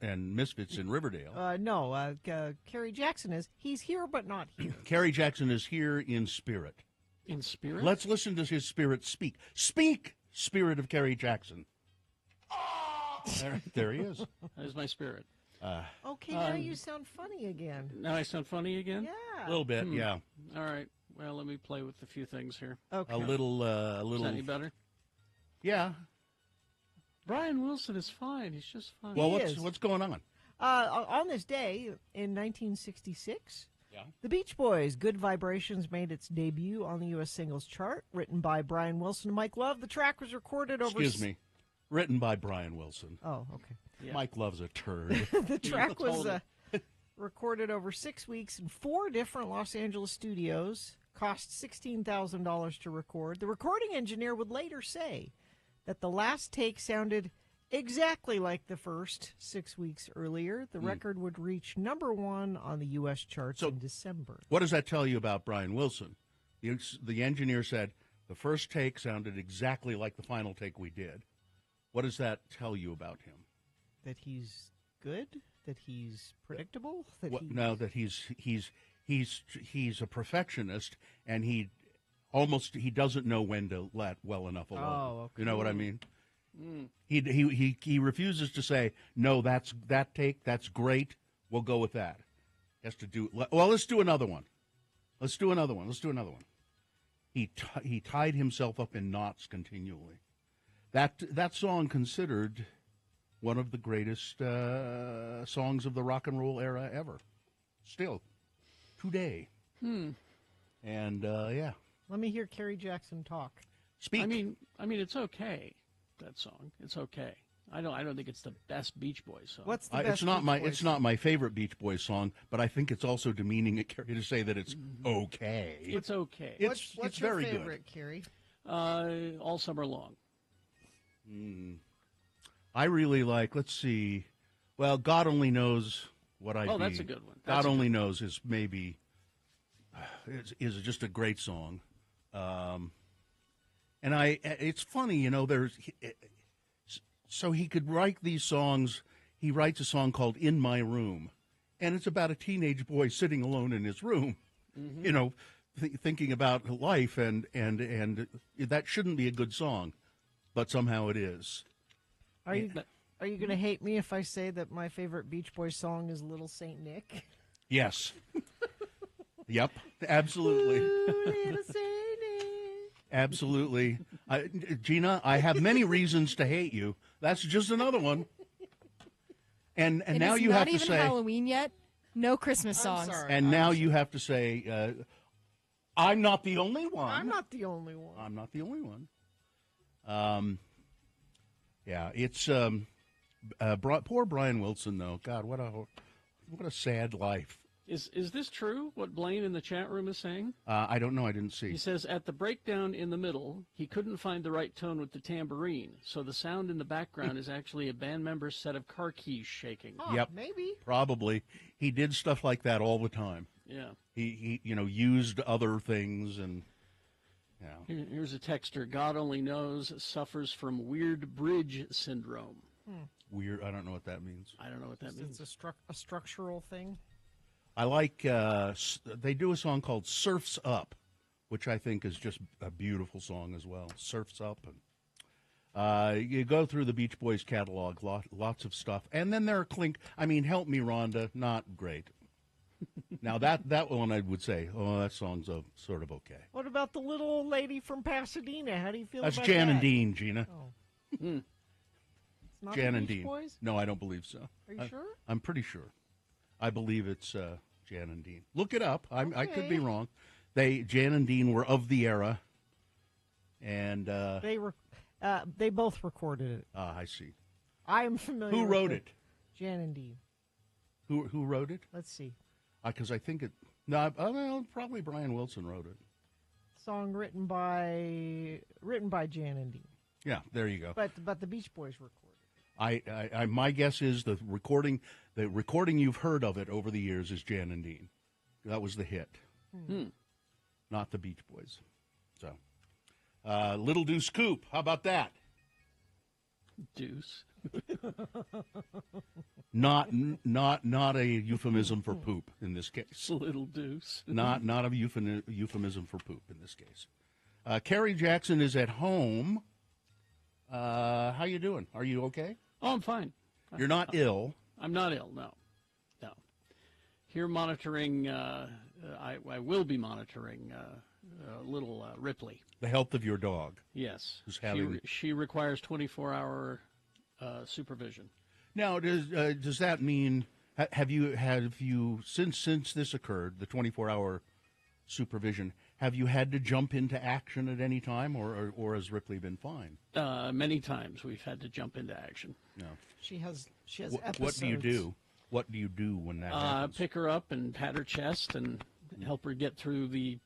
and Misfits in Riverdale. No, Kerry Jackson is. He's here, but not here. Kerry Jackson is here in spirit. In spirit? Let's listen to his spirit speak. Speak, spirit of Kerry Jackson. There he is. That is my spirit. Okay, now you sound funny again. Now I sound funny again? Yeah. A little bit, yeah. All right. Well, let me play with a few things here. Okay. A little. Is that any better? Yeah. Brian Wilson is fine. He's just fine. Well, is. what's going on? On this day in 1966, the Beach Boys' "Good Vibrations" made its debut on the U.S. singles chart. Written by Brian Wilson and Mike Love, the track was recorded over. Excuse me. Written by Brian Wilson. Oh, okay. Yeah. Mike Love's a turd. The track was recorded over 6 weeks in 4 different Los Angeles studios. Cost $16,000 to record. The recording engineer would later say that the last take sounded exactly like the first 6 weeks earlier. The record would reach #1 on the U.S. charts in December. What does that tell you about Brian Wilson? The engineer said the first take sounded exactly like the final take we did. What does that tell you about him? That he's good? That he's predictable? That No, that he's a perfectionist, and he doesn't know when to let well enough alone. Oh, okay. You know what I mean? He refuses to say no. That take. That's great. We'll go with that. He has to do. Well, let's do another one. Let's do another one. He tied himself up in knots continually. That song considered one of the greatest songs of the rock and roll era ever. Still, today. And yeah. Let me hear Kerry Jackson talk. Speak. I mean, it's okay. That song, it's okay. I don't think it's the best Beach Boys song. What's the best it's not Beach my Boys it's not my favorite Beach Boys song, but I think it's also demeaning at Kerry to say that it's okay. It's okay. What's It's your very favorite, Kerry? All summer long. I really like. Let's see. Well, God Only Knows What I Be. Oh, that's a good one. God Only Knows is maybe is just a great song. And it's funny, you know. So he could write these songs. He writes a song called "In My Room," and it's about a teenage boy sitting alone in his room, you know, thinking about life, and that shouldn't be a good song, but somehow it is. Are you going to hate me if I say that my favorite Beach Boys song is "Little Saint Nick"? Yes. Yep. Absolutely. Ooh, Little Saint Nick. Absolutely. Gina, I have many reasons to hate you. That's just another one. And now it's you not have to even say Halloween yet. No Christmas I'm songs. sorry. and now you have to say I'm not the only one. I'm not the only one. I'm not the only one. Yeah, it's poor Brian Wilson though. God, what a sad life. Is this true, what Blaine in the chat room is saying? I don't know. I didn't see. He says, at the breakdown in the middle, he couldn't find the right tone with the tambourine, so the sound in the background is actually a band member's set of car keys shaking. Huh, Yep. Maybe. Probably. He did stuff like that all the time. Yeah. He used other things and Here's a texter. God Only Knows suffers from weird bridge syndrome. weird. I don't know what that means. I don't know what that means. It's a structural thing. I like they do a song called "Surfs Up," which I think is just a beautiful song as well. Surfs Up, and you go through the Beach Boys catalog, lots of stuff, and then there are Help Me Rhonda, not great. Now that one I would say, that song's sort of okay. What about the little old lady from Pasadena? How do you feel That's about Jan that? and Dean, Gina. Oh. It's not Jan the and Beach Dean. Boys? No, I don't believe so. Are you sure? I'm pretty sure. I believe it's Jan and Dean. Look it up. I could be Okay. wrong. Jan and Dean were of the era, and They both recorded it. I see. I am familiar. Who with wrote it? Jan and Dean. Who wrote it? Let's see. Because I think it. No, probably Brian Wilson wrote it. Song written by Jan and Dean. Yeah, there you go. But the Beach Boys recorded. I my guess is the recording you've heard of it over the years is Jan and Dean. That was the hit, not the Beach Boys. So, Little Deuce Coupe, how about that? Deuce. Not a euphemism for poop in this case. Little deuce. Not a euphemism for poop in this case. Carrie Jackson is at home. How you doing? Are you okay? Oh, I'm fine. You're not ill. I'm not ill, no. Here monitoring, I will be monitoring little Ripley. The health of your dog. Yes. Who's having... She requires 24-hour supervision. Now, does that mean, have you since this occurred, the 24-hour supervision, have you had to jump into action at any time, or has Ripley been fine? Many times we've had to jump into action. No. She has episodes. What do you do? What do you do when that happens? Pick her up and pat her chest and help her get through the.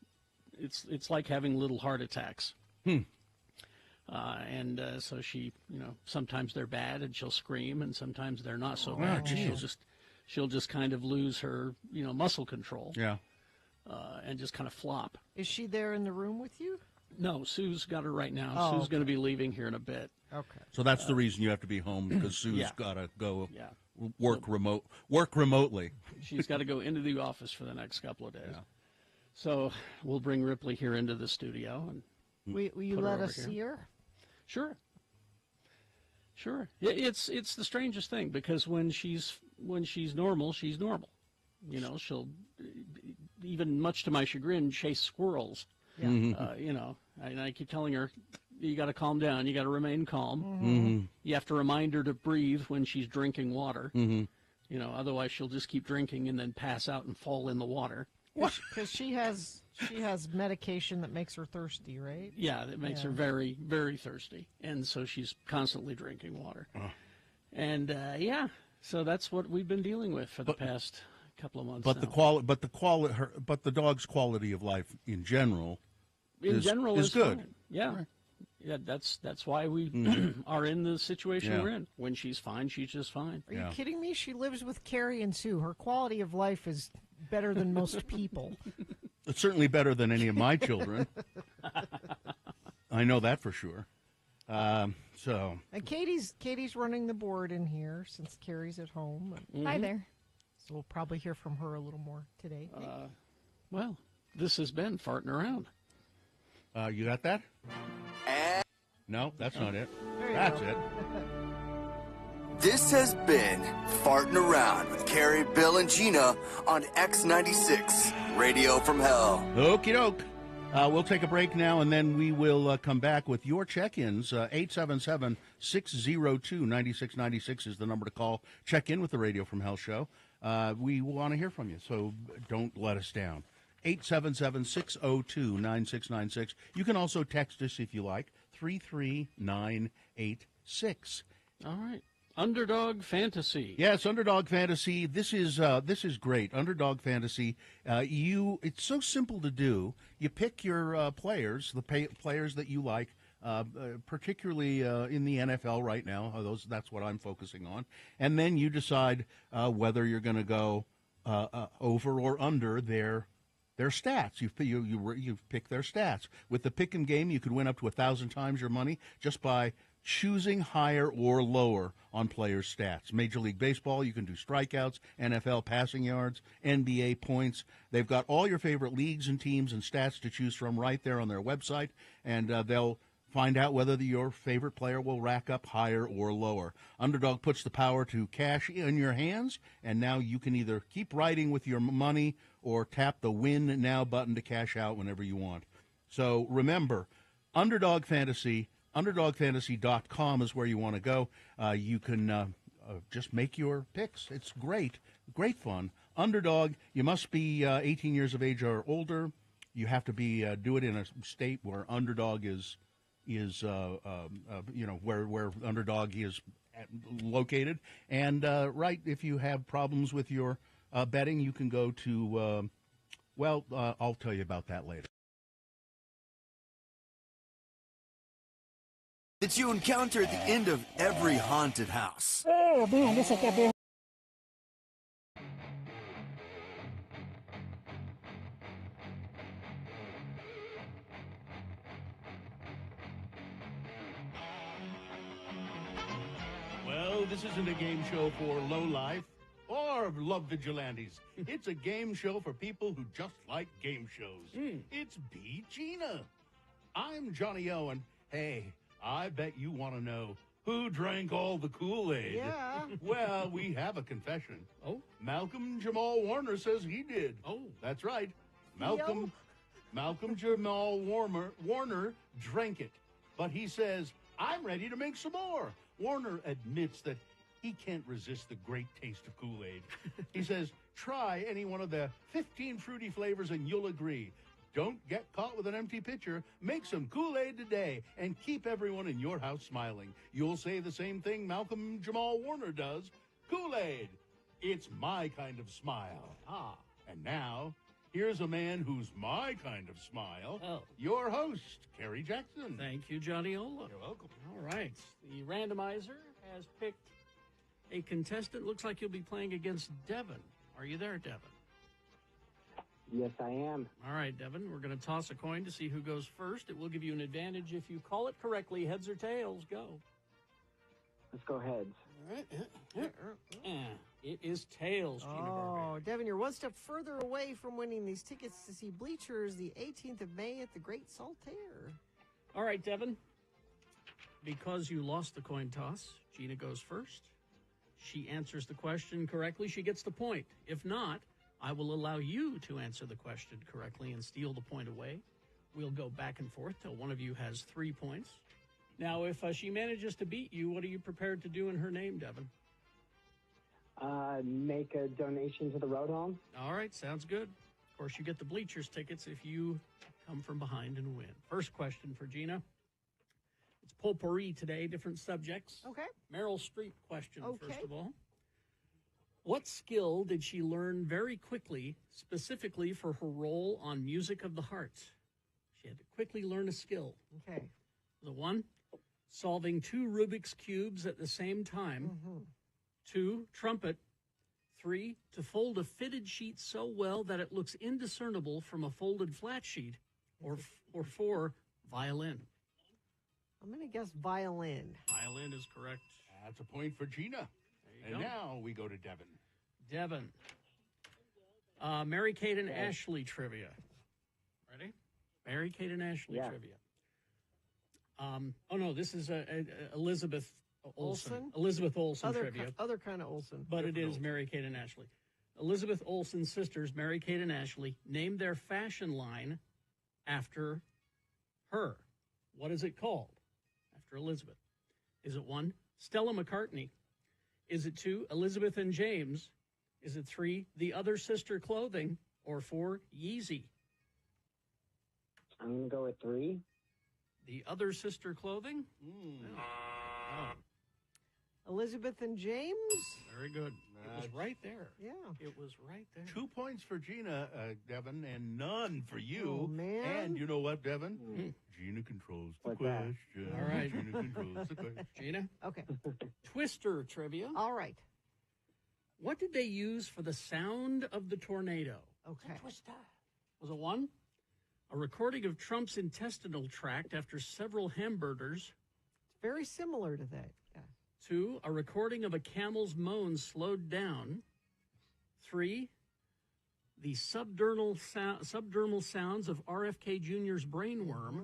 It's like having little heart attacks. So she, sometimes they're bad and she'll scream, and sometimes they're not so bad. She'll just kind of lose her, muscle control. Yeah. And just kind of flop. Is she there in the room with you? No, Sue's got her right now. Oh, Sue's okay. going to be leaving here in a bit. Okay. So that's the reason you have to be home, because Sue's Yeah. got to go Yeah. work remotely. She's got to go into the office for the next couple of days. Yeah. So we'll bring Ripley here into the studio. And Will you Put her let over us here. see her? Sure. Yeah, it's the strangest thing, because when she's normal, she's normal. She'll, even much to my chagrin, chase squirrels. Yeah. And I keep telling her, you got to calm down. You got to remain calm. Mm-hmm. You have to remind her to breathe when she's drinking water. Mm-hmm. Otherwise she'll just keep drinking and then pass out and fall in the water. Because she has medication that makes her thirsty, right? Yeah, that makes her very, very thirsty, and so she's constantly drinking water. And so that's what we've been dealing with for the past couple of months. But now. the dog's quality of life in general is good. fine. Yeah. Right. Yeah, that's why we are in the situation we're in. When she's fine, she's just fine. Are you kidding me? She lives with Carrie and Sue. Her quality of life is better than most people. It's certainly better than any of my children. I know that for sure. And Katie's running the board in here since Carrie's at home. Hi there. So we'll probably hear from her a little more today. Well, this has been Farting Around. You got that? No, that's not it. There you That's go. it. This has been Farting Around with Carrie, Bill, and Gina on X96, Radio from Hell. Okie doke. We'll take a break now, and then we will come back with your check-ins. 877-602-9696 is the number to call. Check in with the Radio from Hell show. We want to hear from you, so don't let us down. 877-602-9696. You can also text us if you like, 33986. All right. Underdog Fantasy. Yes, Underdog Fantasy. This is great. Underdog Fantasy. It's so simple to do. You pick your players, players that you like, particularly in the NFL right now. That's what I'm focusing on, and then you decide whether you're going to go over or under their stats. You pick their stats. With the pick 'em game, you could win up to 1,000 times your money just by choosing higher or lower on players' stats. Major League Baseball, you can do strikeouts, NFL passing yards, NBA points. They've got all your favorite leagues and teams and stats to choose from right there on their website, and they'll find out whether your favorite player will rack up higher or lower. Underdog puts the power to cash in your hands, and now you can either keep riding with your money or tap the Win Now button to cash out whenever you want. So remember, Underdog Fantasy, UnderdogFantasy.com is where you want to go. You can just make your picks. It's great fun. Underdog, you must be 18 years of age or older. You have to be do it in a state where Underdog is where Underdog is located. And if you have problems with your betting, you can go to I'll tell you about that later. That you encounter at the end of every haunted house. Oh, man, this is a this isn't a game show for lowlife or love vigilantes. It's a game show for people who just like game shows. It's Beat Gina. I'm Johnny Owen. Hey, I bet you want to know who drank all the Kool-Aid. Yeah. Well, we have a confession. Oh, Malcolm Jamal Warner says he did. oh. That's right. Malcolm Jamal Warner drank it. But he says, I'm ready to make some more. Warner admits that he can't resist the great taste of Kool-Aid. He says, try any one of the 15 fruity flavors and you'll agree. Don't get caught with an empty pitcher. Make some Kool-Aid today and keep everyone in your house smiling. You'll say the same thing Malcolm Jamal Warner does. Kool-Aid, it's my kind of smile. Ah. And now, here's a man who's my kind of smile. Oh. Your host, Kerry Jackson. Thank you, Johnny Ola. You're welcome. All right. The randomizer has picked a contestant. Looks like you'll be playing against Devin. Are you there, Devin? Yes, I am. All right, Devin. We're going to toss a coin to see who goes first. It will give you an advantage if you call it correctly. Heads or tails, go. Let's go heads. All right. It is tails, Gina Oh, Barber. Devin, you're one step further away from winning these tickets to see Bleachers the 18th of May at the Great Saltaire. All right, Devin. Because you lost the coin toss, Gina goes first. She answers the question correctly. She gets the point. If not, I will allow you to answer the question correctly and steal the point away. We'll go back and forth till one of you has 3 points. Now, if she manages to beat you, what are you prepared to do in her name, Devin? Make a donation to the Road Home. All right, sounds good. Of course, you get the Bleachers tickets if you come from behind and win. First question for Gina. It's potpourri today, different subjects. Okay. Meryl Streep question, Okay. first of all. What skill did she learn very quickly, specifically for her role on Music of the Heart? She had to quickly learn a skill. Okay. The one, solving 2 Rubik's Cubes at the same time. 2, trumpet. 3, to fold a fitted sheet so well that it looks indiscernible from a folded flat sheet. Or 4, violin. I'm going to guess violin. Violin is correct. That's a point for Gina. you And go. now we go to Devin. Devin. Mary-Kate and Ashley trivia. Ready? Mary-Kate and Ashley Yeah. trivia. Oh, no, this is Elizabeth Olsen. Olsen? Elizabeth Olsen Other, trivia. other kind of Olsen. But it is Mary-Kate and Ashley. Elizabeth Olsen's sisters, Mary-Kate and Ashley, named their fashion line after her. What is it called after Elizabeth? Is it 1, Stella McCartney? Is it 2, Elizabeth and James? Is it 3, The Other Sister Clothing? Or 4, Yeezy? I'm going to go with 3. The Other Sister Clothing? Oh, Elizabeth and James? very good. It was right there. Yeah. It was right there. 2 points for Gina, Devin, and none for you. Oh, man. And you know what, Devin? Gina controls the What's that? question. All right. Gina controls the question. Gina? Okay. Twister trivia. All right. What did they use for the sound of the tornado? Okay. Was it 1, a recording of Trump's intestinal tract after several hamburgers? It's very similar to that. Yeah. 2, a recording of a camel's moan slowed down? 3, the subdermal sounds of RFK Jr.'s brainworm?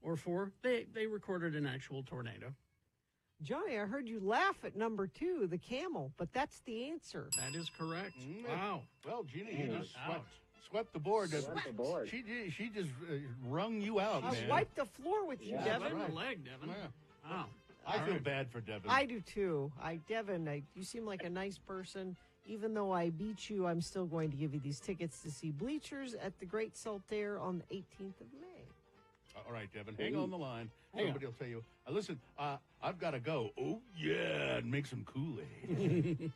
Or 4, they recorded an actual tornado? Johnny, I heard you laugh at number 2, the camel, but that's the answer. That is correct. Mm. Wow. Well, Gina, you just Out. swept the board. Swept the board. She just wrung you out, I man. wiped the floor with you, Yeah. Devin. Right. The leg, Devin. Yeah. Wow. I All feel right. bad for Devin. I do too. Devin, you seem like a nice person. Even though I beat you, I'm still going to give you these tickets to see Bleachers at the Great Saltaire on the 18th of May. All right, Devin, hang on the line. Hang Somebody will tell you. Listen, I've got to go. Oh, yeah, and make some Kool-Aid.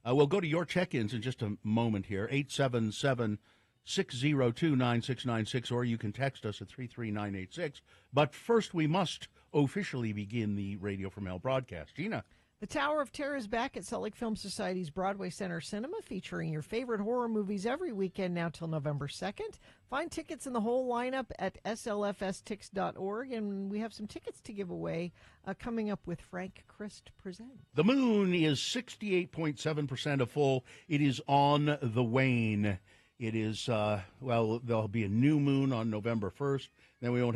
We'll go to your check-ins in just a moment here, 877-602-9696, or you can text us at 33986. But first, we must officially begin the Radio from Hell broadcast. Gina. The Tower of Terror is back at Salt Lake Film Society's Broadway Center Cinema, featuring your favorite horror movies every weekend now till November 2nd. Find tickets and the whole lineup at slfstix.org, and we have some tickets to give away coming up with Frank Christ Presents. The moon is 68.7% of full. It is on the wane. It is, there'll be a new moon on November 1st. Then we'll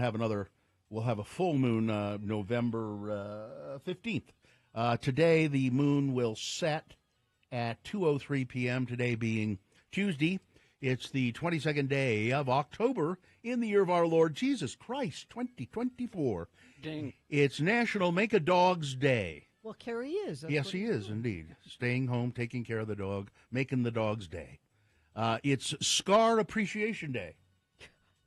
have a full moon November 15th. Today, the moon will set at 2:03 p.m., today being Tuesday. It's the 22nd day of October in the year of our Lord Jesus Christ, 2024. Ding. It's National Make a Dog's Day. Well, Carrie is. That's Yes, what he he's is, doing. indeed. Staying home, taking care of the dog, making the dog's day. It's Scar Appreciation Day.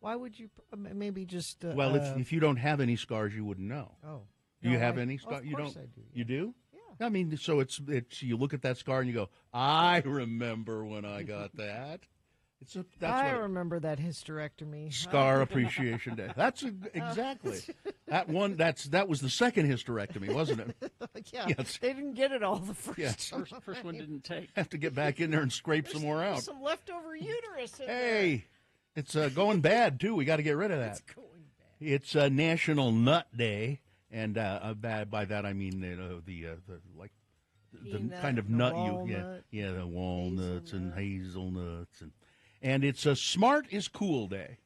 Why would you maybe just... Well, if you don't have any scars, you wouldn't know. Oh. Do you No, have I- any of scars? You course don't. I do, You do? Yeah. I mean, so it's you look at that scar and you go, I remember when I got that. I remember that hysterectomy. Scar Appreciation Day. That's exactly that one. That was the second hysterectomy, wasn't it? Yeah, Yes. they didn't get it all the first Yeah. time. First one didn't take. Have to get back in there and scrape some more out. Some leftover uterus in there. Hey, it's going bad too. We got to get rid of that. It's going bad. It's National Nut Day, and by that I mean the Peanut, kind of the nut walnut, the walnuts and hazelnut. hazelnuts and it's a Smart is Cool Day.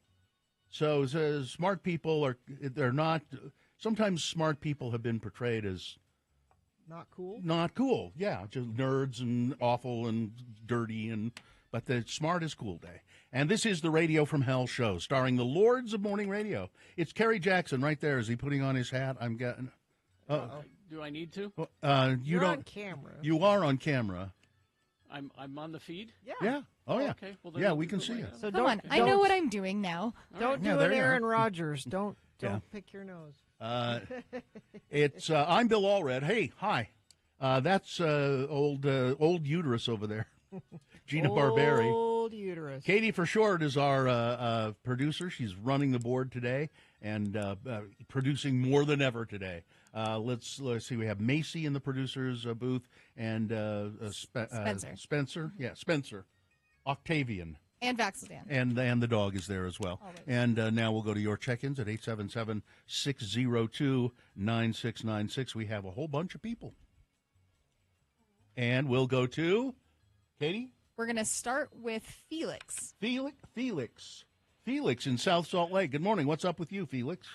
So smart people they're not. Sometimes smart people have been portrayed as Not cool. not cool. Yeah, just nerds and awful and dirty but the Smart is Cool Day. And this is the Radio from Hell show, starring the Lords of Morning Radio. It's Kerry Jackson right there. Is he putting on his hat? I'm getting. Do I need to? You You're don't. on camera. You are on camera. I'm on the feed. Yeah. Yeah. Oh yeah. Okay. Well, then Yeah, we'll we do can it see right you. now. So Come on, I know what I'm doing now. Don't Yeah, do there an you are. Aaron Rodgers. Don't Yeah. pick your nose. It's I'm Bill Allred. Hey, hi. That's old uterus over there. Gina Barberi. Old uterus. Katie for short is our producer. She's running the board today and producing more than ever today. Let's see. We have Macy in the producers booth and Spencer. Spencer. Yeah, Spencer. Octavian. And Vaxeldan. And the dog is there as well. Always. And now we'll go to your check-ins at 877-602-9696. We have a whole bunch of people. And we'll go to Katie? We're going to start with Felix. Felix in South Salt Lake. Good morning. What's up with you, Felix?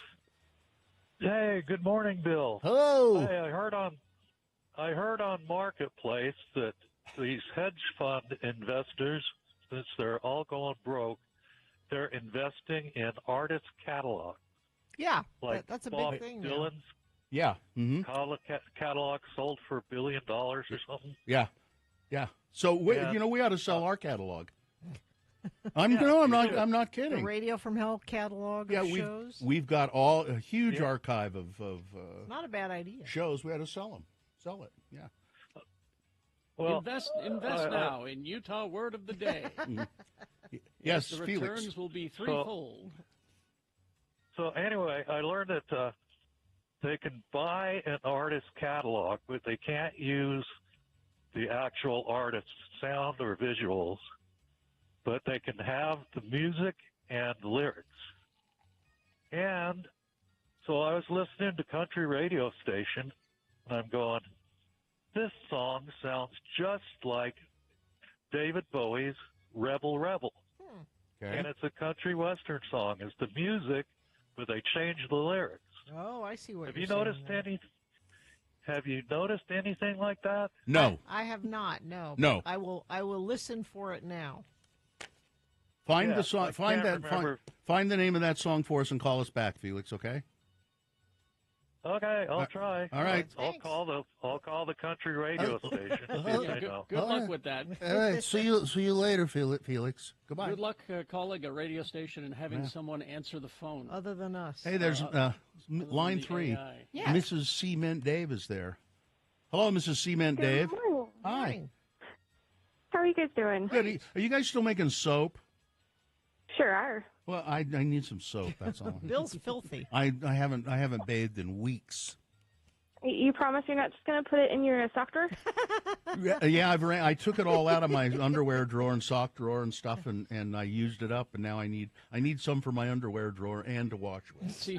Hey, good morning, Bill. Hello. Hey, I heard on Marketplace that these hedge fund investors, since they're all going broke, they're investing in artist catalog. Yeah, Like that's a Bob big thing now. Dylan's Yeah. Mm-hmm. catalog sold for $1 billion or something. Yeah. Yeah. So we Yeah. we ought to sell our catalog. I'm you not should. I'm not The kidding. Radio from Hell catalog Yeah, of shows. we've got a huge Yeah. archive of Not a bad idea. shows. We had to sell it. Yeah. Well, invest I- now in Utah Word of the Day. Yes, The Felix. returns will be threefold. So anyway, I learned that they can buy an artist catalog, but they can't use the actual artist's sound or visuals, but they can have the music and the lyrics. And so I was listening to country radio station, and I'm going, this song sounds just like David Bowie's Rebel Rebel. Okay. And it's a country western song. It's the music, but they changed the lyrics. Oh, I see what Have you're you saying noticed there. Have you noticed anything like that? No. I have not. No. No. I will listen for it now. Find Yeah, the song. I Find can't that. remember. Find the name of that song for us and call us back, Felix. Okay. Okay, I'll try. all right. I'll Thanks. call the country radio station. See if Yeah, they good know. good All luck right. with that. All right. See you later, Felix. Goodbye. Good luck calling a radio station and having someone answer the phone. Other than us. Hey, there's Other line than the 3. AI. Yeah. Mrs. Cement Dave is there. Hello, Mrs. Cement Dave. Hi. Morning. How are you guys doing? Good. Are you guys still making soap? Sure are. Well, I need some soap. That's all. Bill's filthy. I haven't bathed in weeks. You promise you're not just going to put it in your sock drawer? Yeah, I took it all out of my underwear drawer and sock drawer and stuff, and I used it up, and now I need some for my underwear drawer and to wash with. See,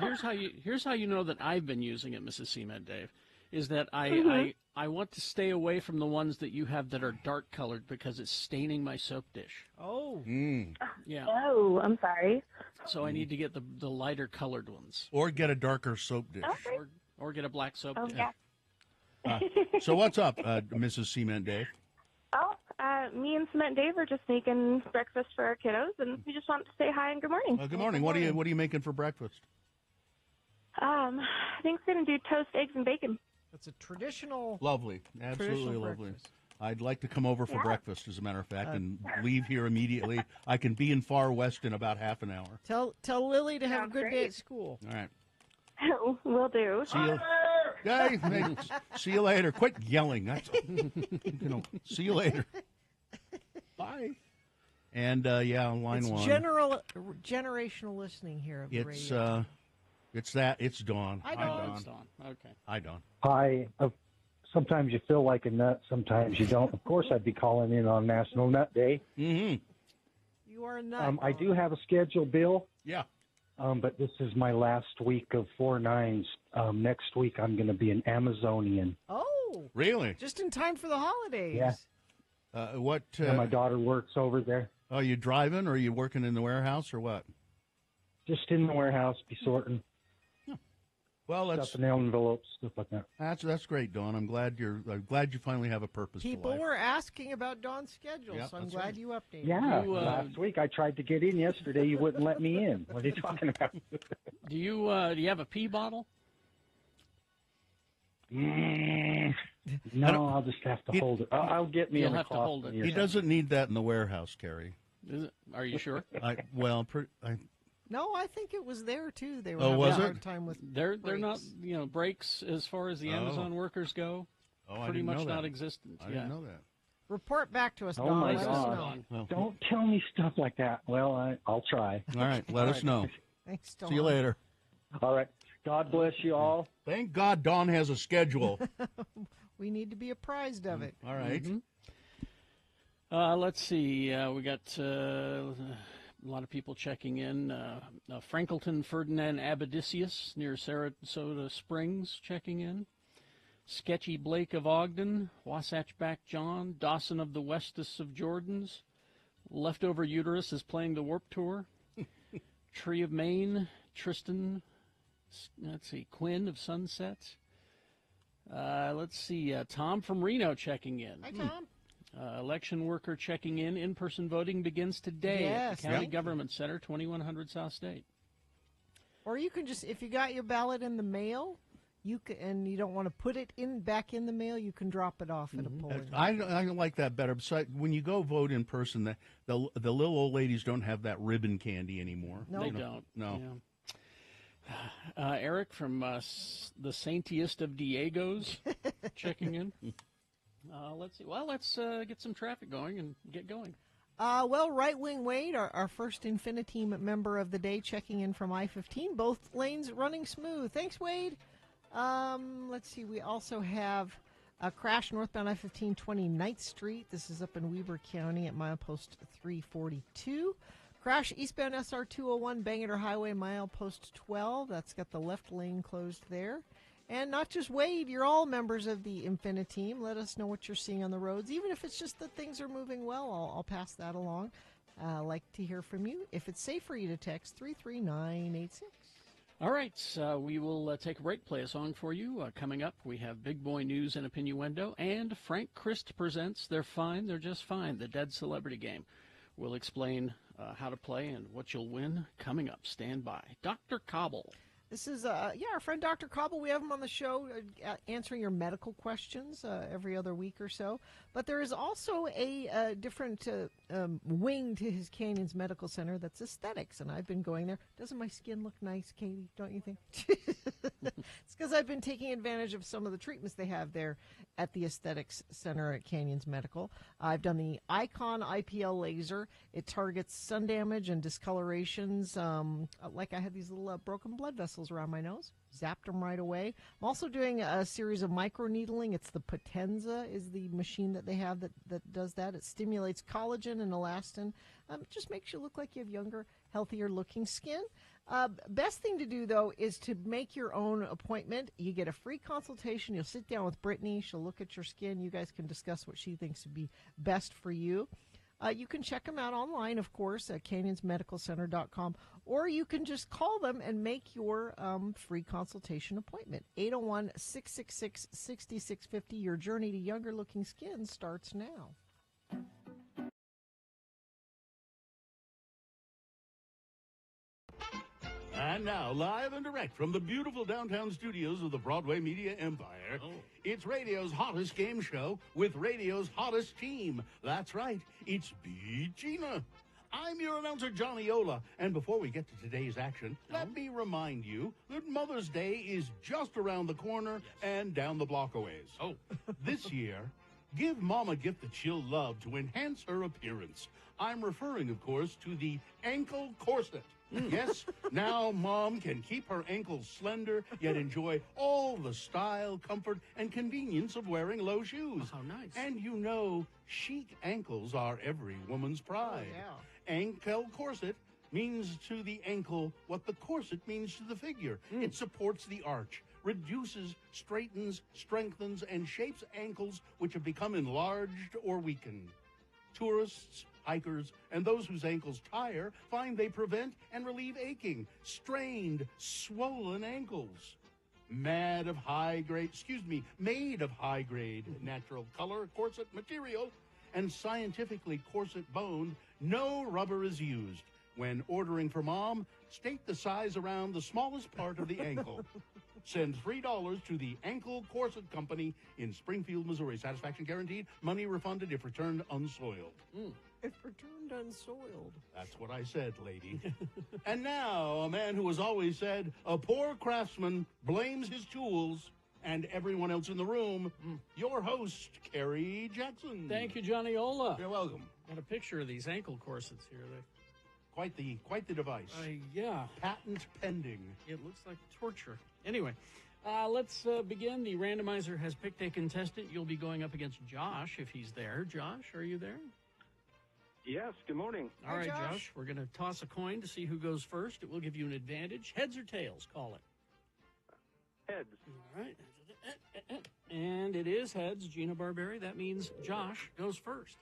here's how you know that I've been using it, Mrs. Seaman, Dave, is that I want to stay away from the ones that you have that are dark colored because it's staining my soap dish. Oh. Yeah. Oh, I'm sorry. So I need to get the lighter colored ones. Or get a darker soap dish. Okay. Or get a black soap Oh, dish. yeah. So what's up, Mrs. Cement Dave? Oh, me and Cement Dave are just making breakfast for our kiddos, and we just wanted to say hi and good morning. Good morning. What are you making for breakfast? I think we're going to do toast, eggs, and bacon. That's a traditional. Lovely, absolutely Traditional lovely. breakfast. I'd like to come over for Yeah. breakfast, as a matter of fact, and leave here immediately. I can be in Far West in about half an hour. Tell Lily to have a Sounds good day great. at school. All right. Will do. See you. Hey, see you later. Quit yelling. That's see you later. Bye. And on line It's one. generational listening here of the It's radio. it's Dawn. Hi, Hi, Dawn. It's Dawn. Okay. Hi, Dawn. Hi. Sometimes you feel like a nut, sometimes you don't. Of course, I'd be calling in on National Nut Day. Mm-hmm. You are a nut. I do have a schedule, Bill, Yeah. but this is my last week of 4/9s. Next week, I'm going to be an Amazonian. Oh, Really? just in time for the holidays. Yeah. What? And my daughter works over there. Are you driving, or are you working in the warehouse, or what? Just in the warehouse, be sorting Well, stuff in envelopes, stuff like that. that's great, Dawn. I'm glad you finally have a purpose. People to life. were asking about Dawn's schedule, Yeah, so I'm that's glad right. you updated. Yeah, You, last week I tried to get in yesterday. You wouldn't let me in. What are you talking about? Do you have a pee bottle? No, I'll just have to hold it. I'll get me You'll in a have to closet hold it. here. He doesn't need that in the warehouse, Carrie. Is it? Are you sure? No, I think it was there too. They were Oh, having was a it? hard time with. They're not breaks. breaks as far as the Oh. Amazon workers go. Oh, I pretty didn't much know that. non-existent. I didn't know that. Report back to us, Oh, Dawn. my Let us God. know. Well, Don't tell me stuff like that. Well, I'll try. all right. Let us know. Thanks, Dawn. See you later. All right. God bless you all. Thank God Dawn has a schedule. We need to be apprised of it. All right. Let's see. We got a lot of people checking in. Frankleton Ferdinand Abadisius near Sarasota Springs checking in. Sketchy Blake of Ogden. Wasatch Back John. Dawson of the Westus of Jordans. Leftover Uterus is playing the Warp Tour. Tree of Maine. Tristan. Let's see. Quinn of Sunset. Let's see. Tom from Reno checking in. Hi, Tom. Election worker checking in. In-person voting begins today at Yes, the County thank you. Government Center, 2100 South State. Or you can just, if you got your ballot in the mail, you can, and you don't want to put it back in the mail, you can drop it off at a polling. I like that better. Besides, when you go vote in person, the little old ladies don't have that ribbon candy anymore. No. They You know? don't. No. Yeah. Eric from the Saintiest of Diegos checking in. Let's see. Well, let's get some traffic going and get going. Right Wing Wade, our first Infiniteam member of the day, checking in from I-15. Both lanes running smooth. Thanks, Wade. Let's see. We also have a crash northbound I-15, 29th Street. This is up in Weber County at milepost 342. Crash eastbound SR 201, Bangor Highway, milepost 12. That's got the left lane closed there. And not just Wade, you're all members of the Infiniteam. Let us know what you're seeing on the roads. Even if it's just that things are moving well, I'll pass that along. Like to hear from you. If it's safe for you to text 33986. All right, we will take a break, play a song for you. Coming up, we have Big Boy News and Opinionuendo, and Frank Christ presents They're Fine, They're Just Fine, the Dead Celebrity Game. We'll explain how to play and what you'll win coming up. Stand by. Dr. Cobble. This is, our friend Dr. Cobble. We have him on the show answering your medical questions every other week or so. But there is also a different wing to his Canyons Medical Center that's aesthetics, and I've been going there. Doesn't my skin look nice, Katie? Don't you think? It's because I've been taking advantage of some of the treatments they have there at the Aesthetics Center at Canyons Medical. I've done the Icon IPL laser. It targets sun damage and discolorations. Like I had these little broken blood vessels around my nose. Zapped them right away. I'm also doing a series of microneedling. It's the Potenza is the machine that they have that does that. It stimulates collagen and elastin. It just makes you look like you have younger, healthier looking skin. Best thing to do, though, is to make your own appointment. You get a free consultation. You'll sit down with Brittany. She'll look at your skin. You guys can discuss what she thinks would be best for you. You can check them out online, of course, at canyonsmedicalcenter.com, or you can just call them and make your free consultation appointment. 801-666-6650. Your journey to younger-looking skin starts now. And now, live and direct from the beautiful downtown studios of the Broadway Media Empire, it's radio's hottest game show with radio's hottest team. That's right, it's Beat Gina. I'm your announcer, Johnny Ola, and before we get to today's action, let me remind you that Mother's Day is just around the corner and down the block a ways. This year, give Mom a gift that she'll love to enhance her appearance. I'm referring, of course, to the ankle corset. Yes, now Mom can keep her ankles slender, yet enjoy all the style, comfort, and convenience of wearing low shoes. How nice. And you know, chic ankles are every woman's pride. Ankle corset means to the ankle what the corset means to the figure. It supports the arch, reduces, straightens, strengthens, and shapes ankles which have become enlarged or weakened. Tourists, hikers, and those whose ankles tire find they prevent and relieve aching, strained, swollen ankles. Made of high-grade natural color, corset material, and scientifically corset boned, no rubber is used. When ordering for Mom, state the size around the smallest part of the ankle. Send $3 to the Ankle Corset Company in Springfield, Missouri. Satisfaction guaranteed, money refunded if returned unsoiled. If returned unsoiled. That's what I said, lady. And now, a man who has always said, a poor craftsman blames his tools and everyone else in the room, your host, Kerry Jackson. Thank you, Johnny Ola. You're welcome. Got a picture of these ankle corsets here. Quite the device. Yeah. Patent pending. It looks like torture. Anyway, let's begin. The randomizer has picked a contestant. You'll be going up against Josh if he's there. Josh, are you there? Yes, good morning. All right, Josh. We're going to toss a coin to see who goes first. It will give you an advantage. Heads or tails? Call it. Heads. All right. And it is heads. Gina Barberi. That means Josh goes first.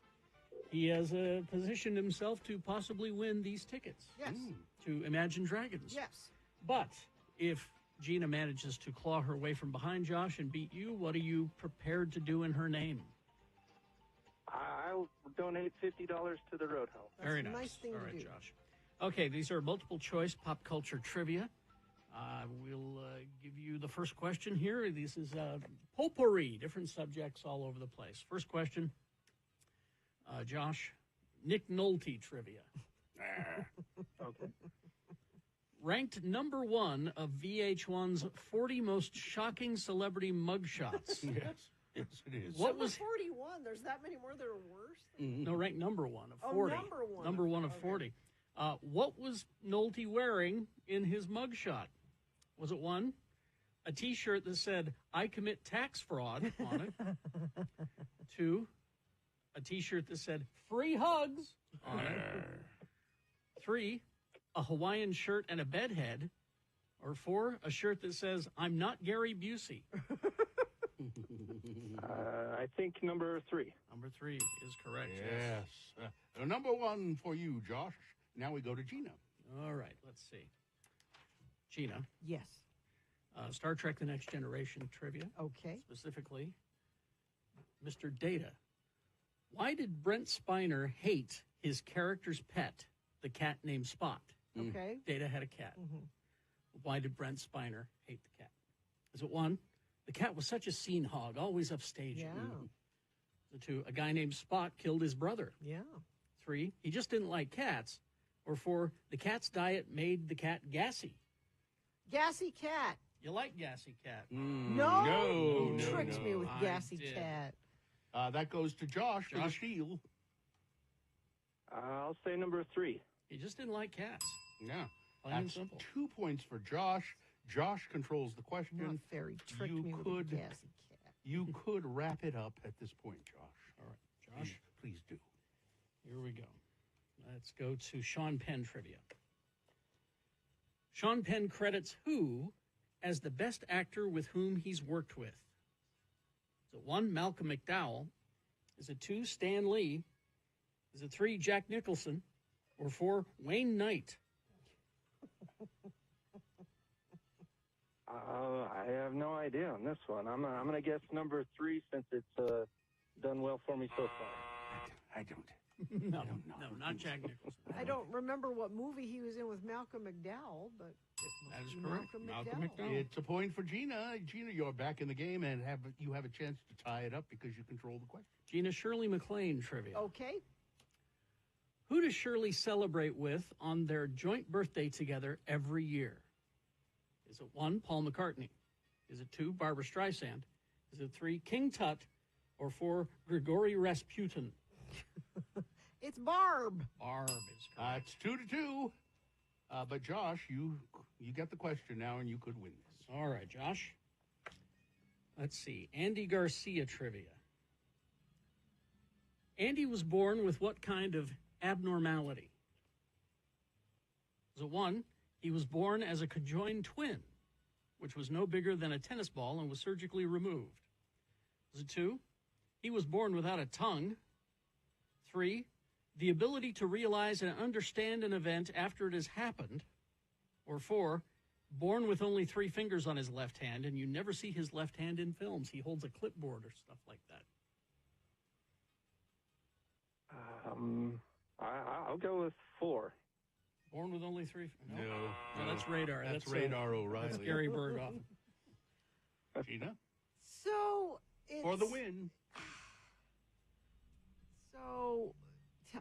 He has positioned himself to possibly win these tickets. Yes. To Imagine Dragons. Yes. But if Gina manages to claw her way from behind Josh and beat you, what are you prepared to do in her name? I'll donate $50 to the Roadhouse. Very nice. Nice thing All to right, do. Josh. Okay, these are multiple choice pop culture trivia. We'll give you the first question here. This is potpourri, different subjects all over the place. First question, Josh, Nick Nolte trivia. Okay. Ranked number one of VH1's 40 most shocking celebrity mugshots. Yes, it is. What was 41? There's that many more that are worse? no ranked number one of 40? number one. Number one of 40. What was Nolte wearing in his mugshot? Was it one, a T-shirt that said "I commit tax fraud" on it? 2, a T-shirt that said "Free hugs" on it? 3, a Hawaiian shirt and a bedhead? Or 4, a shirt that says "I'm not Gary Busey"? I think number 3. Number 3 is correct. Yes. Number one for you, Josh. Now we go to Gina. All right, let's see. Gina, Yes. Star Trek The Next Generation trivia. Okay. Specifically, Mr. Data. Why did Brent Spiner hate his character's pet, the cat named Spot? Okay. Data had a cat. Why did Brent Spiner hate the cat? Is it 1, the cat was such a scene hog, always upstaging? Yeah. Is it 2, a guy named Spot killed his brother? Yeah. 3, he just didn't like cats? Or 4, the cat's diet made the cat gassy? Gassy cat. You like gassy cat? No. No, You tricked me with I gassy did. cat. That goes to Josh for the Josh? steal. I'll say number 3. He just didn't like cats. Yeah. Plain and That's simple. 2 points for Josh. Josh controls the Not question. fairy tricked You me with could- a gassy cat. You could wrap it up at this point, Josh. All right, Josh, Please do. here we go. Let's go to Sean Penn trivia. Sean Penn credits who as the best actor with whom he's worked with? Is it 1, Malcolm McDowell? Is it 2, Stan Lee? Is it 3, Jack Nicholson? Or 4, Wayne Knight? I have no idea on this one. I'm going to guess number 3 since it's done well for me so far. I don't. No, don't know. no, not Jack Nicholson. I don't remember what movie he was in with Malcolm McDowell, but That is it correct. Malcolm Malcolm McDowell. McDowell. It's a point for Gina. Gina, you're back in the game and you have a chance to tie it up because you control the question. Gina, Shirley MacLaine trivia. Okay. Who does Shirley celebrate with on their joint birthday together every year? Is it 1, Paul McCartney? Is it 2, Barbara Streisand? Is it 3, King Tut? Or 4, Grigory Rasputin? It's Barb. Barb is correct. It's 2-2. But Josh, you get the question now and you could win this. All right, Josh. Let's see. Andy Garcia trivia. Andy was born with what kind of abnormality? Is it 1, he was born as a conjoined twin, which was no bigger than a tennis ball and was surgically removed? Is it 2, he was born without a tongue? 3, the ability to realize and understand an event after it has happened? Or 4, born with only 3 fingers on his left hand, and you never see his left hand in films. He holds a clipboard or stuff like that. I'll go with 4. Born with only 3? No, that's Radar. That's Radar O'Reilly. That's Gary Berghoff. Gina, So it's for the win. So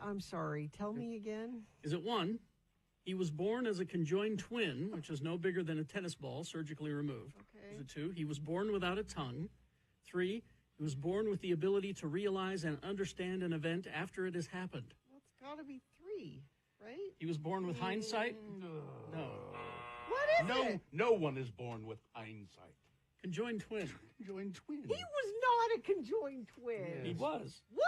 I'm sorry. Tell me again. Is it 1, he was born as a conjoined twin, which is no bigger than a tennis ball, surgically removed? Okay. Is it 2, he was born without a tongue? 3, he was born with the ability to realize and understand an event after it has happened? Well, it's got to be 3, right? He was born with hindsight? No. What is it? No one is born with hindsight. Conjoined twin. Conjoined twin. He was not a conjoined twin. He was. What?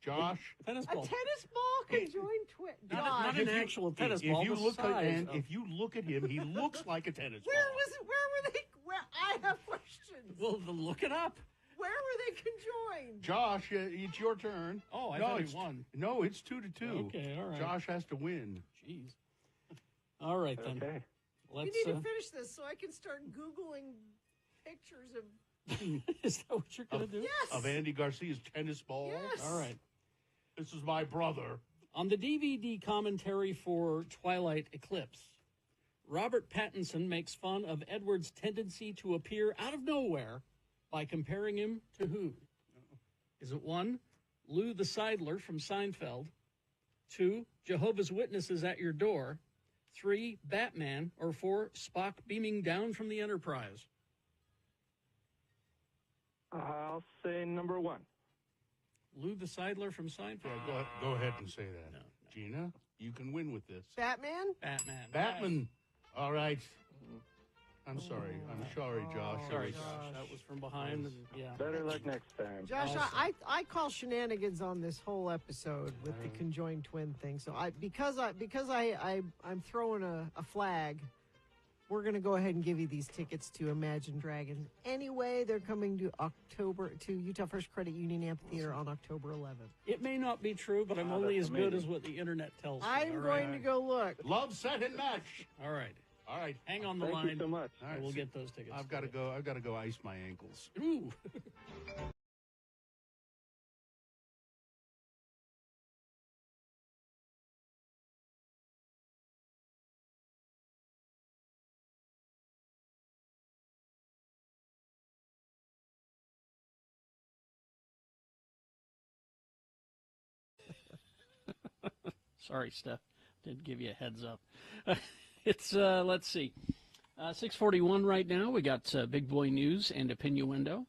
Josh, Tennis A ball. tennis ball conjoined twin. Not God, an actual tennis ball. If you the look at size and of- if you look at him, he looks like a tennis where ball. was it? Where were they? Where I have questions. Well, then look it up. Where were they conjoined? Josh, it's your turn. Oh, I no, thought he it's won. No, it's 2-2. Okay, all right. Josh has to win. Jeez. All right, then. Okay. Let's. We need to finish this so I can start Googling pictures of. Is that what you're going to do? Yes. Of Andy Garcia's tennis balls. Yes. All right. This is my brother. On the DVD commentary for Twilight Eclipse, Robert Pattinson makes fun of Edward's tendency to appear out of nowhere by comparing him to who? Is it 1, Lou the Seidler from Seinfeld? 2, Jehovah's Witnesses at your door? 3, Batman? Or 4, Spock beaming down from the Enterprise? I'll say number 1. Lou the Seidler from Seinfeld? Yeah, go ahead and say that. No. Gina, you can win with this. Batman? Batman. Batman. All right. I'm sorry. I'm sorry, Josh. Sorry, Josh. Josh. That was from behind. And, yeah. Better luck next time. Josh, Awesome. I call shenanigans on this whole episode with the conjoined twin thing. So I'm throwing a flag. We're gonna go ahead and give you these tickets to Imagine Dragons. Anyway, they're coming to Utah First Credit Union Amphitheater on October 11th. It may not be true, but I'm Wow, only that's as good amazing. as what the internet tells me. I'm All going right. to go look. Love, set, and match. All right. All right. Hang on the Thank line. you so much. All right. We'll get those tickets. I've got to go. I've got to go ice my ankles. Ooh. Sorry, Steph. Didn't give you a heads up. It's, let's see, 6:41 right now. We got Big Boy News and Opinioendo.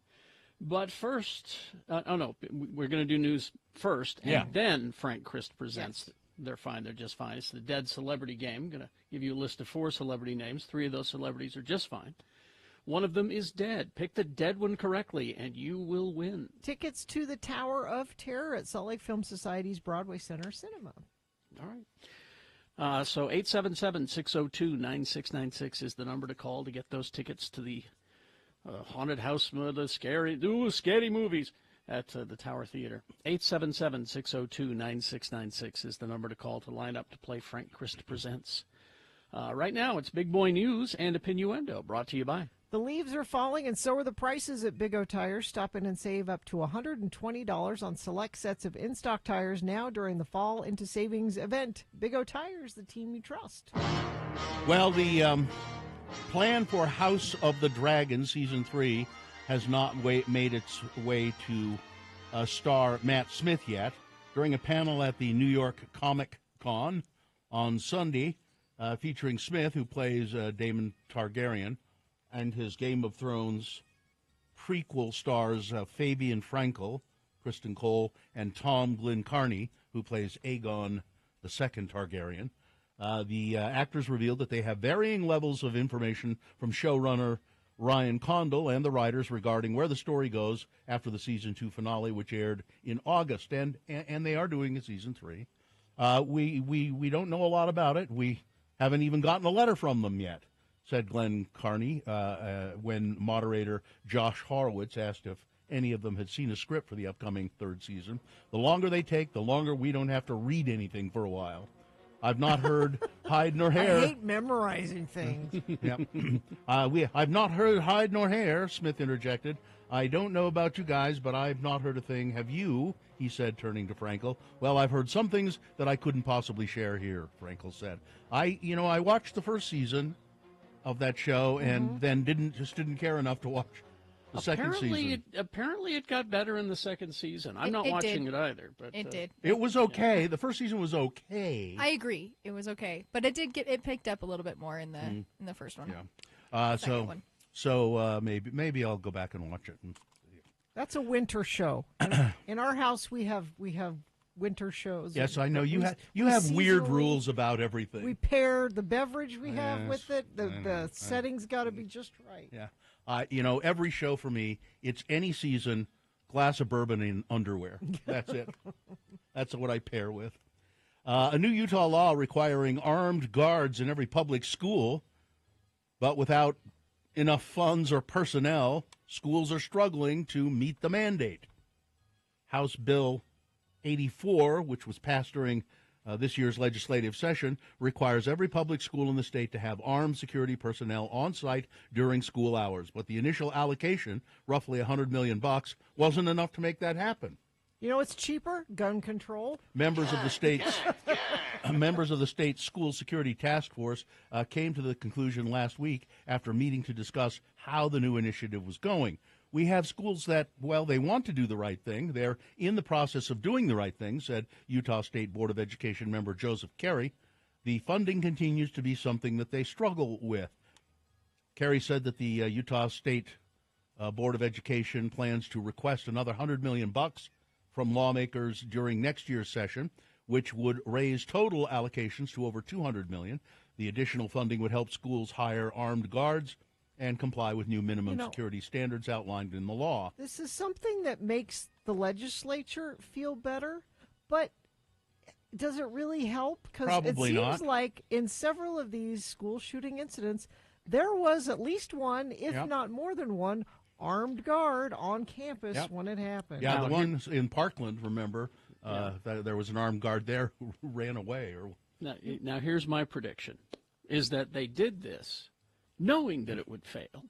But first, we're going to do news first, and then Frank Christ presents. Yes. They're fine. They're just fine. It's the Dead Celebrity Game. I'm going to give you a list of 4 celebrity names. 3 of those celebrities are just fine. One of them is dead. Pick the dead one correctly, and you will win. Tickets to the Tower of Terror at Salt Lake Film Society's Broadway Center Cinema. All right. So 877-602-9696 is the number to call to get those tickets to the haunted house, the scary movies at the Tower Theater. 877-602-9696 is the number to call to line up to play Frank Christ Presents. Right now, it's Big Boy News and Opinioendo, brought to you by. The leaves are falling, and so are the prices at Big O Tires. Stop in and save up to $120 on select sets of in-stock tires now during the Fall into Savings event. Big O Tires, the team you trust. Well, the plan for House of the Dragon Season 3 has not made its way to star Matt Smith yet. During a panel at the New York Comic Con on Sunday, featuring Smith, who plays Daemon Targaryen, and his Game of Thrones prequel stars Fabian Frankel, Kristen Cole, and Tom Glencarney, who plays Aegon II Targaryen. The actors revealed that they have varying levels of information from showrunner Ryan Condal and the writers regarding where the story goes after the Season 2 finale, which aired in August, and they are doing a Season 3. We don't know a lot about it. We haven't even gotten a letter from them yet, said Glenn Carney when moderator Josh Horowitz asked if any of them had seen a script for the upcoming 3rd season. The longer they take, the longer we don't have to read anything for a while. I've not heard hide nor hair. I hate memorizing things. Yep. I've not heard hide nor hair, Smith interjected. I don't know about you guys, but I've not heard a thing. Have you? He said, turning to Frankel. Well, I've heard some things that I couldn't possibly share here, Frankel said. I watched the 1st season of that show and then didn't care enough to watch the second season. Apparently it got better in the 2nd season. I'm not watching it either. But it did. It was okay. Yeah. The 1st season was okay. I agree. It was okay. But it picked up a little bit more in the first one. Yeah. So maybe I'll go back and watch it. That's a winter show. In our house we have winter shows. Yes, I know you have weird rules about everything. We pair the beverage we have with it. The setting's got to be just right. Yeah. Every show for me, it's any season, glass of bourbon and underwear. That's it. That's what I pair with. A new Utah law requiring armed guards in every public school, but without enough funds or personnel, schools are struggling to meet the mandate. House Bill 84, which was passed during this year's legislative session, requires every public school in the state to have armed security personnel on site during school hours. But the initial allocation, roughly $100 million, wasn't enough to make that happen. You know what's cheaper? Gun control. Members of the state's school security task force came to the conclusion last week after meeting to discuss how the new initiative was going. We have schools that, they want to do the right thing. They're in the process of doing the right thing, said Utah State Board of Education member Joseph Carey. The funding continues to be something that they struggle with. Carey said that the Utah State Board of Education plans to request another $100 million from lawmakers during next year's session, which would raise total allocations to over $200 million. The additional funding would help schools hire armed guards and comply with new minimum security standards outlined in the law. This is something that makes the legislature feel better, but does it really help? Because it seems like in several of these school shooting incidents, there was at least one, if not more than one, armed guard on campus when it happened. Yeah, the ones in Parkland, remember, there was an armed guard there who ran away. Now, here's my prediction, is that they did this knowing that it would fail,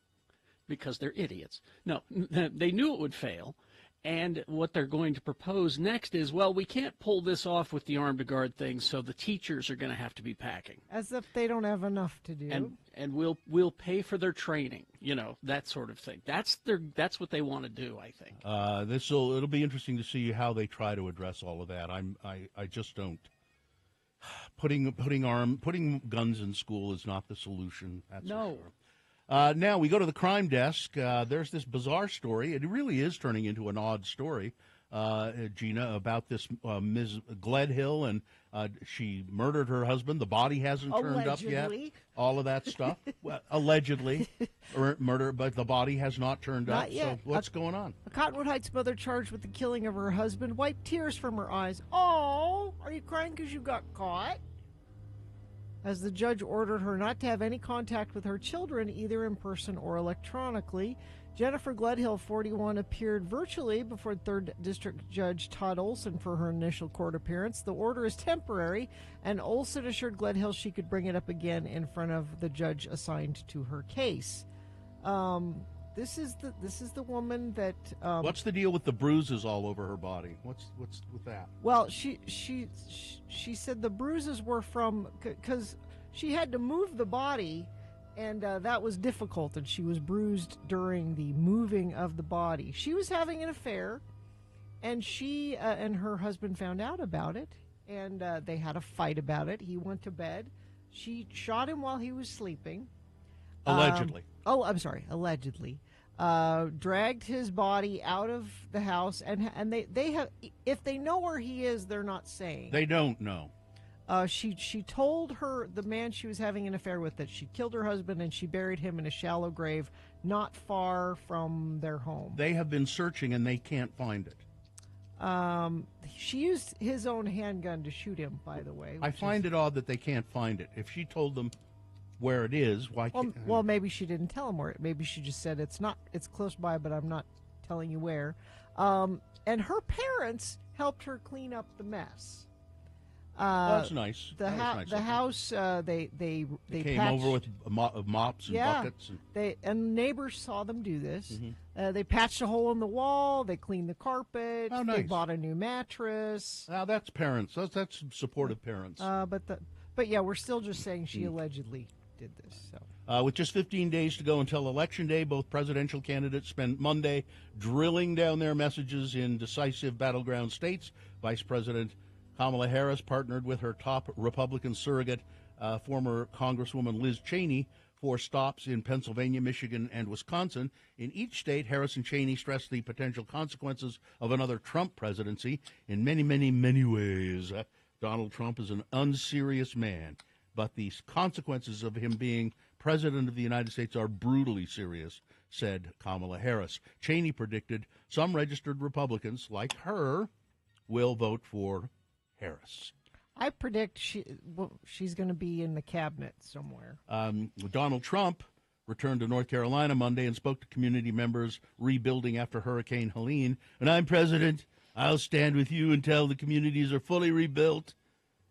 because they're idiots. No, they knew it would fail, and what they're going to propose next is, we can't pull this off with the armed guard thing, so the teachers are going to have to be packing. As if they don't have enough to do. And we'll pay for their training, that sort of thing. That's what they want to do, I think. It'll be interesting to see how they try to address all of that. I just don't. putting guns in school is not the solution. That's No. for sure. Now we go to the crime desk. There's this bizarre story. It really is turning into an odd story, Gina, about this Ms. Gledhill, and she murdered her husband. The body hasn't turned up yet. Allegedly. All of that stuff. Well, allegedly murder, but the body has not turned Not up. yet. So what's going on? A Cottonwood Heights mother charged with the killing of her husband wiped tears from her eyes. Oh, are you crying because you got caught? As the judge ordered her not to have any contact with her children, either in person or electronically. Jennifer Gledhill, 41, appeared virtually before 3rd District Judge Todd Olson for her initial court appearance. The order is temporary, and Olson assured Gledhill she could bring it up again in front of the judge assigned to her case. This is the woman that. What's the deal with the bruises all over her body? What's with that? Well, she said the bruises were from because she had to move the body. And that was difficult, and she was bruised during the moving of the body. She was having an affair, and she and her husband found out about it, and they had a fight about it. He went to bed. She shot him while he was sleeping. Allegedly. I'm sorry, allegedly. Dragged his body out of the house, and they have, if they know where he is, they're not saying. They don't know. She told the man she was having an affair with that she killed her husband and she buried him in a shallow grave not far from their home. They have been searching and they can't find it. She used his own handgun to shoot him, by the way. I find it odd that they can't find it. If she told them where it is, why can't... Well, maybe she didn't tell him where. Maybe she just said it's close by, but I'm not telling you where. And her parents helped her clean up the mess. That's nice. The house, they came patched, over with mops and buckets. And neighbors saw them do this. Mm-hmm. They patched a hole in the wall. They cleaned the carpet. Oh, nice. They bought a new mattress. Now that's parents. That's supportive parents. But yeah, we're still just saying she allegedly did this. So. With just 15 days to go until Election Day, both presidential candidates spent Monday drilling down their messages in decisive battleground states. Vice President Kamala Harris partnered with her top Republican surrogate, former Congresswoman Liz Cheney, for stops in Pennsylvania, Michigan, and Wisconsin. In each state, Harris and Cheney stressed the potential consequences of another Trump presidency. In many, many, many ways, Donald Trump is an unserious man, but the consequences of him being president of the United States are brutally serious, said Kamala Harris. Cheney predicted some registered Republicans, like her, will vote for Harris. I predict she's going to be in the cabinet somewhere. Donald Trump returned to North Carolina Monday and spoke to community members rebuilding after Hurricane Helene. When I'm president, I'll stand with you until the communities are fully rebuilt.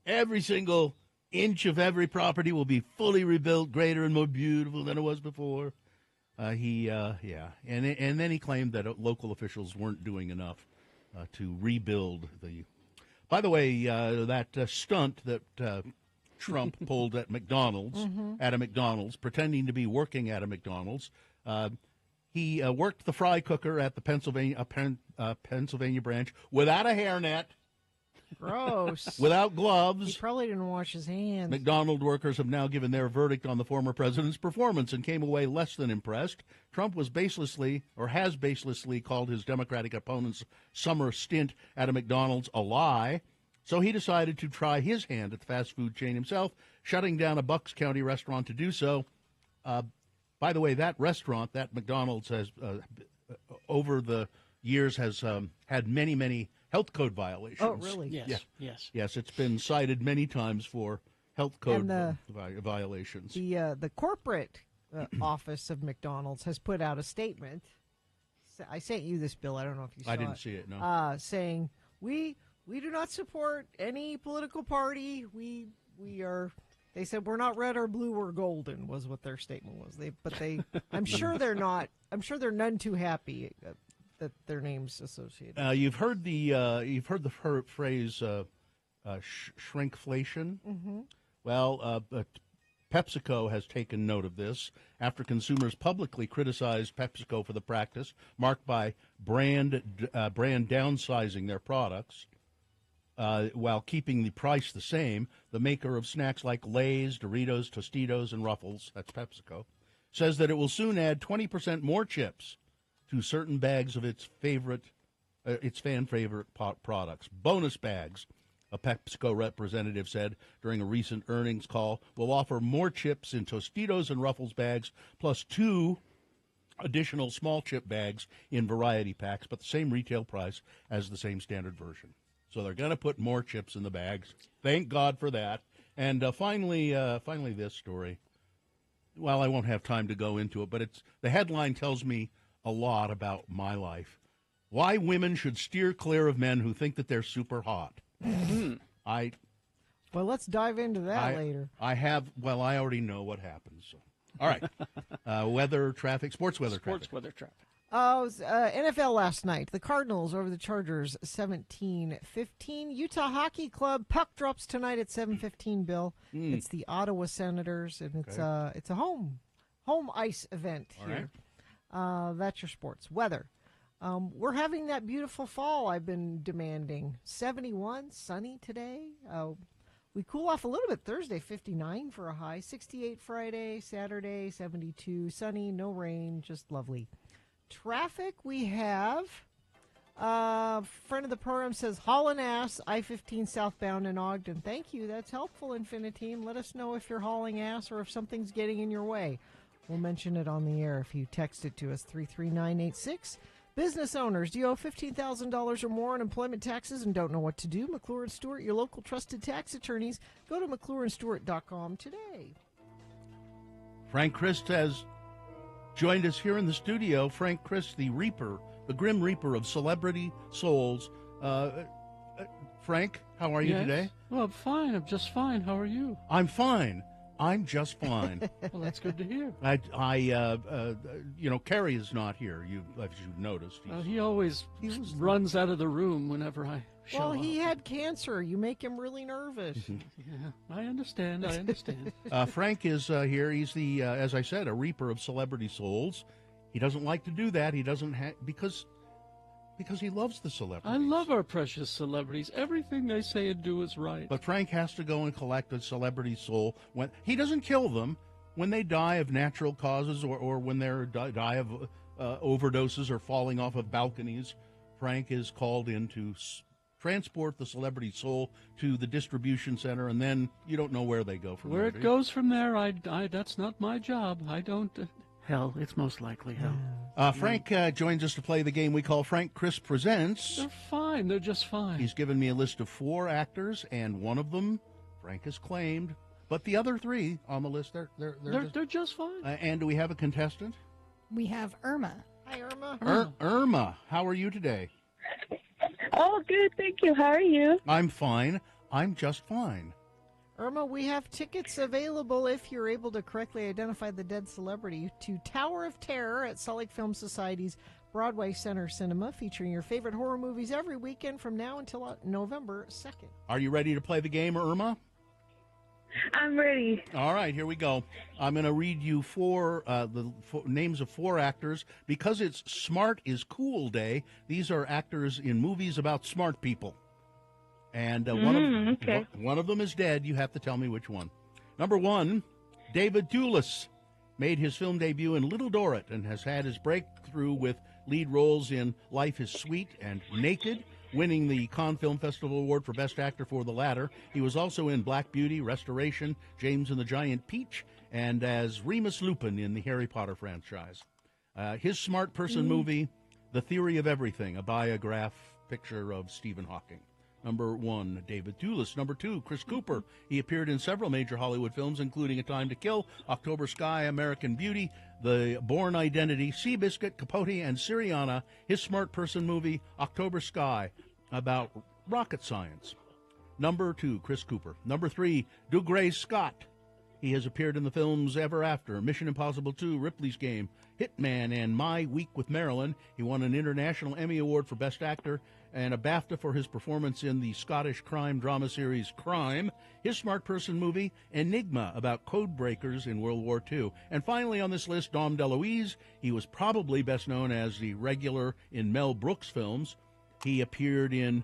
Every single inch of every property will be fully rebuilt, greater and more beautiful than it was before. And then he claimed that local officials weren't doing enough to rebuild the. By the way, that stunt that Trump pulled at McDonald's, pretending to be working at a McDonald's, he worked the fry cooker at the Pennsylvania branch without a hairnet. Gross. Without gloves. He probably didn't wash his hands. McDonald workers have now given their verdict on the former president's performance and came away less than impressed. Trump has baselessly called his Democratic opponent's summer stint at a McDonald's a lie. So he decided to try his hand at the fast food chain himself, shutting down a Bucks County restaurant to do so. By the way, that restaurant, that McDonald's, has over the years has had many, many health code violations. Oh, really? Yes. Yeah. Yes. Yes, it's been cited many times for health code violations. The corporate office of McDonald's has put out a statement. I sent you this, Bill. I don't know if you saw it. I didn't see it, no. Saying, we do not support any political party. We are... They said we're not red or blue or golden was what their statement was. I'm sure they're not. I'm sure they're none too happy that their name's associated. You've heard the phrase shrinkflation. Mm-hmm. Well, PepsiCo has taken note of this after consumers publicly criticized PepsiCo for the practice, marked by brand downsizing their products. while keeping the price the same. The maker of snacks like Lay's, Doritos, Tostitos, and Ruffles, that's PepsiCo, says that it will soon add 20% more chips to certain bags of its fan favorite products. Bonus bags, a PepsiCo representative said during a recent earnings call, will offer more chips in Tostitos and Ruffles bags, plus 2 additional small chip bags in variety packs, but the same retail price as the same standard version. So they're going to put more chips in the bags. Thank God for that. And finally, this story. Well, I won't have time to go into it, but the headline tells me a lot about my life. Why women should steer clear of men who think that they're super hot. Well, let's dive into that later. I already know what happens. So. All right. Weather, traffic, sports weather traffic. NFL last night. The Cardinals over the Chargers, 17-15. Utah Hockey Club, puck drops tonight at 7:15, Bill. It's the Ottawa Senators, and it's a home ice event here. Right. That's your sports. Weather. We're having that beautiful fall I've been demanding. 71, sunny today. We cool off a little bit Thursday, 59 for a high. 68 Friday, Saturday, 72, sunny, no rain, just lovely. Traffic, we have, friend of the program says, hauling ass, I-15 southbound in Ogden. Thank you, that's helpful, Infiniteam. Let us know if you're hauling ass or if something's getting in your way. We'll mention it on the air if you text it to us, 33986. Business owners, do you owe $15,000 or more in employment taxes and don't know what to do? McClure & Stewart, your local trusted tax attorneys. Go to McClureandStewart.com today. Frank Christ has joined us here in the studio. Frank Christ, the Reaper, the Grim Reaper of celebrity souls. Frank, how are you today? Well, I'm fine. I'm just fine. How are you? I'm fine. I'm just fine. Well, that's good to hear. Kerry is not here. As you've noticed, he always runs out of the room whenever I show up. Well, he had cancer. You make him really nervous. Yeah, I understand. Frank is here. He's the, as I said, a reaper of celebrity souls. He doesn't like to do that. He doesn't because he loves the celebrities. I love our precious celebrities. Everything they say and do is right. But Frank has to go and collect a celebrity soul. When he doesn't kill them, when they die of natural causes or when they die of overdoses or falling off of balconies, Frank is called in to transport the celebrity soul to the distribution center, and then you don't know where they go from there. Where it goes from there, that's not my job. I don't... Hell, it's most likely hell. Frank joins us to play the game we call Frank Chris Presents. They're fine. They're just fine. He's given me a list of 4 actors, and one of them Frank has claimed. But the other 3 on the list, they're just fine. And do we have a contestant? We have Irma. Hi, Irma. Irma, how are you today? Oh, good. Thank you. How are you? I'm fine. I'm just fine. Irma, we have tickets available if you're able to correctly identify the dead celebrity to Tower of Terror at Salt Lake Film Society's Broadway Center Cinema, featuring your favorite horror movies every weekend from now until November 2nd. Are you ready to play the game, Irma? I'm ready. All right, here we go. I'm going to read you names of 4 actors. Because it's Smart is Cool Day, these are actors in movies about smart people. And one of them is dead. You have to tell me which one. Number 1, David Thewlis made his film debut in Little Dorrit and has had his breakthrough with lead roles in Life is Sweet and Naked, winning the Cannes Film Festival Award for Best Actor for the latter. He was also in Black Beauty, Restoration, James and the Giant Peach, and as Remus Lupin in the Harry Potter franchise. His smart person movie, The Theory of Everything, a biograph picture of Stephen Hawking. Number 1, David Thewlis. Number 2, Chris Cooper. He appeared in several major Hollywood films, including A Time to Kill, October Sky, American Beauty, The Bourne Identity, Seabiscuit, Capote, and Syriana. His smart person movie, October Sky, about rocket science. Number 2, Chris Cooper. Number 3, Dougray Scott. He has appeared in the films Ever After, Mission Impossible 2, Ripley's Game, Hitman, and My Week with Marilyn. He won an International Emmy Award for Best Actor and a BAFTA for his performance in the Scottish crime drama series Crime. His smart person movie, Enigma, about code breakers in World War II. And finally on this list, Dom DeLuise. He was probably best known as the regular in Mel Brooks films. He appeared in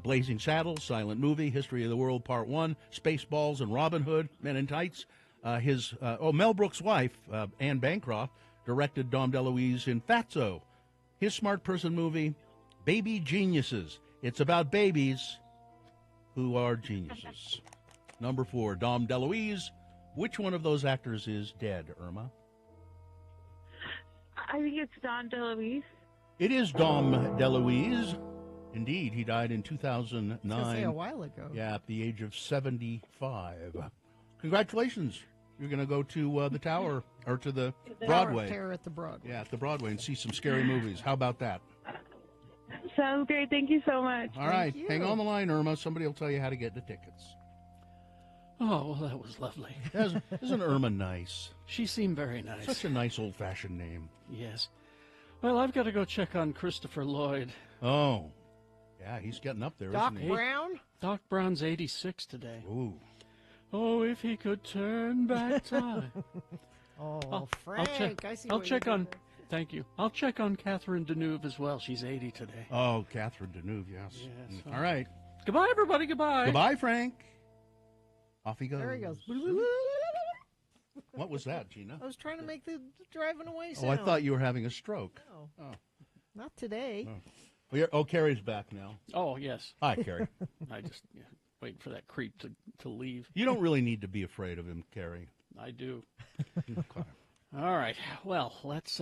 Blazing Saddles, Silent Movie, History of the World Part 1, Spaceballs, and Robin Hood, Men in Tights. Mel Brooks' wife, Anne Bancroft, directed Dom DeLuise in Fatso. His smart person movie, Baby Geniuses. It's about babies who are geniuses. Number 4, Dom DeLuise. Which one of those actors is dead, Irma? I think it's Don DeLuise. It is Dom DeLuise. Indeed, he died in I was gonna say 2009. a while ago. Yeah, at the age of 75. Congratulations. You're going to go to the Tower, or to the Broadway. Tower at the Broadway. Yeah, at the Broadway, and see some scary movies. How about that? Sounds great. Thank you so much. All right, hang on the line, Irma. Somebody will tell you how to get the tickets. Oh, well, that was lovely. Isn't Irma nice? She seemed very nice. Such a nice old-fashioned name. Yes. Well, I've got to go check on Christopher Lloyd. Oh, yeah, he's getting up there, Doc isn't he? Brown? Doc Brown's 86 today. Ooh. Oh, if he could turn back time. Oh, Frank, I see I'll what you're check on. doing there. Thank you. I'll check on Catherine Deneuve as well. She's 80 today. Oh, Catherine Deneuve, yes. Yes. All right. Goodbye, everybody. Goodbye. Goodbye, Frank. Off he goes. There he goes. What was that, Gina? I was trying to make the driving away Oh, sound. I thought you were having a stroke. No. Oh. Not today. Carrie's back now. Oh, yes. Hi, Carrie. I just waiting for that creep to leave. You don't really need to be afraid of him, Carrie. I do. Okay. All right. Well, let's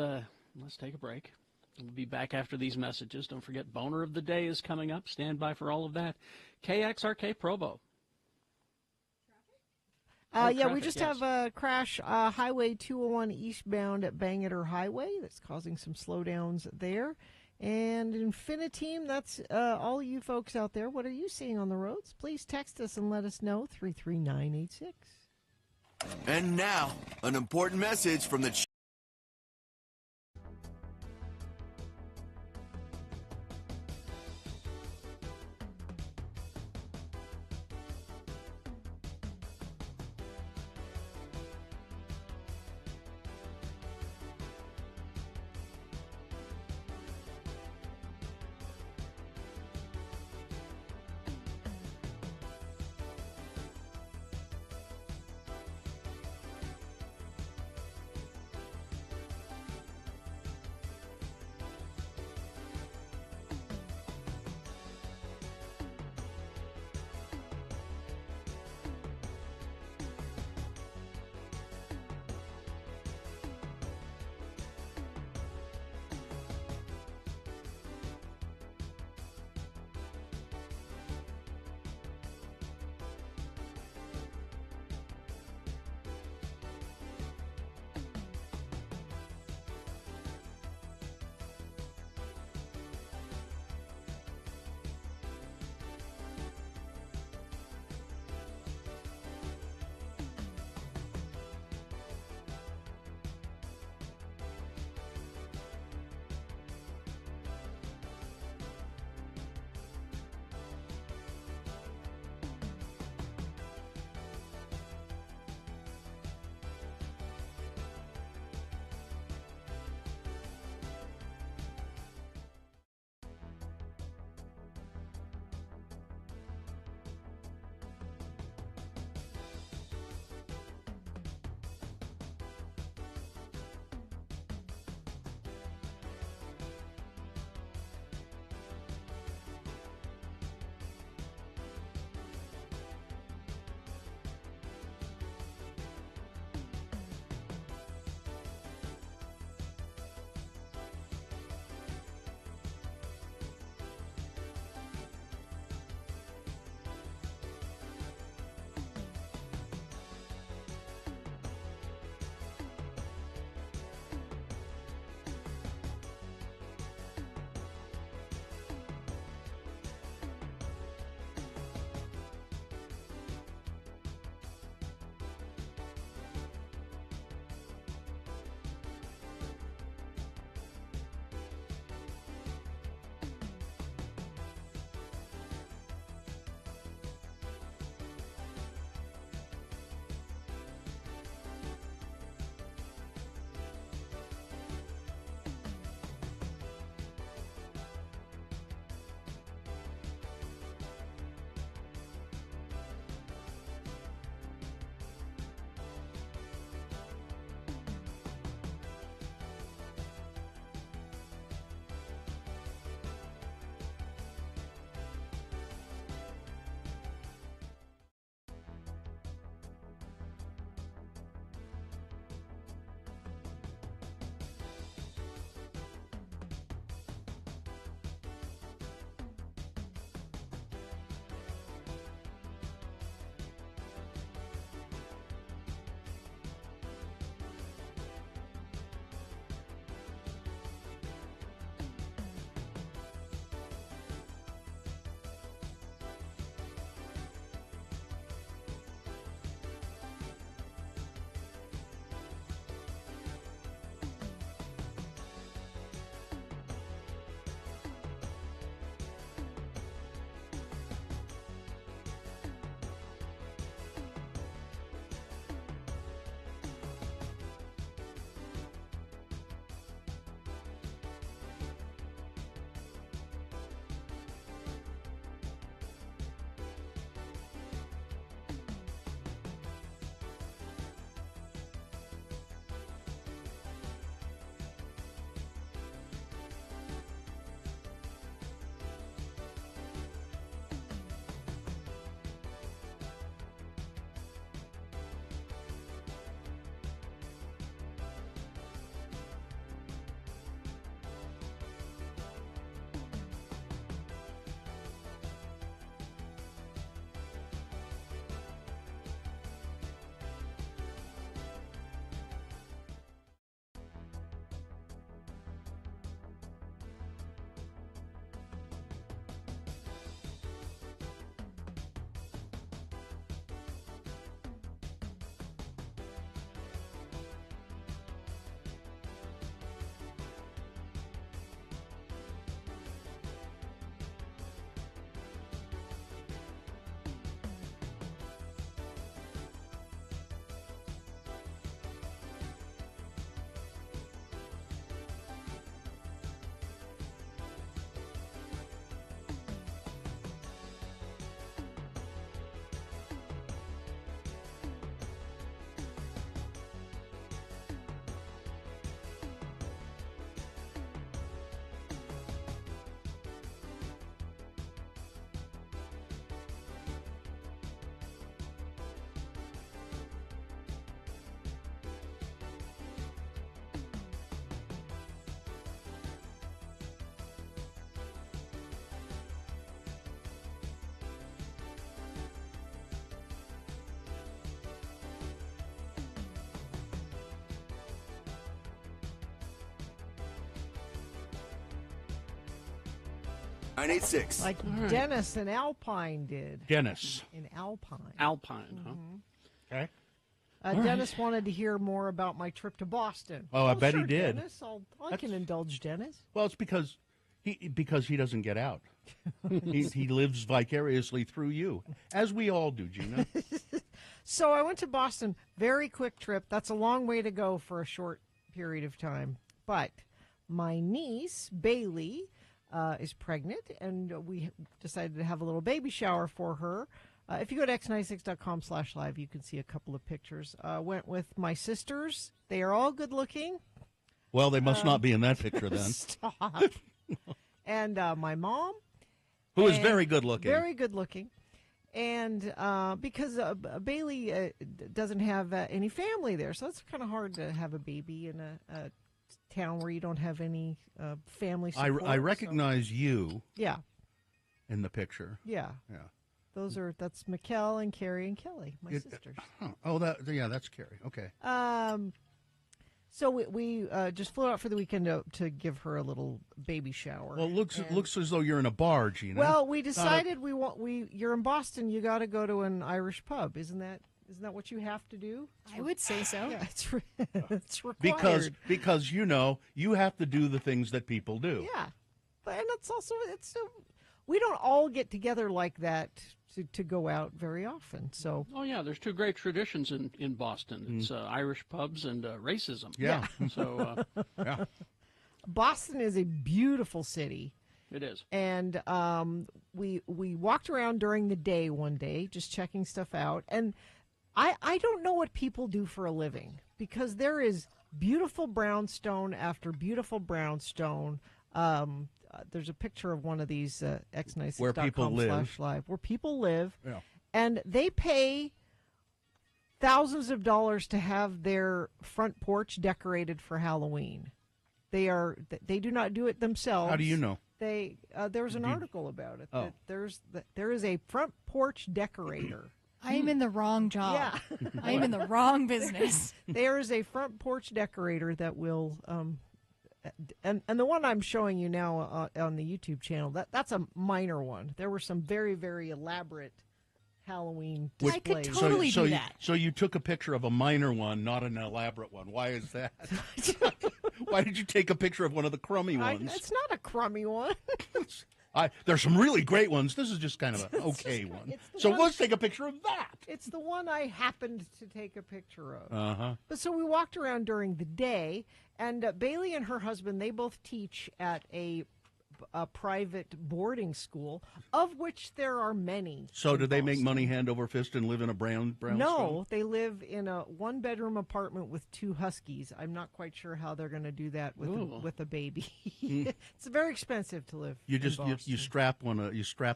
take a break. We'll be back after these messages. Don't forget, Boner of the Day is coming up. Stand by for all of that. KXRK Provo. Yeah, traffic, we just yes. have a crash, Highway 201 eastbound at Bangor Highway. That's causing some slowdowns there. And Infiniteam, that's all you folks out there. What are you seeing on the roads? Please text us and let us know, 33986. And now, an important message from the 986. Like Dennis in Alpine did. Dennis. In Alpine. Alpine, huh? Okay. Dennis wanted to hear more about my trip to Boston. Oh, I bet he sure, did. Dennis, I can indulge Dennis. Well, it's because he doesn't get out. he lives vicariously through you, as we all do, Gina. So I went to Boston. Very quick trip. That's a long way to go for a short period of time. But my niece, Bailey, is pregnant, and we decided to have a little baby shower for her. If you go to x96.com/live, you can see a couple of pictures. Went with my sisters. They are all good looking. Well, they must not be in that picture then. Stop. And my mom. Who is and very good looking. Very good looking. And because Bailey doesn't have any family there, so it's kind of hard to have a baby in a town where you don't have any family support. I recognize you. Yeah. In the picture. Yeah. Yeah. That's Mikkel and Carrie and Kelly, my sisters. Oh, that's Carrie. Okay. So we just flew out for the weekend to give her a little baby shower. Well, it looks as though you're in a bar, Gina. Well, we decided you're in Boston. You got to go to an Irish pub, isn't that what you have to do? I would say so. Yeah, it's required. Because you have to do the things that people do. Yeah, and we don't all get together like that to go out very often. So. Oh yeah, there's two great traditions in Boston. It's Irish pubs and racism. Yeah. So. Yeah. Boston is a beautiful city. It is. And we walked around during the day one day, just checking stuff out. And I don't know what people do for a living, because there is beautiful brownstone after beautiful brownstone. There's a picture of one of these x96.com/live where people live, and they pay thousands of dollars to have their front porch decorated for Halloween. They do not do it themselves. How do you know? There was an article about it. That there is a front porch decorator. I am in the wrong job. Yeah. I am in the wrong business. There is a front porch decorator that will and the one I'm showing you now on the YouTube channel, that's a minor one. There were some very, very elaborate Halloween displays. I could totally do that. So you took a picture of a minor one, not an elaborate one. Why is that? Why did you take a picture of one of the crummy ones? It's not a crummy one. There's some really great ones. This is just kind of an okay one. So let's take a picture of that. It's the one I happened to take a picture of. Uh-huh. But so we walked around during the day, and Bailey and her husband, they both teach at a private boarding school, of which there are many. So do they make money hand over fist and live in a brownstone? No, they live in a one-bedroom apartment with 2 huskies. I'm not quite sure how they're going to do that with a baby. It's very expensive to live. You in strap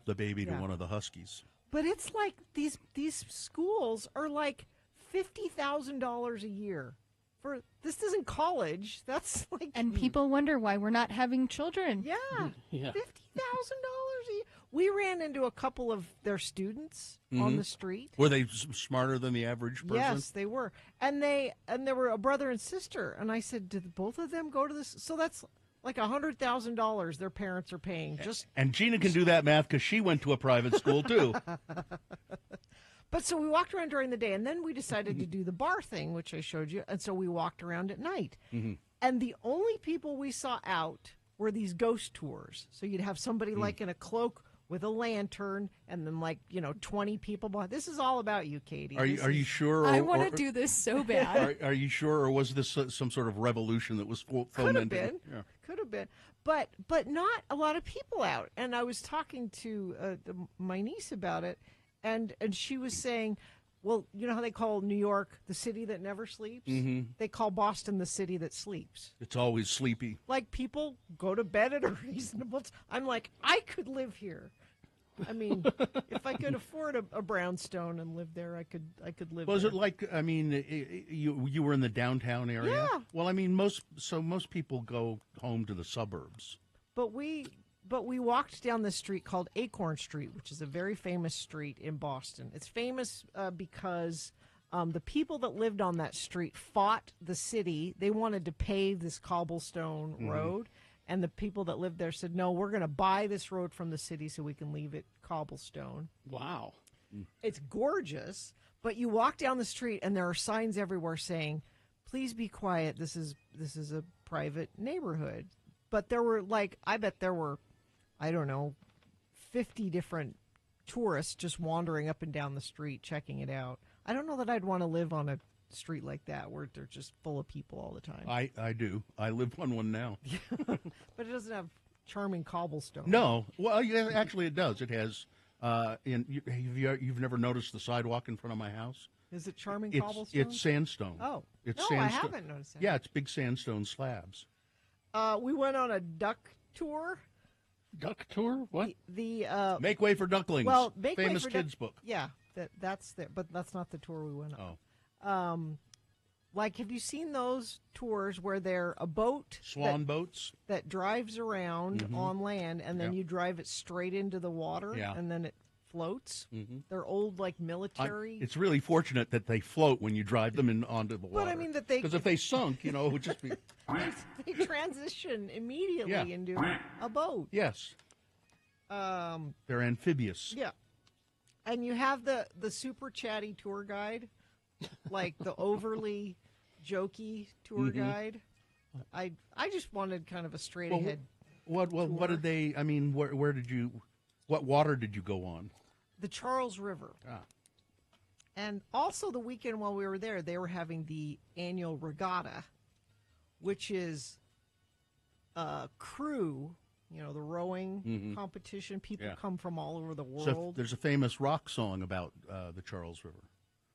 the baby to one of the huskies. But it's like these schools are like $50,000 a year. This isn't college. That's like, and people wonder why we're not having children. Yeah, $50,000 a year. We ran into a couple of their students on the street. Were they smarter than the average person? Yes, they were, and they were a brother and sister. And I said, did both of them go to this? So that's like $100,000 their parents are paying. And Gina can do that math because she went to a private school too. But so we walked around during the day, and then we decided to do the bar thing, which I showed you. And so we walked around at night. Mm-hmm. And the only people we saw out were these ghost tours. So you'd have somebody like in a cloak with a lantern, and then 20 people behind. This is all about you, Katie. Are you sure? I want to do this so bad. Are you sure, or was this some sort of revolution that was fomented? Could have been. Yeah. Could have been. But not a lot of people out. And I was talking to my niece about it. And she was saying, well, you know how they call New York the city that never sleeps? Mm-hmm. They call Boston the city that sleeps. It's always sleepy. Like, people go to bed at a reasonable time. I'm like, I could live here. I mean, if I could afford a brownstone and live there, I could live there. Was it like, I mean, you were in the downtown area? Yeah. Well, I mean, most people go home to the suburbs. But we walked down this street called Acorn Street, which is a very famous street in Boston. It's famous because the people that lived on that street fought the city. They wanted to pave this cobblestone road, And the people that lived there said, no, we're going to buy this road from the city so we can leave it cobblestone. Wow. It's gorgeous, but you walk down the street and there are signs everywhere saying, please be quiet. This is a private neighborhood. But there were I bet there were, I don't know, 50 different tourists just wandering up and down the street checking it out. I don't know that I'd want to live on a street like that where they're just full of people all the time. I do. I live on one now. But it doesn't have charming cobblestone. No. Well, yeah, actually, it does. It has. You've never noticed the sidewalk in front of my house? Is it charming It's cobblestone? it's sandstone. Oh, it's no, sandstone. I haven't noticed that. Yeah, it's big sandstone slabs. We went on a duck tour. Duck tour? What? The Make Way for Ducklings. well, Make Way famous for kids book. Yeah, that's there, but that's not the tour we went on. Oh. Have you seen those tours where they're a boat, Swan boats that drives around on land, and then Yeah. you drive it straight into the water, Yeah. and then it floats? They're old, military. It's really fortunate that they float when you drive them onto the water. But I mean that they, because if they sunk, it would just be. they transition immediately Yeah. into a boat. Yes, they're amphibious. Yeah. And you have the super chatty tour guide, like the overly jokey tour guide. I just wanted kind of a straight ahead. What did they? I mean, where did you? What water did you go on? The Charles River. Ah. And also the weekend while we were there, they were having the annual regatta, which is a crew, the rowing competition. People Yeah. come from all over the world. So there's a famous rock song about the Charles River.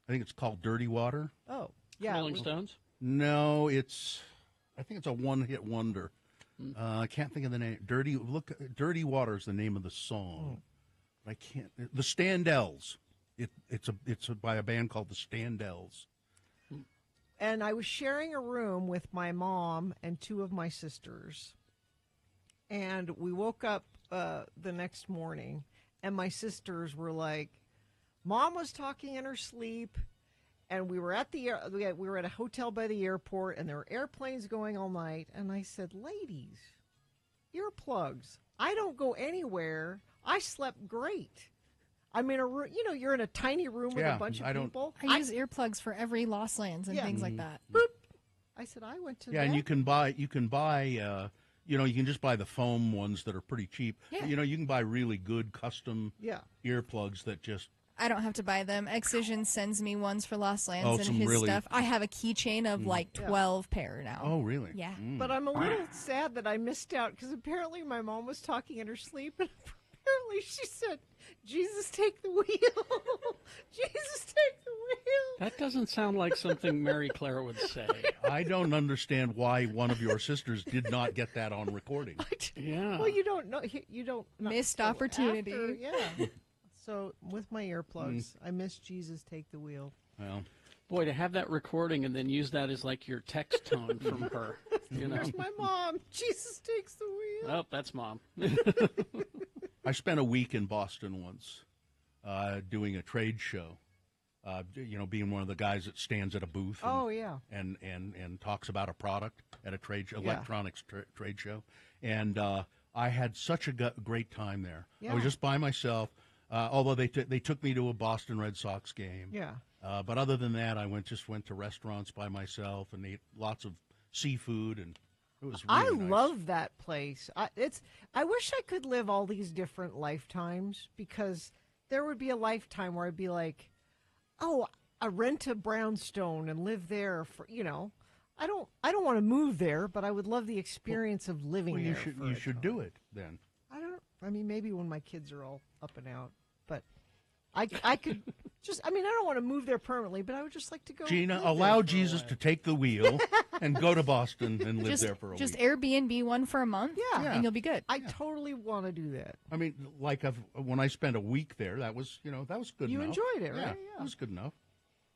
I think it's called "Dirty Water." Oh, yeah. Rolling Stones? No, I think it's a one-hit wonder. I can't think of the name. Dirty Water is the name of the song. I can't. The Standells. It's by a band called the Standells. And I was sharing a room with my mom and two of my sisters. And we woke up the next morning, and my sisters were like, Mom was talking in her sleep, and we were at a hotel by the airport, and there were airplanes going all night. And I said, ladies, earplugs. I don't go anywhere. I slept great. I'm in a room, you're in a tiny room with a bunch of people. I use earplugs for every Lost Lands and things like that. Boop. I said, I went to Yeah, bed. and you can buy, you can just buy the foam ones that are pretty cheap. Yeah. You can buy really good custom Yeah. earplugs that just. I don't have to buy them. Excision sends me ones for Lost Lands and some his really- stuff. I have a keychain of 12 pair now. Oh, really? Yeah. But I'm a little sad that I missed out because apparently my mom was talking in her sleep, and apparently she said, Jesus, take the wheel. Jesus, take the wheel. That doesn't sound like something Mary Claire would say. I don't understand why one of your sisters did not get that on recording. Yeah. Well, you don't know. You don't. Missed so opportunity. after- yeah. So with my earplugs, I missed Jesus, take the wheel. Well, boy, to have that recording and then use that as like your text tone from her. There's my mom. Jesus takes the wheel. Oh, that's Mom. I spent a week in Boston once doing a trade show. Being one of the guys that stands at a booth. And talks about a product at a electronics trade show. And I had such a great time there. Yeah. I was just by myself. Although they took me to a Boston Red Sox game. Yeah. But other than that, I went to restaurants by myself and ate lots of seafood, and it was really nice. love that place. I wish I could live all these different lifetimes, because there would be a lifetime where I'd be like, oh, I rent a brownstone and live there for, I don't want to move there, but I would love the experience of living Well, there. you should do it then. I mean, maybe when my kids are all up and out, but I could just, I don't want to move there permanently, but I would just like to go. Gina, live there allow for a Jesus while. to take the wheel and go to Boston and live there for a Just week. Airbnb one for a month, and you'll be good. I totally want to do that. I mean, when I spent a week there, that was good enough. You enjoyed it, right? Yeah, Yeah. it was good enough.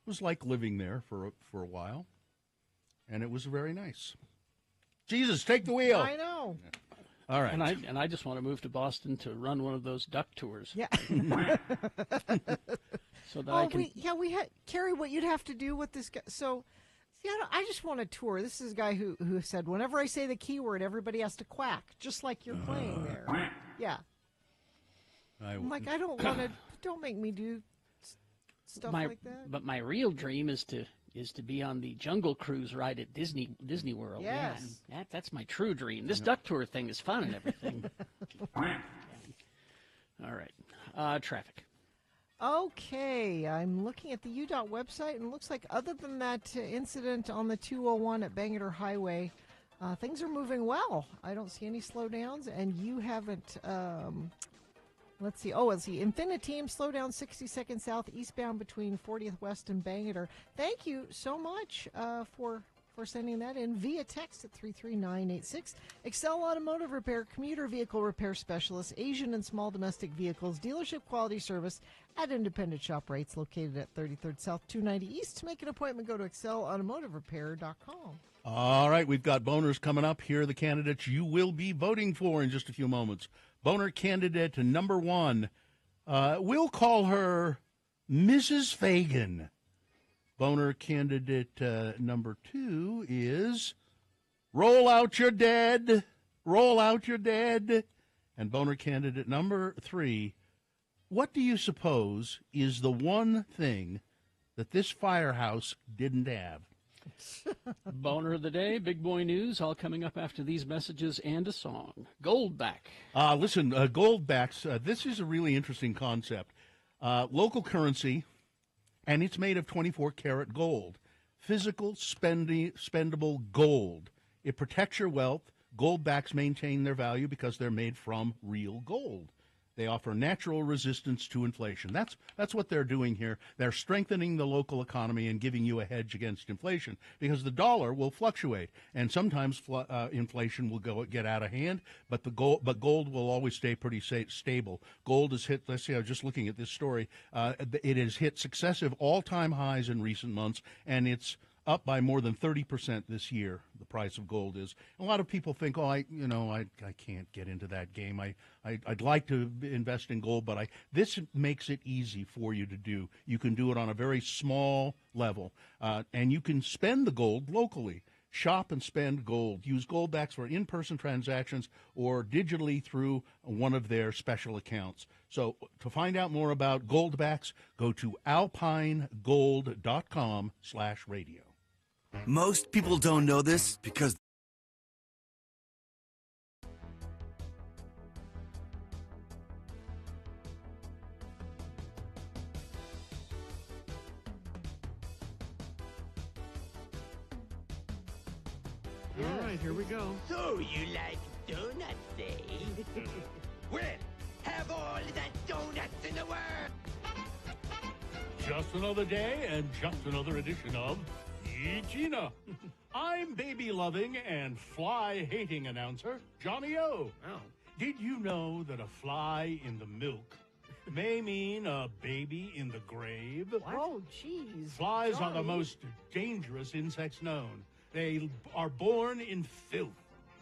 It was like living there for a while, and it was very nice. Jesus, take the wheel. I know. All right. And I just want to move to Boston to run one of those duck tours. Yeah. So that I can. we had Carrie. What you'd have to do with this guy? So See, I just want a tour. This is a guy who said, whenever I say the keyword, everybody has to quack, just like you're playing there. Yeah. I'm like, I don't want to. Don't make me do stuff like that. But my real dream is to be on the Jungle Cruise ride at Disney World. Yes. Yeah, that's my true dream. This duck tour thing is fun and everything. All right. Traffic. Okay, I'm looking at the UDOT website, and it looks like other than that incident on the 201 at Bangor Highway, things are moving well. I don't see any slowdowns, and you haven't. Let's see. Infiniteam, slow down 60 seconds south, eastbound between 40th West and Bangor. Thank you so much for sending that in via text at 33986. Excel Automotive Repair, commuter vehicle repair specialist, Asian and small domestic vehicles, dealership quality service at independent shop rates, located at 33rd South 290 East. To make an appointment, go to excelautomotiverepair.com. All right, we've got boners coming up. Here are the candidates you will be voting for in just a few moments. Boner candidate number 1. We'll call her Mrs. Fagan. Boner candidate number 2 is Roll Out Your Dead. Roll Out Your Dead. And boner candidate number 3, what do you suppose is the one thing that this firehouse didn't have? Boner of the day, big boy news, all coming up after these messages and a song. Goldback. Listen, Goldbacks, this is a really interesting concept. Local currency, and it's made of 24-karat gold. Physical, spendable gold. It protects your wealth. Goldbacks maintain their value because they're made from real gold. They offer natural resistance to inflation. That's what they're doing here. They're strengthening the local economy and giving you a hedge against inflation, because the dollar will fluctuate, and sometimes inflation will get out of hand. But gold will always stay pretty stable. Gold has hit. Let's see. I was just looking at this story. It has hit successive all-time highs in recent months, and it's up by more than 30% this year. The price of gold is. A lot of people think, I can't get into that game. I'd like to invest in gold, but this makes it easy for you to do. You can do it on a very small level, and you can spend the gold locally. Shop and spend gold. Use Goldbacks for in-person transactions or digitally through one of their special accounts. So to find out more about Goldbacks, go to alpinegold.com/radio. Most people don't know this because All right, here we go. So you like donuts, eh? Well, have all the donuts in the world. Just another day and just another edition of Gina. I'm baby-loving and fly-hating announcer Johnny O. Oh. Did you know that a fly in the milk may mean a baby in the grave? What? Oh, jeez. Flies are the Johnny. most dangerous insects known. They are born in filth.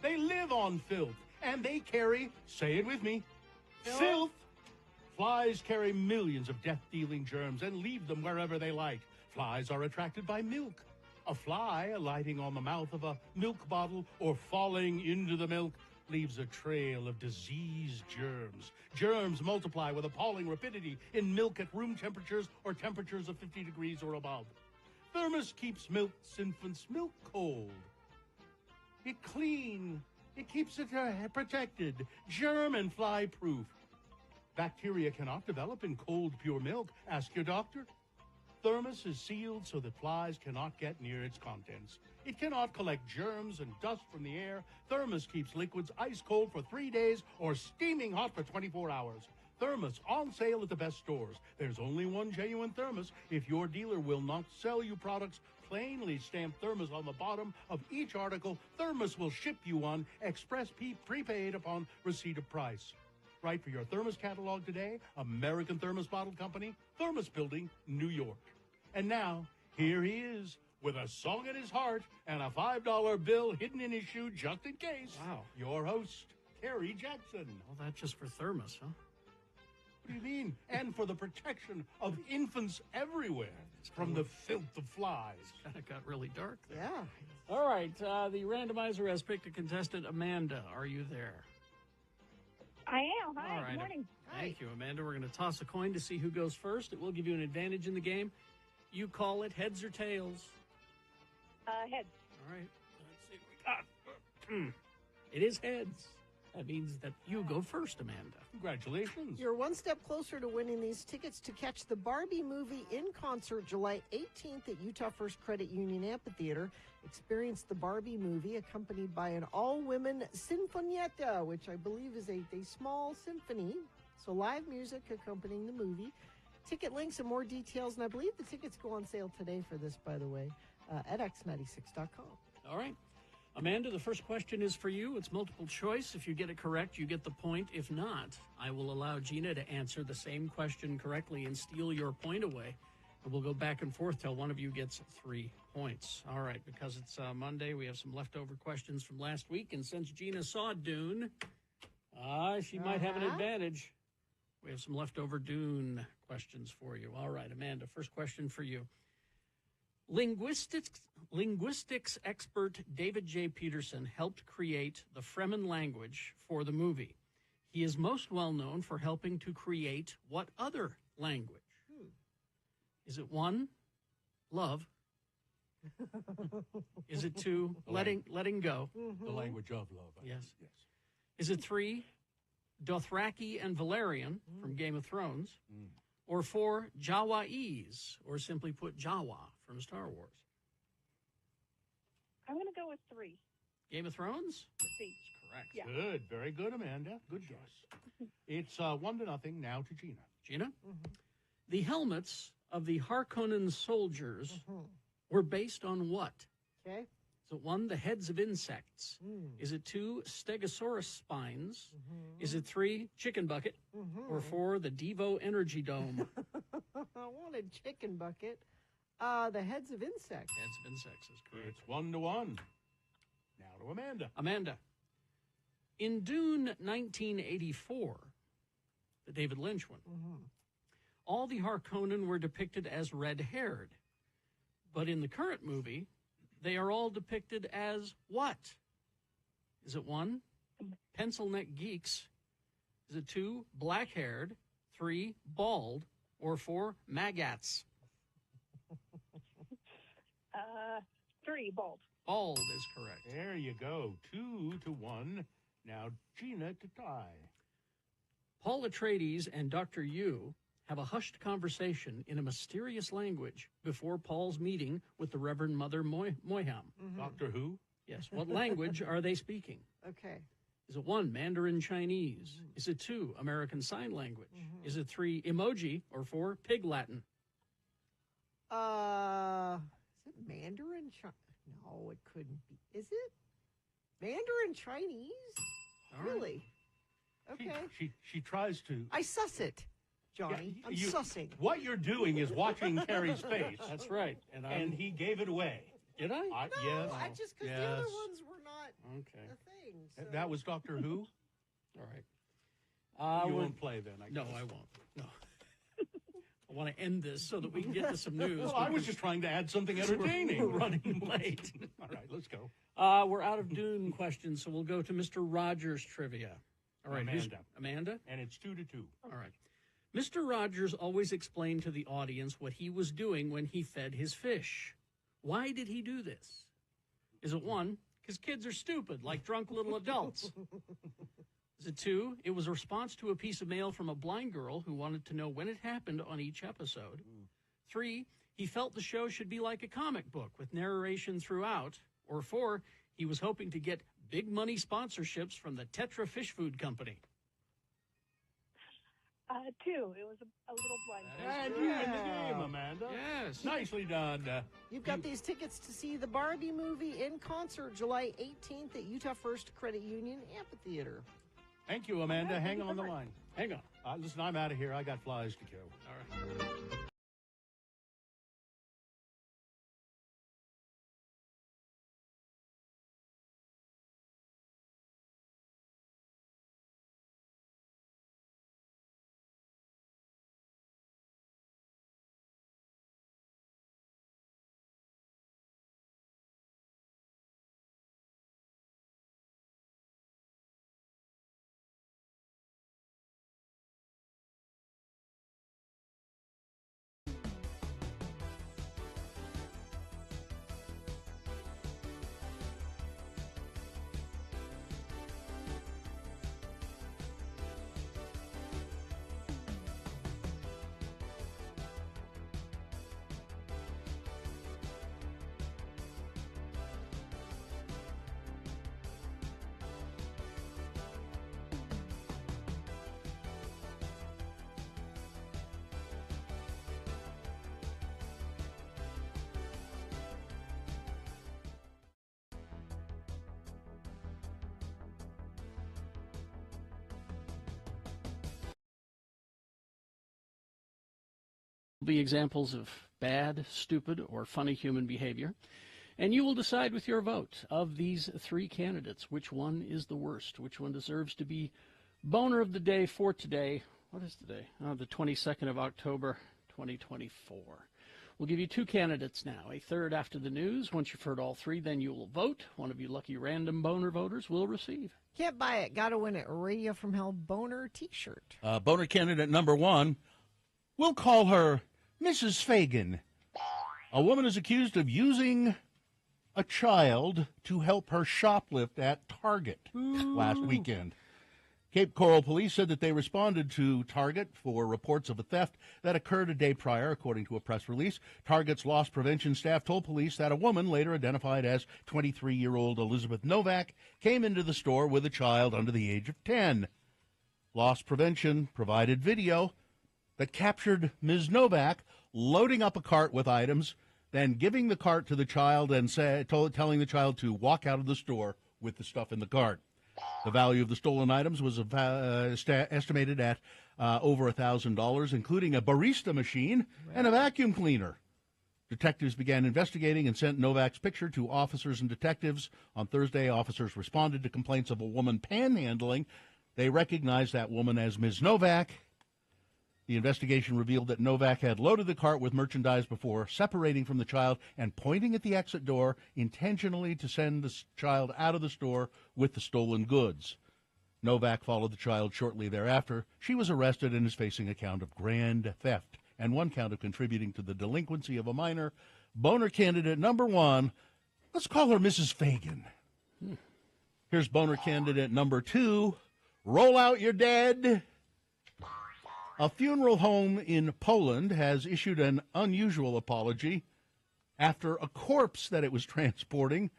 They live on filth. And they carry, say it with me, filth. Flies carry millions of death-dealing germs and leave them wherever they like. Flies are attracted by milk. A fly alighting on the mouth of a milk bottle or falling into the milk leaves a trail of diseased germs. Germs multiply with appalling rapidity in milk at room temperatures or temperatures of 50 degrees or above. Thermos keeps infant's milk cold. It clean. It keeps it protected, germ and fly proof. Bacteria cannot develop in cold, pure milk. Ask your doctor. Thermos is sealed so that flies cannot get near its contents. It cannot collect germs and dust from the air. Thermos keeps liquids ice cold for 3 days or steaming hot for 24 hours. Thermos on sale at the best stores. There's only one genuine Thermos. If your dealer will not sell you products plainly stamped Thermos on the bottom of each article, Thermos will ship you one express prepaid upon receipt of price. Write for your Thermos catalog today. American Thermos Bottle Company, Thermos Building, New York. And now, here he is, with a song in his heart and a $5 bill hidden in his shoe just in case. Wow. Your host, Kerry Jackson. All that just for Thermos, huh? What do you mean? And for the protection of infants everywhere from the filth of flies. Kind of got really dark there. Yeah. All right, the randomizer has picked a contestant. Amanda, are you there? I am. Hi, All right. good morning. Thank you, Amanda. We're going to toss a coin to see who goes first. It will give you an advantage in the game. You call it heads or tails. Heads. All right. Let's see what we got. It is heads. That means that you go first, Amanda. Congratulations. You're one step closer to winning these tickets to catch the Barbie movie in concert July 18th at Utah First Credit Union Amphitheater. Experience the Barbie movie accompanied by an all-women sinfonietta, which I believe is a small symphony. So live music accompanying the movie. Ticket links and more details, and I believe the tickets go on sale today for this, by the way, at x96.com. All right. Amanda, the first question is for you. It's multiple choice. If you get it correct, you get the point. If not, I will allow Gina to answer the same question correctly and steal your point away. And we'll go back and forth till one of you gets 3 points. All right, because it's Monday, we have some leftover questions from last week. And since Gina saw Dune, she might have an advantage. We have some leftover Dune questions for you. All right, Amanda, first question for you. Linguistics expert David J. Peterson helped create the Fremen language for the movie. He is most well known for helping to create what other language? Is it 1, love? Is it 2, letting go? The language of love. Yes. Is it 3, Dothraki and Valerian from Game of Thrones? Or 4, Jawaese, or simply put Jawa from Star Wars? I'm going to go with 3. Game of Thrones? C. Correct. Yeah. Good. Very good, Amanda. Good guess. It's 1-0 now to Gina. Gina? The helmets of the Harkonnen soldiers were based on what? Okay. Is it 1, the heads of insects? Is it 2, Stegosaurus spines? Is it 3, chicken bucket? Or 4, the Devo Energy Dome? I wanted chicken bucket. The heads of insects. Heads of insects is correct. It's 1-1. Now to Amanda. Amanda. In Dune 1984, the David Lynch one, all the Harkonnen were depicted as red-haired. But in the current movie, they are all depicted as what? Is it 1, pencil neck geeks? Is it 2, black-haired? 3, bald? Or 4, maggots? 3, bald. Bald is correct. There you go. 2-1. Now Gina to tie. Paul Atreides and Dr. Yu have a hushed conversation in a mysterious language before Paul's meeting with the Reverend Mother Moyham. Doctor Who? Yes. What language are they speaking? Okay. Is it 1, Mandarin Chinese? Is it 2, American Sign Language? Is it 3, emoji? Or 4, Pig Latin? Is it Mandarin? No, it couldn't be. Is it Mandarin Chinese? All right. Really? Okay. She tries to. I suss it, Johnny. I'm sussing. What you're doing is watching Carrie's face. That's right. And he gave it away. Did I? Yes. I just because the other ones were not Okay. a thing. So. That was Doctor Who? All right. You won't play then, I guess. No, I won't. No. I want to end this so that we can get to some news. Well, I was just trying to add something entertaining. We're running late. All right, let's go. We're out of Dune questions, so we'll go to Mr. Rogers trivia. All right, Amanda? And it's 2-2. All right. Mr. Rogers always explained to the audience what he was doing when he fed his fish. Why did he do this? Is it 1, because kids are stupid, like drunk little adults? Is it 2, it was a response to a piece of mail from a blind girl who wanted to know when it happened on each episode? 3, he felt the show should be like a comic book with narration throughout? Or 4, he was hoping to get big money sponsorships from the Tetra Fish Food Company? 2, it was a little blind. And you win the game, Amanda. Yes. Nicely done. You've got these tickets to see the Barbie movie in concert July 18th at Utah First Credit Union Amphitheater. Thank you, Amanda. Hang on the line. Hang on. Listen, I'm out of here. I got flies to kill. All right. Be examples of bad, stupid, or funny human behavior. And you will decide with your vote of these three candidates which one is the worst, which one deserves to be boner of the day for today. What is today? Oh, the 22nd of October, 2024. We'll give you two candidates now, a third after the news. Once you've heard all three, then you will vote. One of you lucky random boner voters will receive. Can't buy it. Got to win it. Radio from Hell boner T-shirt. Boner candidate number one, we'll call her Mrs. Fagan. A woman is accused of using a child to help her shoplift at Target last weekend. Cape Coral police said that they responded to Target for reports of a theft that occurred a day prior, according to a press release. Target's loss prevention staff told police that a woman, later identified as 23-year-old Elizabeth Novak, came into the store with a child under the age of 10. Loss prevention provided video that captured Ms. Novak loading up a cart with items, then giving the cart to the child and telling the child to walk out of the store with the stuff in the cart. The value of the stolen items was estimated at over $1,000, including a barista machine and a vacuum cleaner. Detectives began investigating and sent Novak's picture to officers and detectives. On Thursday, officers responded to complaints of a woman panhandling. They recognized that woman as Ms. Novak. The investigation revealed that Novak had loaded the cart with merchandise before separating from the child and pointing at the exit door intentionally to send the child out of the store with the stolen goods. Novak followed the child shortly thereafter. She was arrested and is facing a count of grand theft and one count of contributing to the delinquency of a minor. Boner candidate number one, let's call her Mrs. Fagan. Here's boner candidate number two, roll out your dead. A funeral home in Poland has issued an unusual apology after a corpse that it was transporting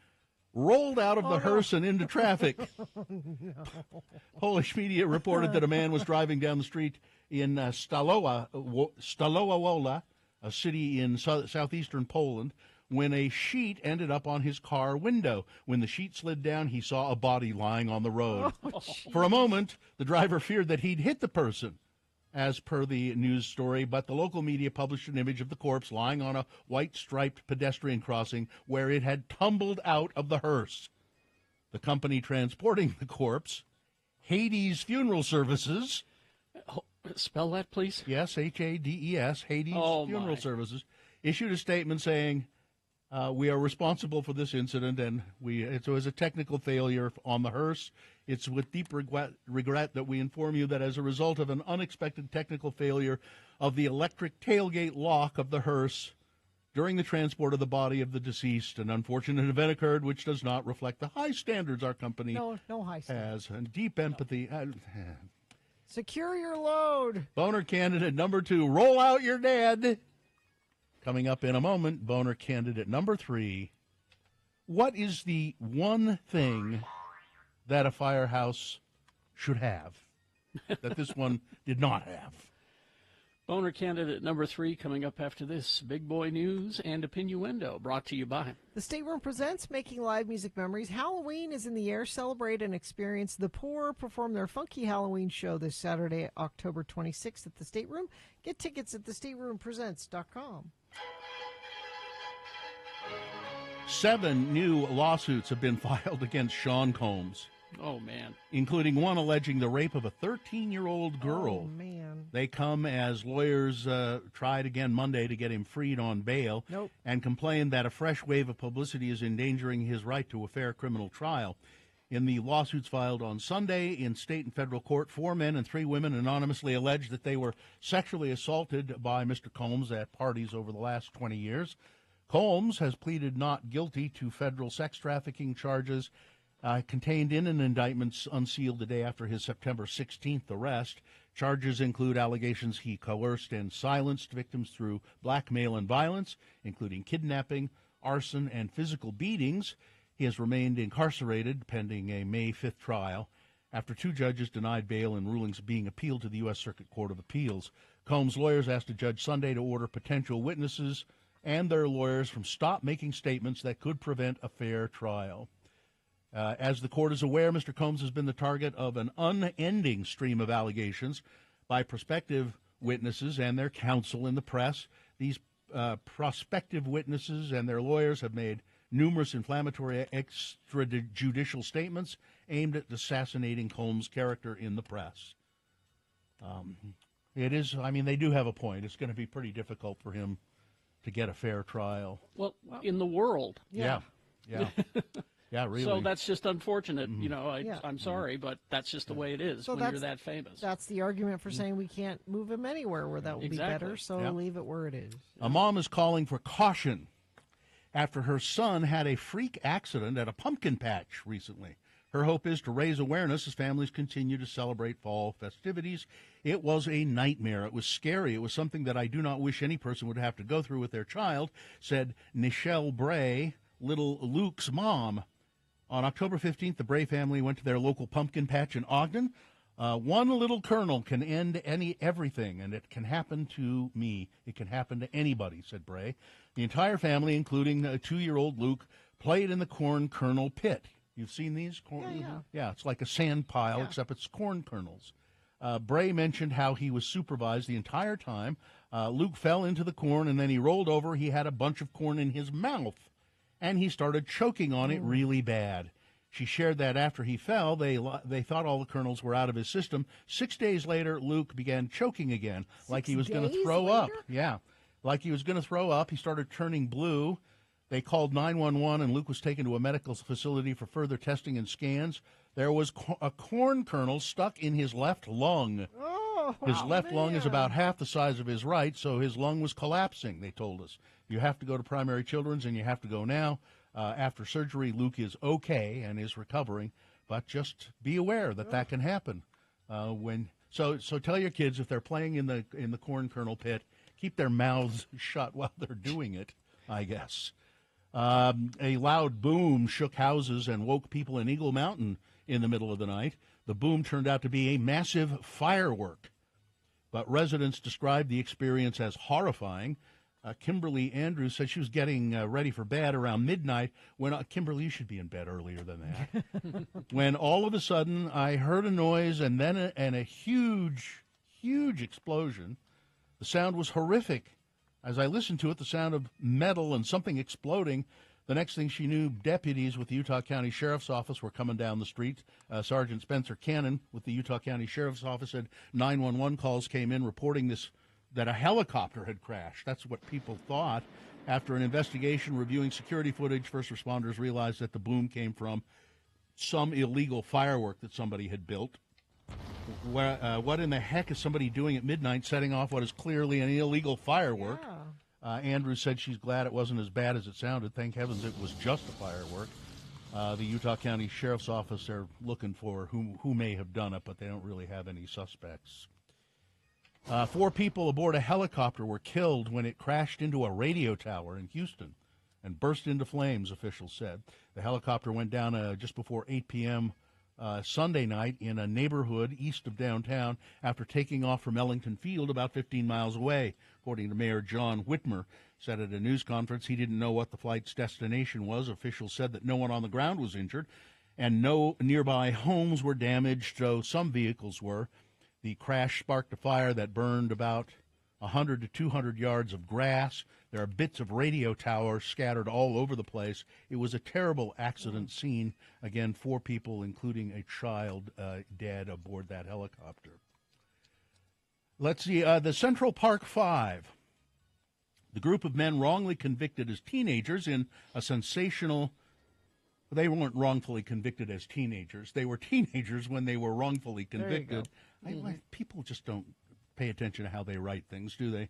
rolled out of the hearse and into traffic. Polish media reported that a man was driving down the street in Stalowa Wola, a city in southeastern Poland, when a sheet ended up on his car window. When the sheet slid down, he saw a body lying on the road. For a moment, the driver feared that he'd hit the person, as per the news story, but the local media published an image of the corpse lying on a white-striped pedestrian crossing where it had tumbled out of the hearse. The company transporting the corpse, Hades Funeral Services. Spell that, please. Yes, Hades, Hades Funeral Services, issued a statement saying, we are responsible for this incident, and it was a technical failure on the hearse. It's with deep regret that we inform you that as a result of an unexpected technical failure of the electric tailgate lock of the hearse during the transport of the body of the deceased, an unfortunate event occurred which does not reflect the high standards our company no high standards. has, and deep empathy. Secure your load. Boner candidate number two, roll out your dead. Coming up in a moment, boner candidate number three, what is the one thing that a firehouse should have that this one did not have? Boner candidate number three coming up after this. Big Boy News and Opinioendo, brought to you by The Stateroom presents Making Live Music Memories. Halloween is in the air. Celebrate and experience The Poor perform their funky Halloween show this Saturday, October 26th at the Stateroom. Get tickets at thestateroompresents.com. 7 new lawsuits have been filed against Sean Combs. Oh, man. Including one alleging the rape of a 13-year-old girl. Oh, man. They come as lawyers tried again Monday to get him freed on bail. Nope. And complained that a fresh wave of publicity is endangering his right to a fair criminal trial. In the lawsuits filed on Sunday in state and federal court, 4 men and 3 women anonymously alleged that they were sexually assaulted by Mr. Combs at parties over the last 20 years. Combs has pleaded not guilty to federal sex trafficking charges contained in an indictment unsealed the day after his September 16th arrest. Charges include allegations he coerced and silenced victims through blackmail and violence, including kidnapping, arson, and physical beatings. He has remained incarcerated pending a May 5th trial after 2 judges denied bail in rulings being appealed to the U.S. Circuit Court of Appeals. Combs' lawyers asked a judge Sunday to order potential witnesses and their lawyers from stop making statements that could prevent a fair trial. As the court is aware, Mr. Combs has been the target of an unending stream of allegations by prospective witnesses and their counsel in the press. These prospective witnesses and their lawyers have made numerous inflammatory extrajudicial statements aimed at assassinating Holmes' character in the press. It is, I mean, they do have a point. It's going to be pretty difficult for him to get a fair trial. Well, in the world. Yeah. Yeah, really. So that's just unfortunate. Mm-hmm. You know, I'm sorry, but that's just the way it is when you're that famous. That's the argument for saying we can't move him anywhere where that will be better, so leave it where it is. A mom is calling for caution after her son had a freak accident at a pumpkin patch recently. Her hope is to raise awareness as families continue to celebrate fall festivities. It was a nightmare. It was scary. It was something that I do not wish any person would have to go through with their child, said Nichelle Bray, little Luke's mom. On October 15th, the Bray family went to their local pumpkin patch in Ogden. One little kernel can end everything, and it can happen to me. It can happen to anybody, said Bray. The entire family, including a 2-year-old Luke, played in the corn kernel pit. You've seen these? Yeah, it's like a sand pile, except it's corn kernels. Bray mentioned how he was supervised the entire time. Luke fell into the corn, and then he rolled over. He had a bunch of corn in his mouth, and he started choking on it really bad. She shared that after he fell, they thought all the kernels were out of his system. 6 days later, Luke began choking again, like he was going to throw up. Yeah, like he was going to throw up. He started turning blue. They called 911, and Luke was taken to a medical facility for further testing and scans. There was a corn kernel stuck in his left lung. His left lung is about half the size of his right, so his lung was collapsing, they told us. You have to go to Primary Children's, and you have to go now. After surgery, Luke is okay and is recovering, but just be aware that that can happen. So tell your kids if they're playing in the corn kernel pit, keep their mouths shut while they're doing it, I guess. A loud boom shook houses and woke people in Eagle Mountain in the middle of the night. The boom turned out to be a massive firework, but residents described the experience as horrifying. Kimberly Andrews said she was getting ready for bed around midnight when, Kimberly, you should be in bed earlier than that, when all of a sudden I heard a noise and then a huge, huge explosion. The sound was horrific. As I listened to it, the sound of metal and something exploding. The next thing she knew, deputies with the Utah County Sheriff's Office were coming down the street. Sergeant Spencer Cannon with the Utah County Sheriff's Office said 911 calls came in reporting that a helicopter had crashed. That's what people thought. After an investigation reviewing security footage, first responders realized that the boom came from some illegal firework that somebody had built. What in the heck is somebody doing at midnight setting off what is clearly an illegal firework? Andrews said she's glad it wasn't as bad as it sounded. Thank heavens it was just a firework. The Utah County Sheriff's Office, they're looking for who may have done it, but they don't really have any suspects. 4 people aboard a helicopter were killed when it crashed into a radio tower in Houston and burst into flames, officials said. The helicopter went down just before 8 p.m. Sunday night in a neighborhood east of downtown after taking off from Ellington Field about 15 miles away, according to Mayor John Whitmer. Said at a news conference he didn't know what the flight's destination was. Officials said that no one on the ground was injured and no nearby homes were damaged, though some vehicles were. The crash sparked a fire that burned about 100 to 200 yards of grass. There are bits of radio towers scattered all over the place. It was a terrible accident scene. Again, 4 people, including a child, dead aboard that helicopter. Let's see, the Central Park Five. The group of men wrongly convicted as teenagers in a sensational... They weren't wrongfully convicted as teenagers. They were teenagers when they were wrongfully convicted. People just don't pay attention to how they write things, do they?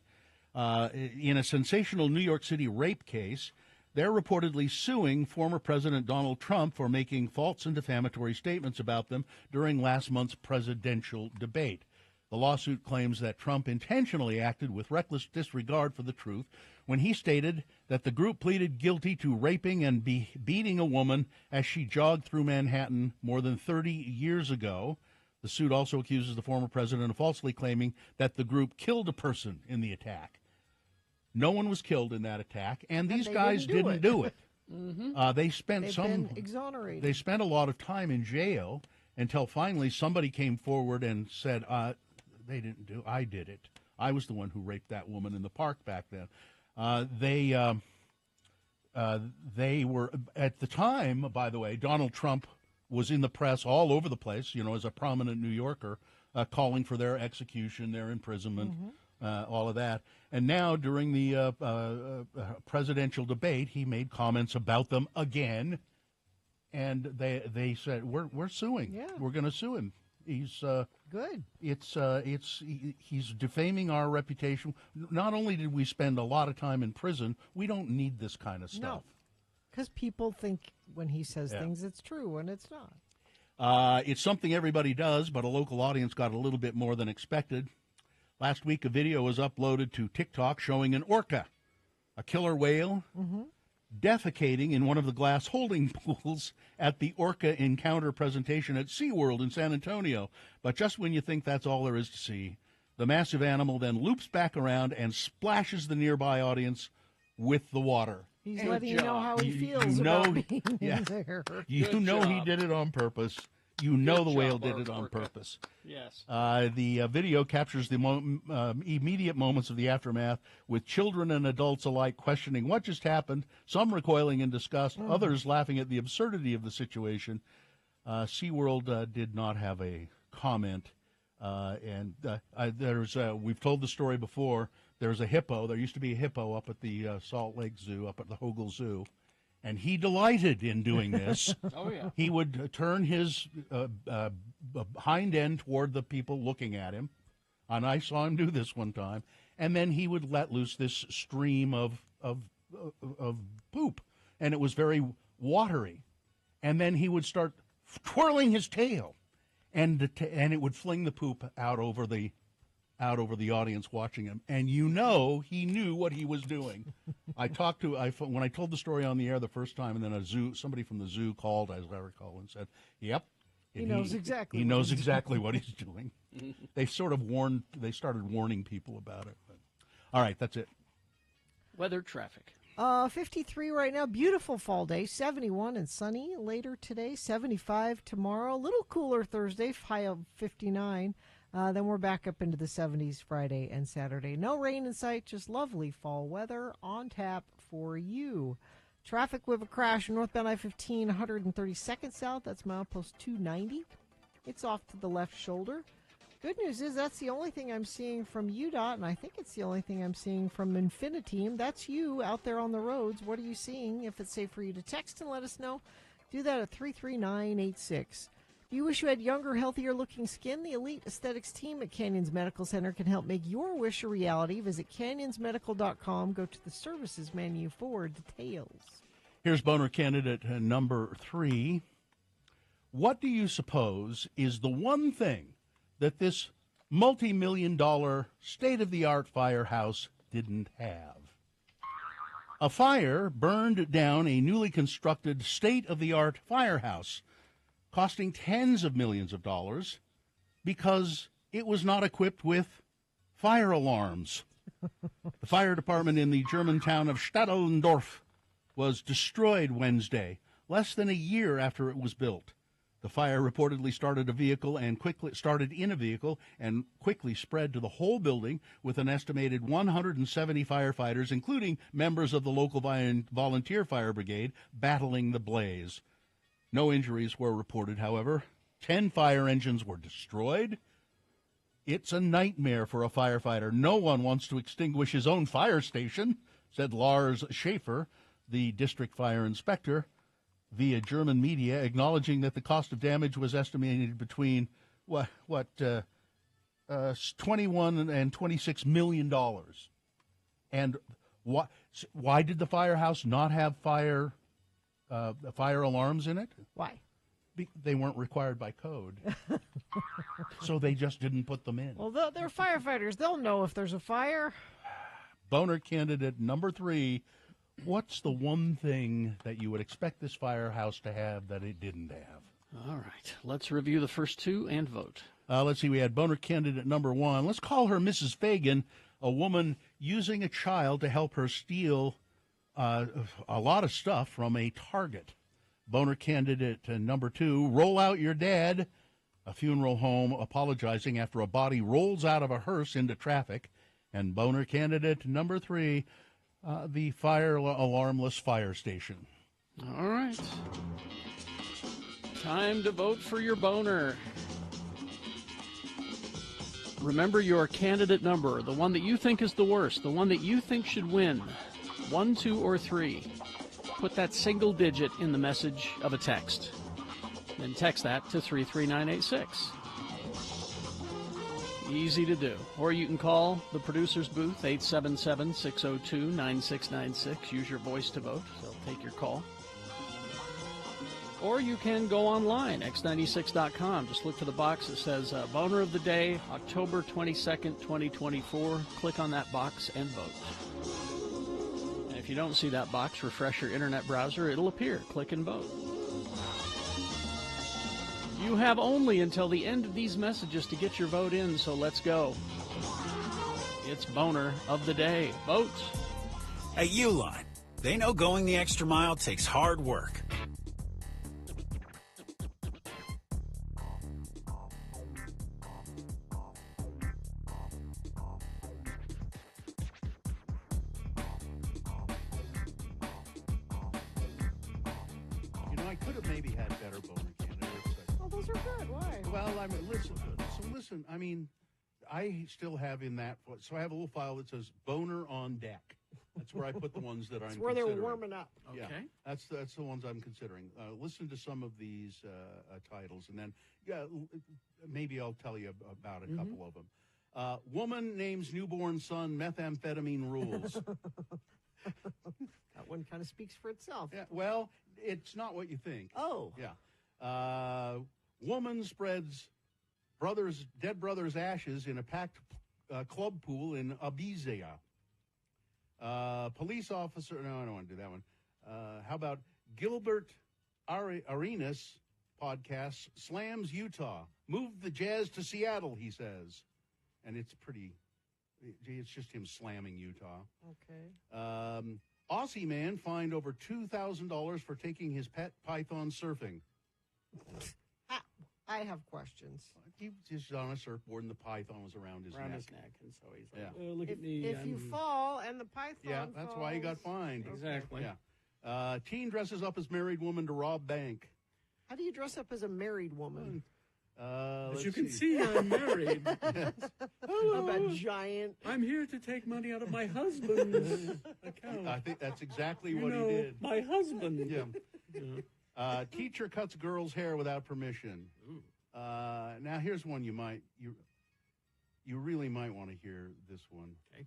In a sensational New York City rape case, they're reportedly suing former President Donald Trump for making false and defamatory statements about them during last month's presidential debate. The lawsuit claims that Trump intentionally acted with reckless disregard for the truth when he stated that the group pleaded guilty to raping and beating a woman as she jogged through Manhattan more than 30 years ago. The suit also accuses the former president of falsely claiming that the group killed a person in the attack. No one was killed in that attack, and these guys didn't do it. They spent been exonerated. They spent a lot of time in jail until finally somebody came forward and said, "They didn't do. I did it. I was the one who raped that woman in the park back then. They were, at the time, by the way, Donald Trump was in the press all over the place, as a prominent New Yorker, calling for their execution, their imprisonment, all of that. And now, during the presidential debate, he made comments about them again, and they said, "We're suing. Yeah. We're going to sue him. He's good. He's defaming our reputation. Not only did we spend a lot of time in prison, we don't need this kind of stuff." No, because people think when he says Yeah. things, it's true, and it's not. It's something everybody does, but a local audience got a little bit more than expected. Last week, a video was uploaded to TikTok showing an orca, a killer whale, defecating in one of the glass holding pools at the Orca Encounter presentation at SeaWorld in San Antonio. But just when you think that's all there is to see, the massive animal then loops back around and splashes the nearby audience with the water. He's Good letting you know job. how he You feels about being yeah. in there. You know he did it on purpose. You know the whale did it on Orca. purpose. Yes. The video captures the immediate moments of the aftermath, with children and adults alike questioning what just happened, some recoiling in disgust, others laughing at the absurdity of the situation. SeaWorld did not have a comment. We've told the story before. There's a hippo. There used to be a hippo up at the Salt Lake Zoo, up at the Hogle Zoo. And he delighted in doing this. Oh, yeah. He would turn his hind end toward the people looking at him. And I saw him do this one time. And then he would let loose this stream of poop. And it was very watery. And then he would start twirling his tail. And it would fling the poop out over the audience watching him, and he knew what he was doing. When I told the story on the air the first time, and then somebody from the zoo called, as I recall, and said, "Yep, He knows exactly. He what knows he's exactly what he's doing." They started warning people about it. But, all right, that's it. Weather, traffic. 53 right now. Beautiful fall day. 71 and sunny later today. 75 tomorrow. A little cooler Thursday. High of 59. Then we're back up into the 70s Friday and Saturday. No rain in sight, just lovely fall weather on tap for you. Traffic with a crash northbound I-15, 132nd south. That's milepost 290. It's off to the left shoulder. Good news is that's the only thing I'm seeing from UDOT, and I think it's the only thing I'm seeing from Infiniteam. That's you out there on the roads. What are you seeing? If it's safe for you to text and let us know, do that at 33986. Do you wish you had younger, healthier-looking skin? The Elite Aesthetics team at Canyons Medical Center can help make your wish a reality. Visit canyonsmedical.com. Go to the services menu for details. Here's boner candidate number 3. What do you suppose is the one thing that this multi-million-dollar state-of-the-art firehouse didn't have? A fire burned down a newly constructed state-of-the-art firehouse, costing tens of millions of dollars, because it was not equipped with fire alarms. The fire department in the German town of Stadelndorf was destroyed Wednesday, less than a year after it was built. The fire reportedly started in a vehicle and quickly spread to the whole building, with an estimated 170 firefighters, including members of the local volunteer fire brigade, battling the blaze. No injuries were reported, however. 10 fire engines were destroyed. It's a nightmare for a firefighter. No one wants to extinguish his own fire station, said Lars Schaefer, the district fire inspector, via German media, acknowledging that the cost of damage was estimated between 21 and $26 million. And why did the firehouse not have fire alarms in it? Why? They weren't required by code. So they just didn't put them in. Well, they're firefighters. They'll know if there's a fire. Boner candidate number 3. What's the one thing that you would expect this firehouse to have that it didn't have? All right. Let's review the first two and vote. Let's see. We had boner candidate number 1. Let's call her Mrs. Fagan, a woman using a child to help her steal a lot of stuff from a Target. Boner candidate number 2, roll out your dad, a funeral home apologizing after a body rolls out of a hearse into traffic And boner candidate number 3, the fire alarmless fire station. All right. Time to vote for your boner. Remember your candidate number, the one that you think is the worst, the one that you think should win. 1, 2, or 3. Put that single digit in the message of a text. Then text that to 33986. Easy to do. Or you can call the producer's booth, 877-602-9696. Use your voice to vote. They'll take your call. Or you can go online, x96.com. Just look for the box that says Boner of the Day, October 22nd, 2024. Click on that box and vote. And if you don't see that box, refresh your internet browser. It'll appear. Click and vote. You have only until the end of these messages to get your vote in, so let's go. It's Boner of the Day. Vote. At Uline, they know going the extra mile takes hard work. You know, I could have maybe had better boner candidates. Oh, those are good. Why? Well, I mean, listen. I mean, I still have in that. So I have a little file that says "boner on deck." That's where I put the ones that I'm. It's where they're considering. warming up. Yeah, that's the ones I'm considering. Listen to some of these titles, and then maybe I'll tell you about a couple of them. Woman names newborn son methamphetamine rules. That one kind of speaks for itself. Yeah, well, it's not what you think. Oh. Yeah. Woman spreads dead brother's ashes in a packed club pool in Ibiza. Police officer, no, I don't want to do that one. How about Gilbert Arenas podcast slams Utah. Moved the Jazz to Seattle, he says. And it's just him slamming Utah. Okay. Aussie man fined over $2,000 for taking his pet python surfing. I have questions. He was just on a surfboard and the python was around his neck. And so he's like, Yeah. look at me. If you fall and the python Yeah, that's why he got falls- fined. Exactly. Yeah. Teen dresses up as married woman to rob bank. How do you dress up as a married woman? As you can see, I'm married. Of a giant. I'm here to take money out of my husband's account. I think that's exactly You what know, he did. my husband. Yeah. Yeah. Teacher cuts girl's hair without permission. Now here's one you really might want to hear this one. Okay.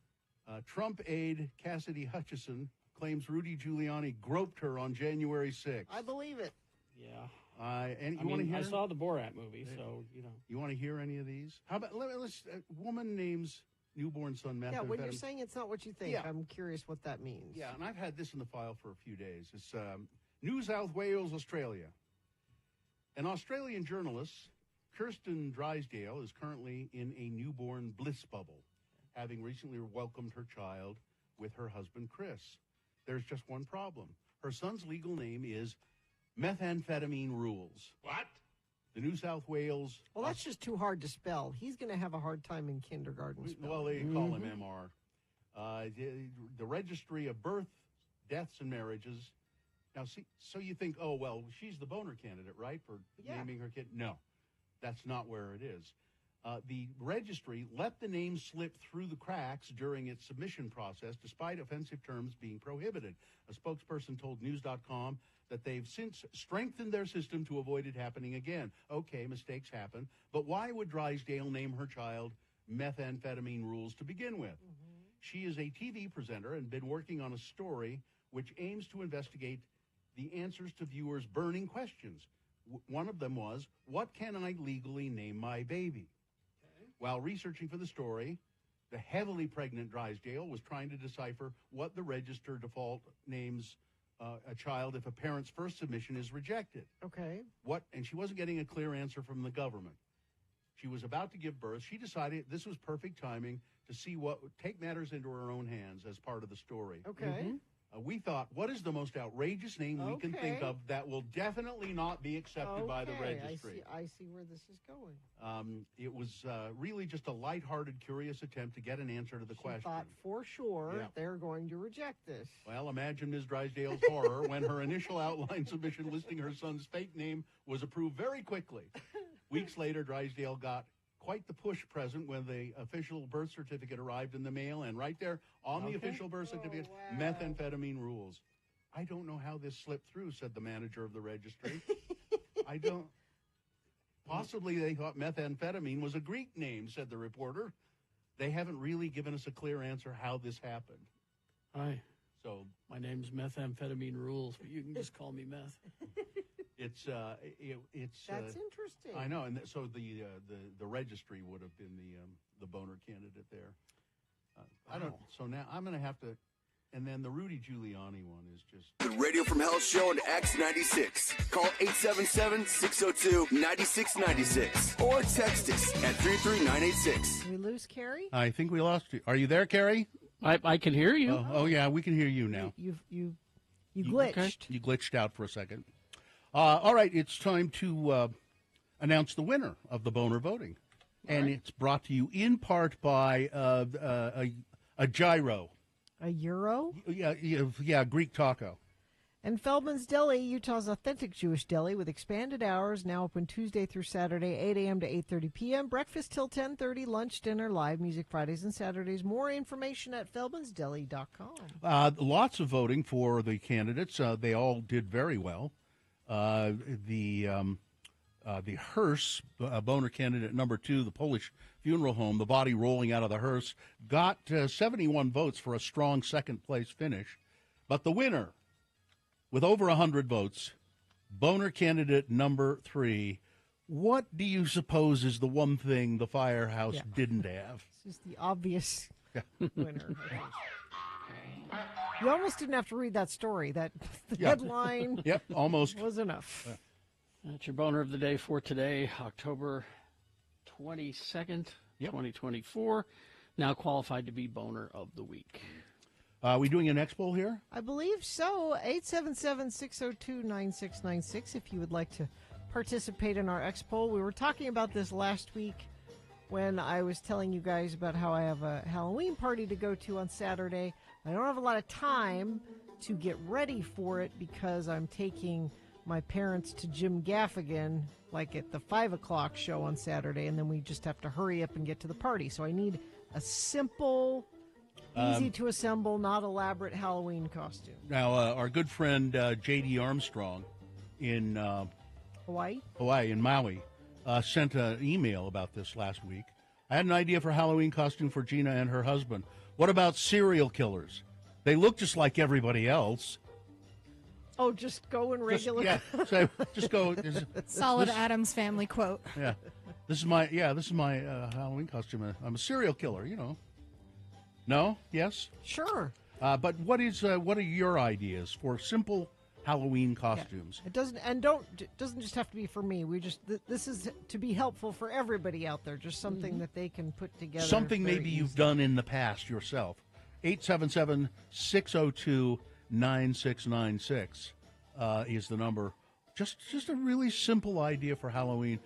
Trump aide Cassidy Hutchison claims Rudy Giuliani groped her on January 6th. I believe it. Yeah. And you want to hear? I saw the Borat movie, so, you know. You want to hear any of these? How about let's woman names newborn son methamphetamine. Yeah, when you're saying it's not what you think, Yeah. I'm curious what that means. Yeah, and I've had this in the file for a few days. It's New South Wales, Australia. An Australian journalist, Kirsten Drysdale, is currently in a newborn bliss bubble, having recently welcomed her child with her husband, Chris. There's just one problem. Her son's legal name is Methamphetamine Rules. What? The New South Wales... Well, that's just too hard to spell. He's going to have a hard time in kindergarten spelling. Well, they call him MR. The Registry of Birth, Deaths, and Marriages. Now, see, so you think, oh, well, she's the boner candidate, right, for naming her kid? No, that's not where it is. The registry let the name slip through the cracks during its submission process, despite offensive terms being prohibited. A spokesperson told News.com that they've since strengthened their system to avoid it happening again. Okay, mistakes happen, but why would Drysdale name her child Methamphetamine Rules to begin with? She is a TV presenter and been working on a story which aims to investigate the answers to viewers' burning questions. One of them was, what can I legally name my baby? While researching for the story, the heavily pregnant Drysdale was trying to decipher what the register default names a child if a parent's first submission is rejected. Okay. And she wasn't getting a clear answer from the government. She was about to give birth. She decided this was perfect timing to take matters into her own hands as part of the story. Okay. We thought, what is the most outrageous name we can think Okay. of that will definitely not be accepted by the Okay, registry? I see where this is going. It was really just a lighthearted, curious attempt to get an answer to the She question. thought for sure Yeah. they're going to reject this. Well, imagine Ms. Drysdale's horror when her initial outline submission listing her son's fake name was approved very quickly. Weeks later, Drysdale got quite the push present when the official birth certificate arrived in the mail, and right there on the official birth certificate, methamphetamine rules. I don't know how this slipped through, said the manager of the registry. I don't. Possibly they thought methamphetamine was a Greek name, said the reporter. They haven't really given us a clear answer how this happened. Hi. So my name's Methamphetamine Rules, but you can just call me Meth. it's That's interesting. I know, and so the registry would have been the boner candidate there. I don't. So now I'm going to have to. And then the Rudy Giuliani one is just... The Radio from Hell show on X96. Call 877-602-9696 or text us at 33986. Did we lose Carrie? I think we lost you. Are you there, Carrie? I can hear you. Oh, yeah, we can hear you now. You glitched. You glitched out for a second. All right, it's time to announce the winner of the boner voting. And it's brought to you in part by a gyro. A euro? Yeah, Greek taco. And Feldman's Deli, Utah's authentic Jewish deli with expanded hours, now open Tuesday through Saturday, 8 a.m. to 8:30 p.m. Breakfast till 10:30, lunch, dinner, live music Fridays and Saturdays. More information at feldmansdeli.com. Lots of voting for the candidates. They all did very well. The hearse, boner candidate number 2, the Polish funeral home, the body rolling out of the hearse, got 71 votes for a strong second-place finish. But the winner, with over 100 votes, boner candidate number 3, what do you suppose is the one thing the firehouse didn't have? This is the obvious winner. You almost didn't have to read that story. The headline almost was enough. That's your boner of the day for today, October 22nd, 2024. Now qualified to be boner of the week. Are we doing an X poll here? I believe so. 877-602-9696 if you would like to participate in our X poll. We were talking about this last week when I was telling you guys about how I have a Halloween party to go to on Saturday. I don't have a lot of time to get ready for it because I'm taking my parents to Jim Gaffigan, like at the 5 o'clock show on Saturday, and then we just have to hurry up and get to the party. So I need a simple, easy to assemble, not elaborate Halloween costume. Now, our good friend J.D. Armstrong in Hawaii, in Maui, sent an email about this last week. I had an idea for a Halloween costume for Gina and her husband. What about serial killers? They look just like everybody else. Oh, just go in regular. Just go. Solid Addams Family quote. Yeah, this is my Halloween costume. I'm a serial killer. You know. No. Yes. Sure. But what are your ideas for simple Halloween costumes? It doesn't just have to be for me. This is to be helpful for everybody out there. Just something that they can put together. Something very maybe easily. you've done in the past yourself. 877-602-9696 is the number. Just a really simple idea for Halloween.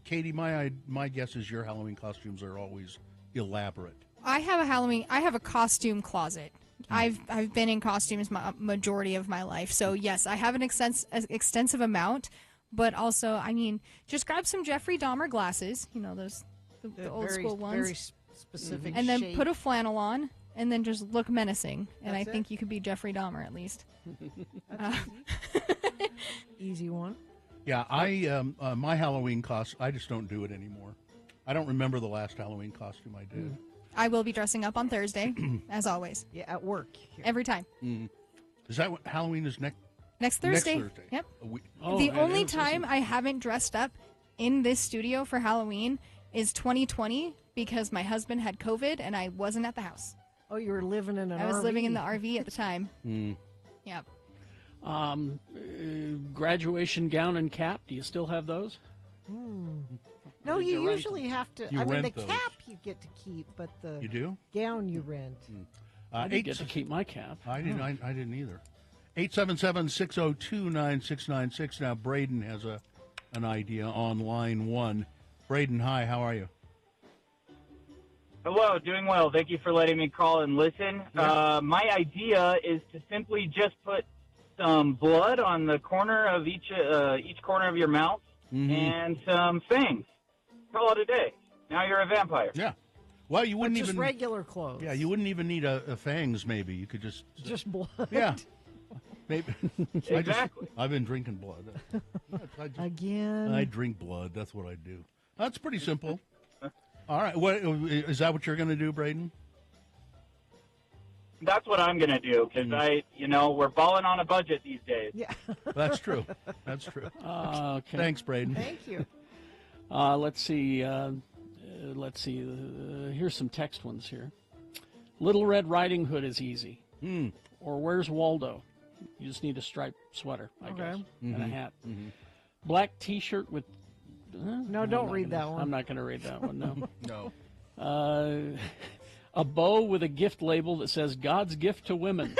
Katie, my guess is your Halloween costumes are always elaborate. I have a costume closet. I've been in costumes majority of my life. So yes, I have an extensive amount, but also, I mean, just grab some Jeffrey Dahmer glasses, you know, those the old school ones. Very specific and then shape. put a flannel on and then just look menacing. And That's I think you could be Jeffrey Dahmer at least. Easy one. Yeah, my Halloween costume, I just don't do it anymore. I don't remember the last Halloween costume I did. I will be dressing up on Thursday, as always. Yeah, at work. Every time. Is that what Halloween is next? Next Thursday. Next Thursday. Yep. Oh, the it only is, time isn't it? I haven't dressed up in this studio for Halloween is 2020 because my husband had COVID and I wasn't at the house. Oh, you were living in an I was RV. living in the RV at the time. Yep. Graduation gown and cap, do you still have those? No, Did you you rent usually have to. You I mean, the rent those. cap you get to keep, but the You do? gown you rent. I didn't get to keep my cap. I didn't. I didn't either. 877-602-9696. Now Braden has an idea on line one. Braden, hi. How are you? Hello, doing well. Thank you for letting me call and listen. My idea is to simply just put some blood on the corner of each corner of your mouth and some fangs. Call it a day. Now you're a vampire. Yeah. Well, you wouldn't just even regular clothes. Yeah, you wouldn't even need a fangs. Maybe you could just blood. Yeah. Maybe. Exactly. I've been drinking blood. Again. I drink blood. That's what I do. That's pretty simple. All right. What is that? What you're going to do, Braden? That's what I'm going to do because we're balling on a budget these days. Yeah. That's true. That's true. Okay. Thanks, Braden. Thank you. Let's see. Here's some text ones here. Little Red Riding Hood is easy. Or Where's Waldo? You just need a striped sweater, I guess, and a hat. Black T-shirt with. No, don't read that one. I'm not going to read that one. No. No. A bow with a gift label that says "God's gift to women."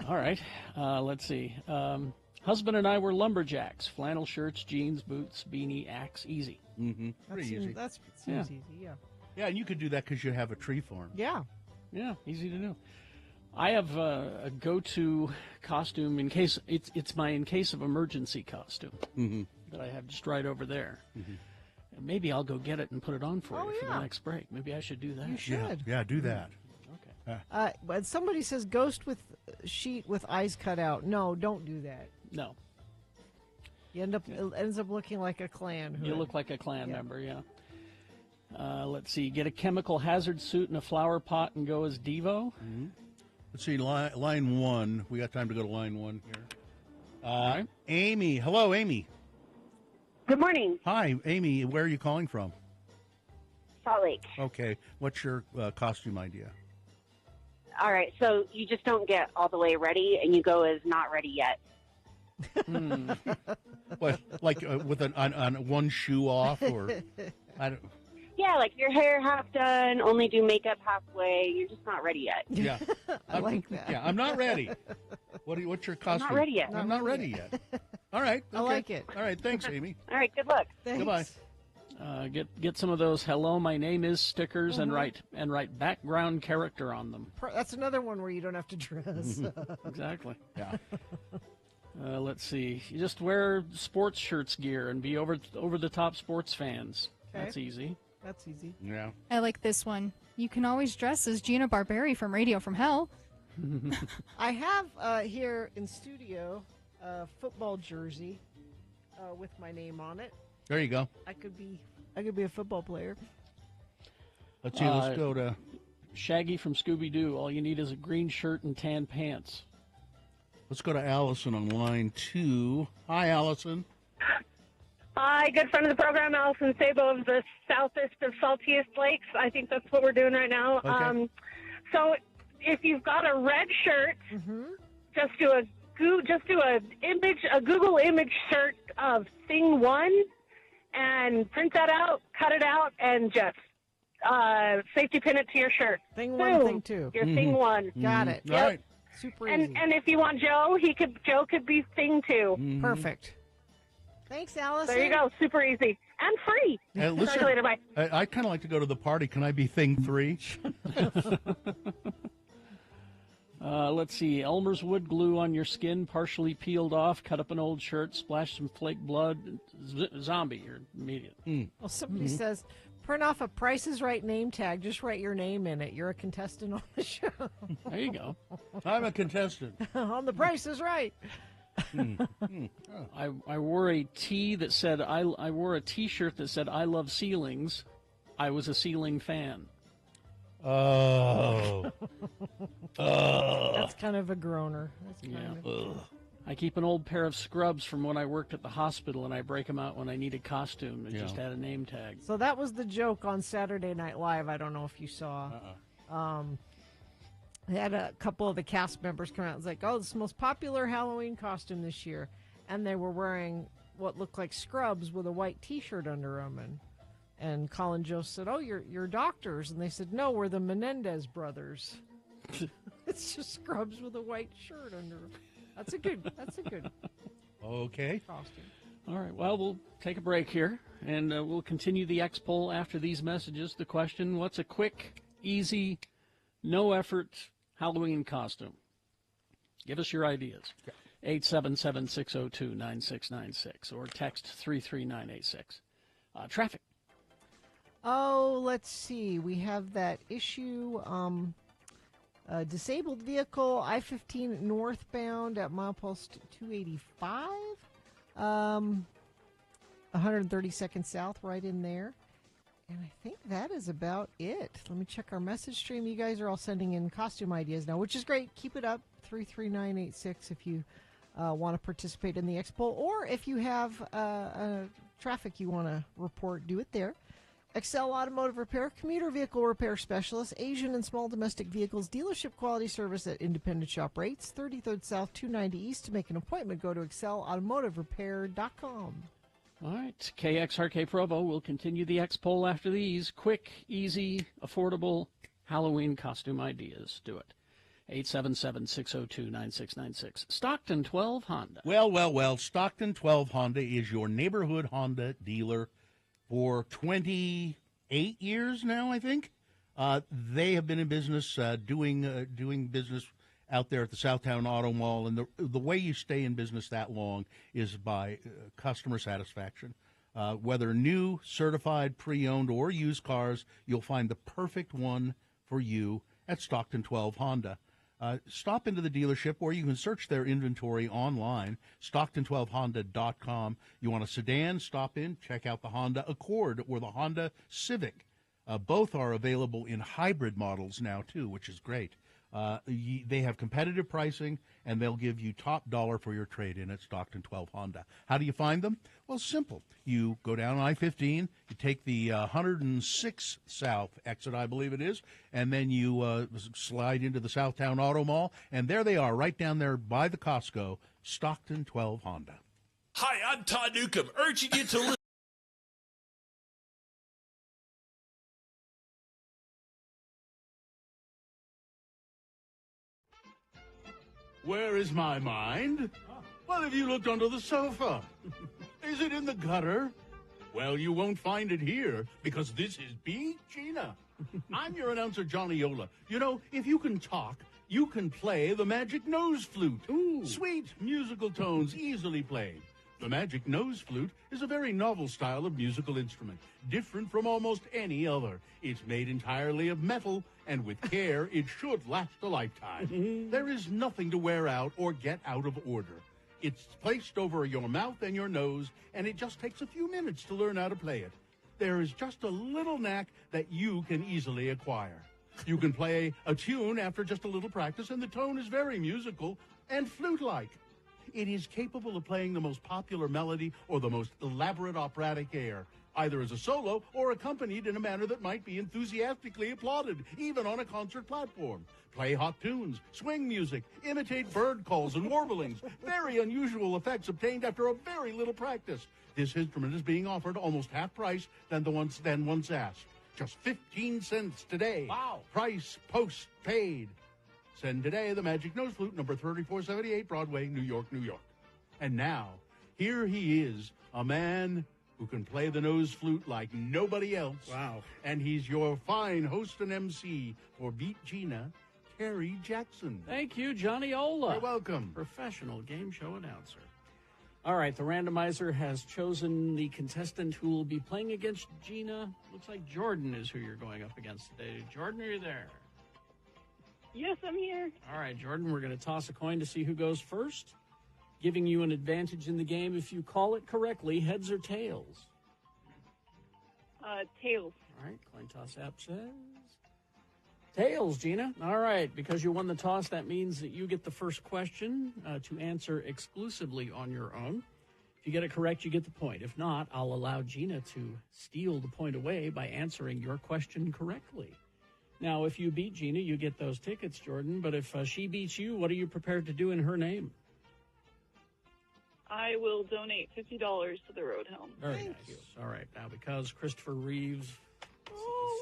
All right. Let's see. Husband and I were lumberjacks. Flannel shirts, jeans, boots, beanie, axe. Easy. Pretty easy. That seems easy, yeah. Yeah, and you could do that because you have a tree farm. Yeah. Yeah, easy to do. I have a go-to costume in case it's my in case of emergency costume that I have just right over there. And maybe I'll go get it and put it on for you for the next break. Maybe I should do that. You should. Yeah, do that. Okay. But somebody says ghost with sheet with eyes cut out. No, don't do that. No. You it ends up looking like a Klan hood. You look like a Klan member, yeah. Let's see. Get a chemical hazard suit and a flower pot and go as Devo. Let's see, line one. We got time to go to line one here. right. Amy. Hello, Amy. Good morning. Hi, Amy. Where are you calling from? Salt Lake. Okay. What's your costume idea? All right, so you just don't get all the way ready, and you go as not ready yet. What, like with on one shoe off, or I don't. Yeah, like your hair half done, only do makeup halfway. You're just not ready yet. Yeah, I like that. Yeah, I'm not ready. What's your costume? not ready yet. I'm not ready yet. All right. I okay. like it. All right. Thanks, Amy. All right, good luck. Thanks. Goodbye. Get some of those "Hello, my name is" stickers and write background character on them. That's another one where you don't have to dress. Exactly. Yeah. Let's see. You just wear sports shirts gear and be over the top sports fans. Okay. That's easy. That's easy. Yeah. I like this one. You can always dress as Gina Barberi from Radio from Hell. I have here in studio a football jersey with my name on it. There you go. I could be a football player. Let's see. Let's go to Shaggy from Scooby-Doo. All you need is a green shirt and tan pants. Let's go to Allison on line 2. Hi, Allison. Hi, good friend of the program, Allison Sabo of the southest of saltiest lakes. I think that's what we're doing right now. Okay. So if you've got a red shirt, just do a Google image shirt of Thing 1 and print that out, cut it out, and just safety pin it to your shirt. Thing 1, Boom. Thing 2. Your Thing 1. Got it. All right. Super easy. And if you want Joe, Joe could be Thing 2. Perfect. Thanks, Allison. There you go. Super easy. And free. Listen, Talk to you later. Bye. I kind of like to go to the party. Can I be Thing 3? Let's see. Elmer's wood glue on your skin, partially peeled off. Cut up an old shirt, splash some flake blood. Zombie, you're immediate. Well, somebody says, print off a Price is Right name tag. Just write your name in it. You're a contestant on the show. There you go. I'm a contestant. On the Price is Right. I wore a tee that said I wore a T-shirt that said "I love ceilings." I was a ceiling fan. Oh. That's kind of a groaner. That's kind Yeah. of... I keep an old pair of scrubs from when I worked at the hospital, and I break them out when I need a costume. It just had a name tag. So that was the joke on Saturday Night Live. I don't know if you saw. They had a couple of the cast members come out. It was like, oh, it's the most popular Halloween costume this year. And they were wearing what looked like scrubs with a white T-shirt under them. And And Colin Jost said, "Oh, you're doctors," and they said, "No, we're the Menendez brothers." It's just scrubs with a white shirt under. That's a good Okay. costume. All right, well, we'll take a break here, and we'll continue the X poll after these messages. The question, what's a quick, easy, no-effort Halloween costume? Give us your ideas. 877-602-9696 or text 33986. Traffic. Oh, let's see. We have that issue. Disabled vehicle, I-15 northbound at milepost 285. 132nd South, right in there. And I think that is about it. Let me check our message stream. You guys are all sending in costume ideas now, which is great. Keep it up. 33986 if you want to participate in the expo, or if you have traffic you want to report, do it there. Excel Automotive Repair, commuter vehicle repair specialist, Asian and small domestic vehicles, dealership quality service at independent shop rates, 33rd South, 290 East. To make an appointment, go to excelautomotiverepair.com. All right, KXRK Provo will continue the X poll after these. Quick, easy, affordable Halloween costume ideas. Do it. 877-602-9696. Stockton 12 Honda. Well. Stockton 12 Honda is your neighborhood Honda dealer for 28 years now, I think. They have been in business doing business out there at the Southtown Auto Mall, and the way you stay in business that long is by customer satisfaction. Whether new, certified, pre-owned, or used cars, you'll find the perfect one for you at Stockton 12 Honda. Stop into the dealership, or you can search their inventory online, stockton12honda.com. You want a sedan? Stop in, check out the Honda Accord or the Honda Civic. Both are available in hybrid models now, too, which is great. They have competitive pricing, and they'll give you top dollar for your trade-in at Stockton 12 Honda. How do you find them? Well, simple. You go down I-15, you take the 106 South exit, I believe it is, and then you slide into the Southtown Auto Mall, and there they are, right down there by the Costco, Stockton 12 Honda. Hi, I'm Todd Newcomb, urging you to listen. Where is my mind? Well, have you looked under the sofa? Is it in the gutter? Well, you won't find it here, because this is Beat Gina. I'm your announcer, Johnny Yola. You know, if you can talk, you can play the magic nose flute. Ooh. Sweet musical tones, easily played. The magic nose flute is a very novel style of musical instrument, different from almost any other. It's made entirely of metal, and with care, it should last a lifetime. There is nothing to wear out or get out of order. It's placed over your mouth and your nose, and it just takes a few minutes to learn how to play it. There is just a little knack that you can easily acquire. You can play a tune after just a little practice, and the tone is very musical and flute-like. It is capable of playing the most popular melody or the most elaborate operatic air, either as a solo or accompanied in a manner that might be enthusiastically applauded, even on a concert platform. Play hot tunes, swing music, imitate bird calls and warblings, very unusual effects obtained after a very little practice. This instrument is being offered almost half price than once asked. Just 15 cents today. Wow. Price post paid. Send today the Magic Nose Flute, number 3478 Broadway, New York, New York. And now, here he is, a man who can play the nose flute like nobody else. Wow. And he's your fine host and MC for Beat Gina, Terry Jackson. Thank you, Johnny Ola. You're welcome. Professional game show announcer. All right, the randomizer has chosen the contestant who will be playing against Gina. Looks like Jordan is who you're going up against today. Jordan, are you there? Yes, I'm here. All right, Jordan, we're going to toss a coin to see who goes first, giving you an advantage in the game if you call it correctly, heads or tails. Tails. All right, coin toss app says tails, Gina. All right, because you won the toss, that means that you get the first question to answer exclusively on your own. If you get it correct, you get the point. If not, I'll allow Gina to steal the point away by answering your question correctly. Now, if you beat Gina, you get those tickets, Jordan. But if she beats you, what are you prepared to do in her name? I will donate $50 to the Road Home. Very nice. All right. Now, because Christopher Reeves,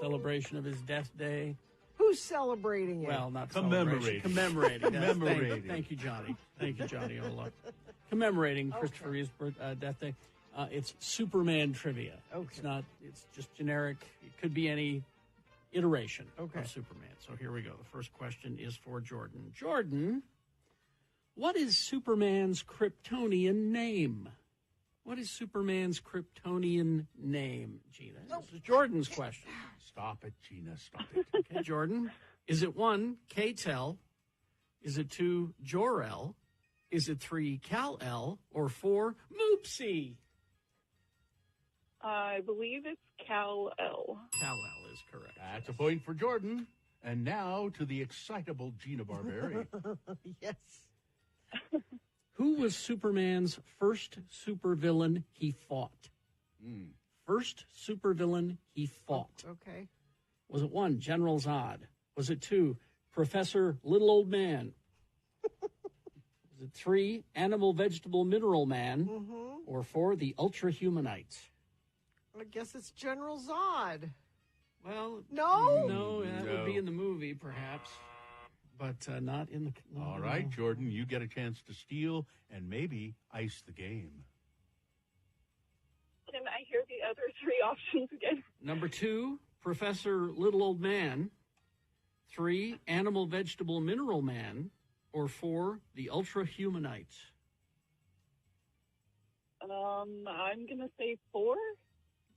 celebration of his death day. Who's celebrating it? Well, not Commemorating. Commemorating. Commemorating. Thank you, Johnny. Thank you, Johnny Ola. Commemorating Christopher Reeve's death day. It's Superman trivia. Okay. It's not. It's just generic. It could be any iteration of Okay. Superman. So here we go. The first question is for Jordan. Jordan, what is Superman's Kryptonian name? What is Superman's Kryptonian name, Gina? This is Jordan's question. Stop it, Gina. Stop it. Okay, Jordan. Is it 1, K-Tel? Is it 2, Jor-El? Is it 3, Kal-El? Or 4, Moopsie? I believe it's Kal-El. Kal-El is correct. That's a point for Jordan. And now to the excitable Gina Barberi. Yes. Who was Superman's first supervillain he fought? First supervillain he fought. Okay. Was it 1, General Zod? Was it 2, Professor Little Old Man? Was it 3, Animal Vegetable Mineral Man? Or 4, the Ultra Humanites? I guess it's General Zod. Well, no. No, that would be No. in the movie, perhaps, but not in the. All right, Jordan, you get a chance to steal and maybe ice the game. Can I hear the other 3 options again? Number 2, Professor Little Old Man. 3, Animal Vegetable Mineral Man. Or 4, the Ultra Humanites. I'm gonna say 4.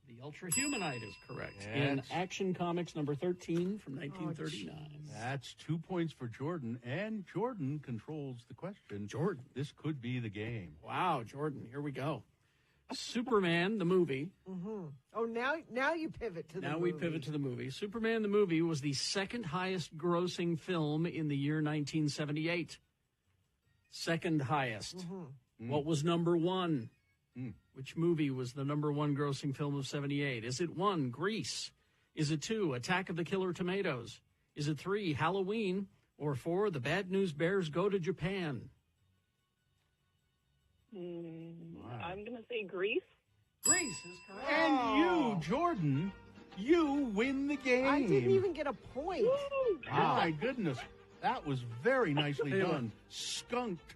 The Ultra Humanite is correct. Yes. In Action Comics number 13 from 1939. That's 2 points for Jordan, and Jordan controls the question. Jordan. This could be the game. Wow, Jordan, here we go. Superman, the movie. Oh, now you pivot to the Now movie. we pivot to the movie. Superman, the movie, was the second highest grossing film in the year 1978. Second highest. What was number 1? Which movie was the number 1 grossing film of 78? Is it 1, Grease? Is it 2, Attack of the Killer Tomatoes? Is it 3, Halloween? Or 4, The Bad News Bears Go to Japan? I'm gonna say Grease. Grease is correct. And you, Jordan, you win the game. I didn't even get a point. Wow. My goodness. That was very nicely Tell you what. done. Skunked.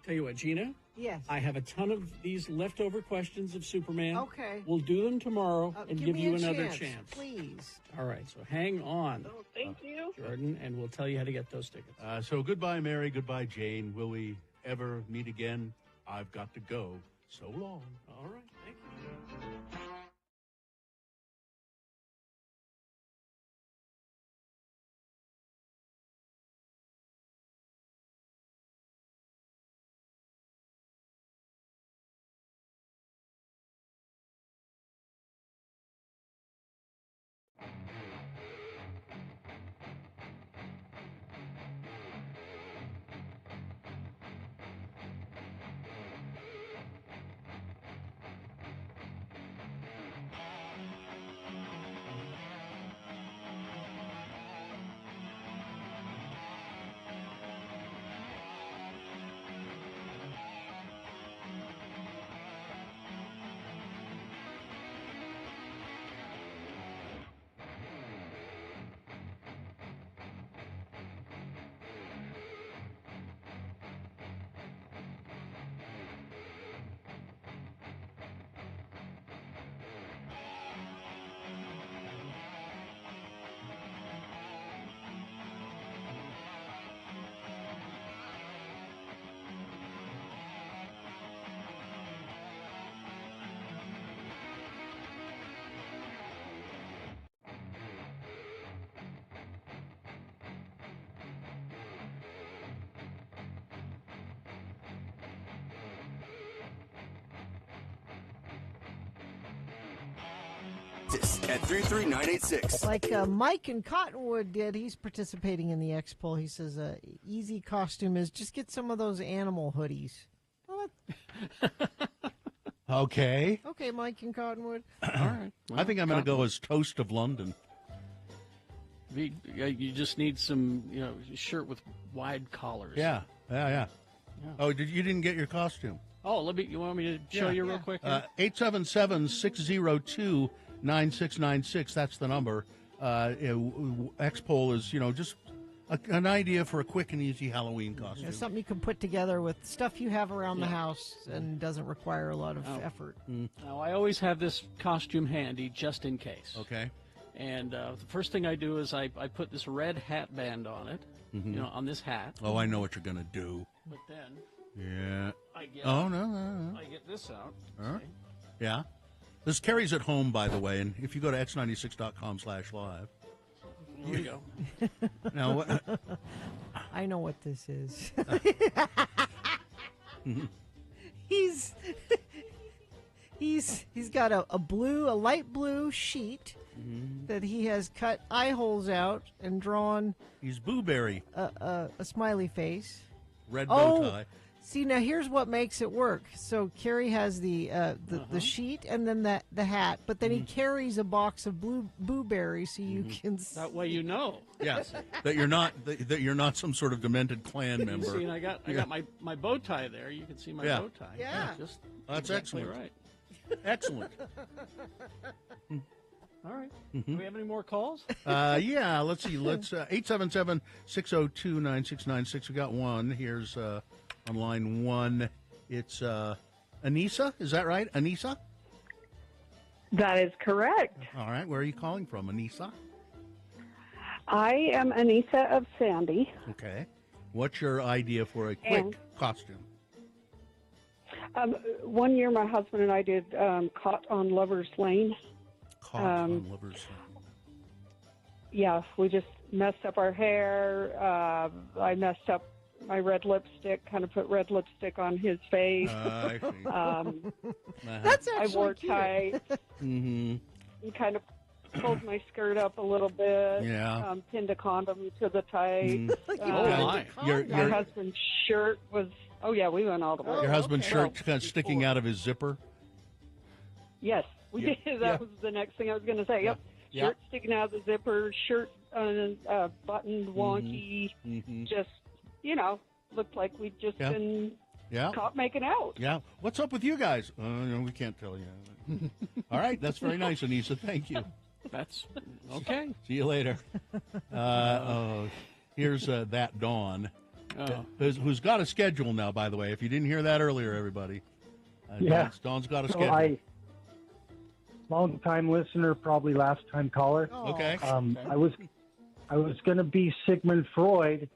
Tell you what, Gina. Yes. I have a ton of these leftover questions of Superman. Okay. We'll do them tomorrow and give me you a another chance, please. All right, so hang on, Thank you. Jordan, and we'll tell you how to get those tickets. So goodbye, Mary. Goodbye, Jane. Will we ever meet again? I've got to go. So long. All right, thank you. At 33986. Like Mike in Cottonwood did, he's participating in the X poll. He says, easy costume is just get some of those animal hoodies. Well, Okay. okay, Mike in Cottonwood. All right. I think I'm going to go as Toast of London. You just need some, shirt with wide collars. Yeah. Oh, you didn't get your costume? Oh, you want me to show you real quick? 877-602-9696. That's the number. X-Pole is, just an idea for a quick and easy Halloween costume. It's something you can put together with stuff you have around the house and doesn't require a lot of effort. Now, I always have this costume handy just in case. Okay. And the first thing I do is I put this red hat band on it, on this hat. Oh, I know what you're going to do. But then... Yeah. I get this out. Yeah. This carries at home, by the way, and if you go to x96.com/live. There we go. Now, what? I know what this is. He's got a light blue sheet that he has cut eye holes out and drawn. He's Booberry. A smiley face. Red bow tie. See, now here's what makes it work. So Carrie has the sheet and then the hat, but then he carries a box of blueberries so you can. That way you know. Yes, that you're not some sort of demented clan member. See, and I got my bow tie there. You can see my bow tie. Yeah. That's exactly excellent. Right. Excellent. All right. Do we have any more calls? Yeah. Let's see. Let's 877-602-9696. We got one. Here's on line one. It's Anissa. Is that right, Anissa? That is correct. All right. Where are you calling from, Anissa? I am Anissa of Sandy. Okay. What's your idea for a quick costume? 1 year, my husband and I did Caught on Lover's Lane. Caught on Lover's Lane. Yeah, we just messed up our hair. I messed up my red lipstick, kind of put red lipstick on his face. I see. That's I actually wore cute. tights and kind of pulled my skirt up a little bit. Yeah. Pinned a condom to the tights. my. My husband's shirt was. Oh yeah, we went all the way. Your husband's shirt kind of sticking out of his zipper? Yes, we Yeah. did. Yeah. That was the next thing I was going to say. Yep. Yeah. Shirt sticking out of the zipper, shirt buttoned wonky. Just, looked like we'd just been caught making out. Yeah. What's up with you guys? No, we can't tell you. All right. That's very nice, Anissa. Thank you. That's okay. See you later. Here's that Dawn, who's got a schedule now, by the way. If you didn't hear that earlier, everybody. Dawn's got a schedule. Long time listener, probably last time caller. Okay. I was going to be Sigmund Freud,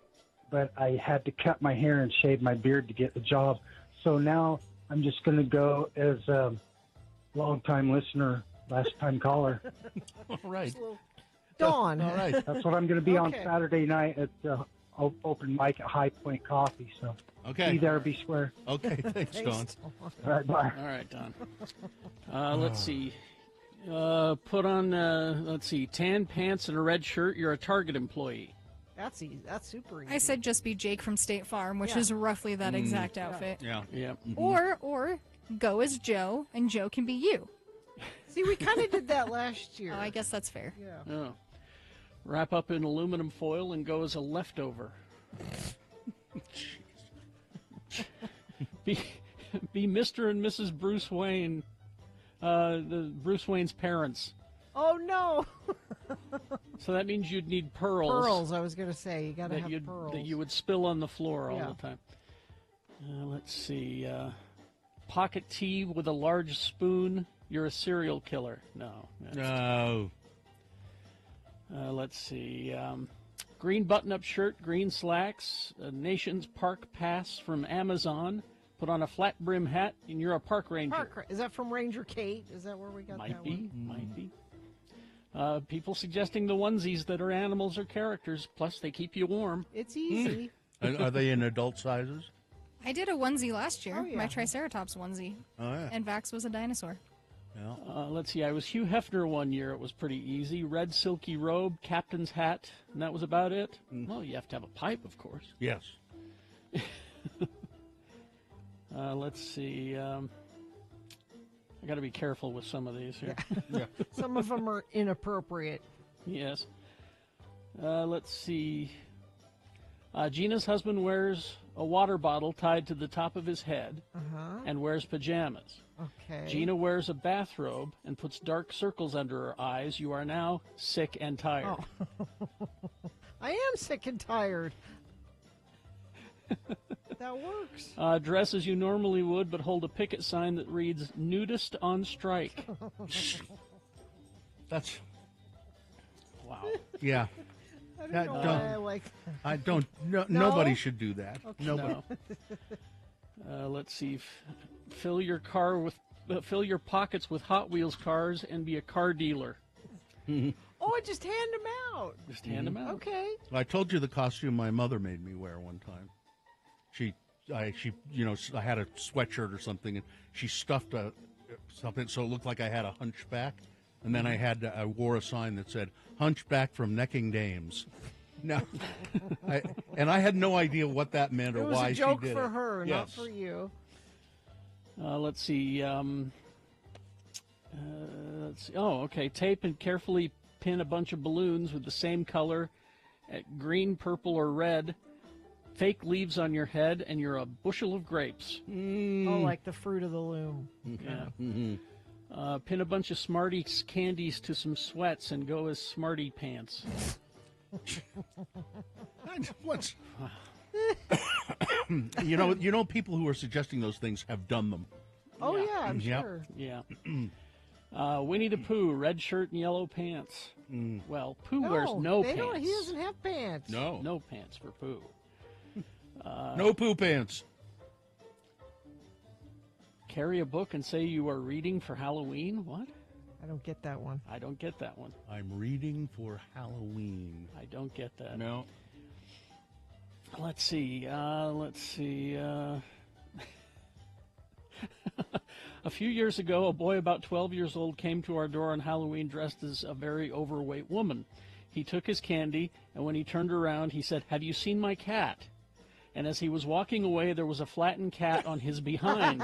but I had to cut my hair and shave my beard to get the job. So now I'm just going to go as a long time listener, last time caller. All right. Dawn. All right. That's what I'm going to be on Okay. Saturday night at the open mic at High Point Coffee. So Okay. be there, be square. Okay. Thanks, Dawn. All right, bye. All right, Don. Let's see. Put on, let's see, tan pants and a red shirt. You're a Target employee. That's easy. That's super easy. I said just be Jake from State Farm, which Yeah. is roughly that exact outfit. Yeah. Yeah. Or go as Joe, and Joe can be you. See, we kind of did that last year. Oh, I guess that's fair. Yeah. Oh. Wrap up in aluminum foil and go as a leftover. be Mr. and Mrs. Bruce Wayne, the Bruce Wayne's parents. Oh no. So that means you'd need pearls. Pearls. I was going to say you got to have pearls. That you would spill on the floor all Yeah. the time. Let's see. Pocket tea with a large spoon. You're a serial killer. No. No. Let's see. Green button-up shirt, green slacks, a Nations Park pass from Amazon. Put on a flat brim hat, and you're a park ranger. Is that from Ranger Kate? Is that where we got Might that be. one? Might be. People suggesting the onesies that are animals or characters. Plus, they keep you warm. It's easy. Are they in adult sizes? I did a onesie last year, Oh, yeah. my Triceratops onesie, Oh, yeah. and Vax was a dinosaur. Yeah. Let's see. I was Hugh Hefner one year. It was pretty easy. Red silky robe, captain's hat, and that was about it. Well, you have to have a pipe, of course. Yes. Let's see. I got to be careful with some of these here. Yeah. Some of them are inappropriate. Yes. Let's see. Gina's husband wears a water bottle tied to the top of his head and wears pajamas. Okay. Gina wears a bathrobe and puts dark circles under her eyes. You are now sick and tired. I am sick and tired. That works. Dress as you normally would, but hold a picket sign that reads "Nudist on strike." That's wow. Yeah. I don't know why I like that. I don't. No, No? Nobody should do that. Okay. Nobody. Let's see. Fill your pockets with Hot Wheels cars and be a car dealer. Oh, I just hand them out. Just hand them out. Okay. I told you the costume my mother made me wear one time. I had a sweatshirt or something, and she stuffed something so it looked like I had a hunchback, and then I wore a sign that said "Hunchback from Necking Dames." No, I had no idea what that meant or why she did it. It was a joke for her, not for you. Let's see. Oh, okay. Tape and carefully pin a bunch of balloons with the same color, green, purple, or red. Fake leaves on your head, and you're a bushel of grapes. Oh, like the fruit of the loom. Yeah. Pin a bunch of Smarties candies to some sweats and go as Smarty Pants. What's people who are suggesting those things have done them. Oh yeah, I'm Yep. sure. Yeah. Winnie the Pooh, red shirt and yellow pants. Well, Pooh wears no they pants. Don't, he doesn't have pants. No pants for Pooh. No poo pants. Carry a book and say you are reading for Halloween? What? I don't get that one. I don't get that one. I'm reading for Halloween. I don't get that. No. Let's see. A few years ago, a boy about 12 years old came to our door on Halloween dressed as a very overweight woman. He took his candy, and when he turned around, he said, "Have you seen my cat?" And as he was walking away, there was a flattened cat on his behind.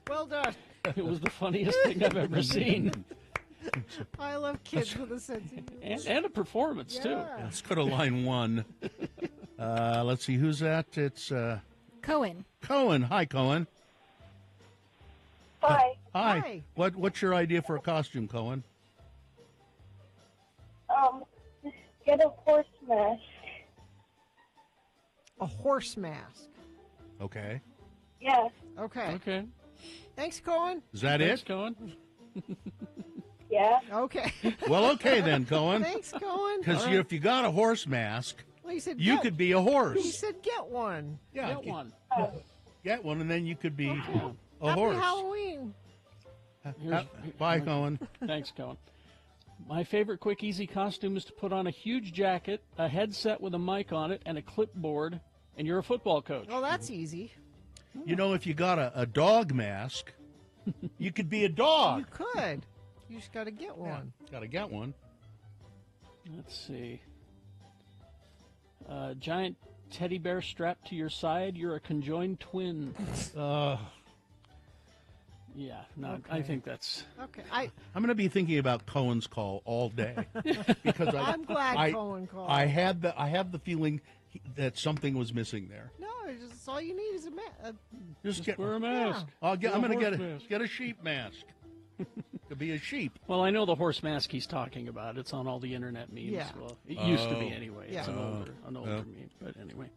Well done. It was the funniest thing I've ever seen. I love kids with a sense of humor. And a performance, too. Let's go to line one. Let's see, who's that? It's Cohen. Cohen. Hi, Cohen. Hi. Hi. What's your idea for a costume, Cohen? Get a horse mask. A horse mask. Okay. Yeah. Okay. Okay. Thanks, Cohen. Is that Thanks, it? Cohen. Yeah. Okay. Well, okay then, Cohen. Thanks, Cohen. Because All right. if you got a horse mask, Well, he said you get- could be a horse. He said get one. Yeah, Get one. Get one, and then you could be a Happy horse. Halloween. Bye, Cohen. Thanks, Cohen. My favorite quick, easy costume is to put on a huge jacket, a headset with a mic on it, and a clipboard, and you're a football coach. Well, that's easy. You know, if you got a dog mask, you could be a dog. You could. You just got to get one. Got to get one. Let's see. Giant teddy bear strapped to your side, you're a conjoined twin. Yeah, no, I Okay. think that's... Okay. I'm going to be thinking about Cohen's call all day because I'm glad Cohen called. I have the feeling that something was missing there. No, it's just all you need is a mask. Just get wear a mask. I'm going to horse get mask. get a sheep mask. To be a sheep. Well, I know the horse mask he's talking about. It's on all the internet memes. Yeah. Well, it used to be Oh. anyway. Yeah. It's an older meme. But anyway.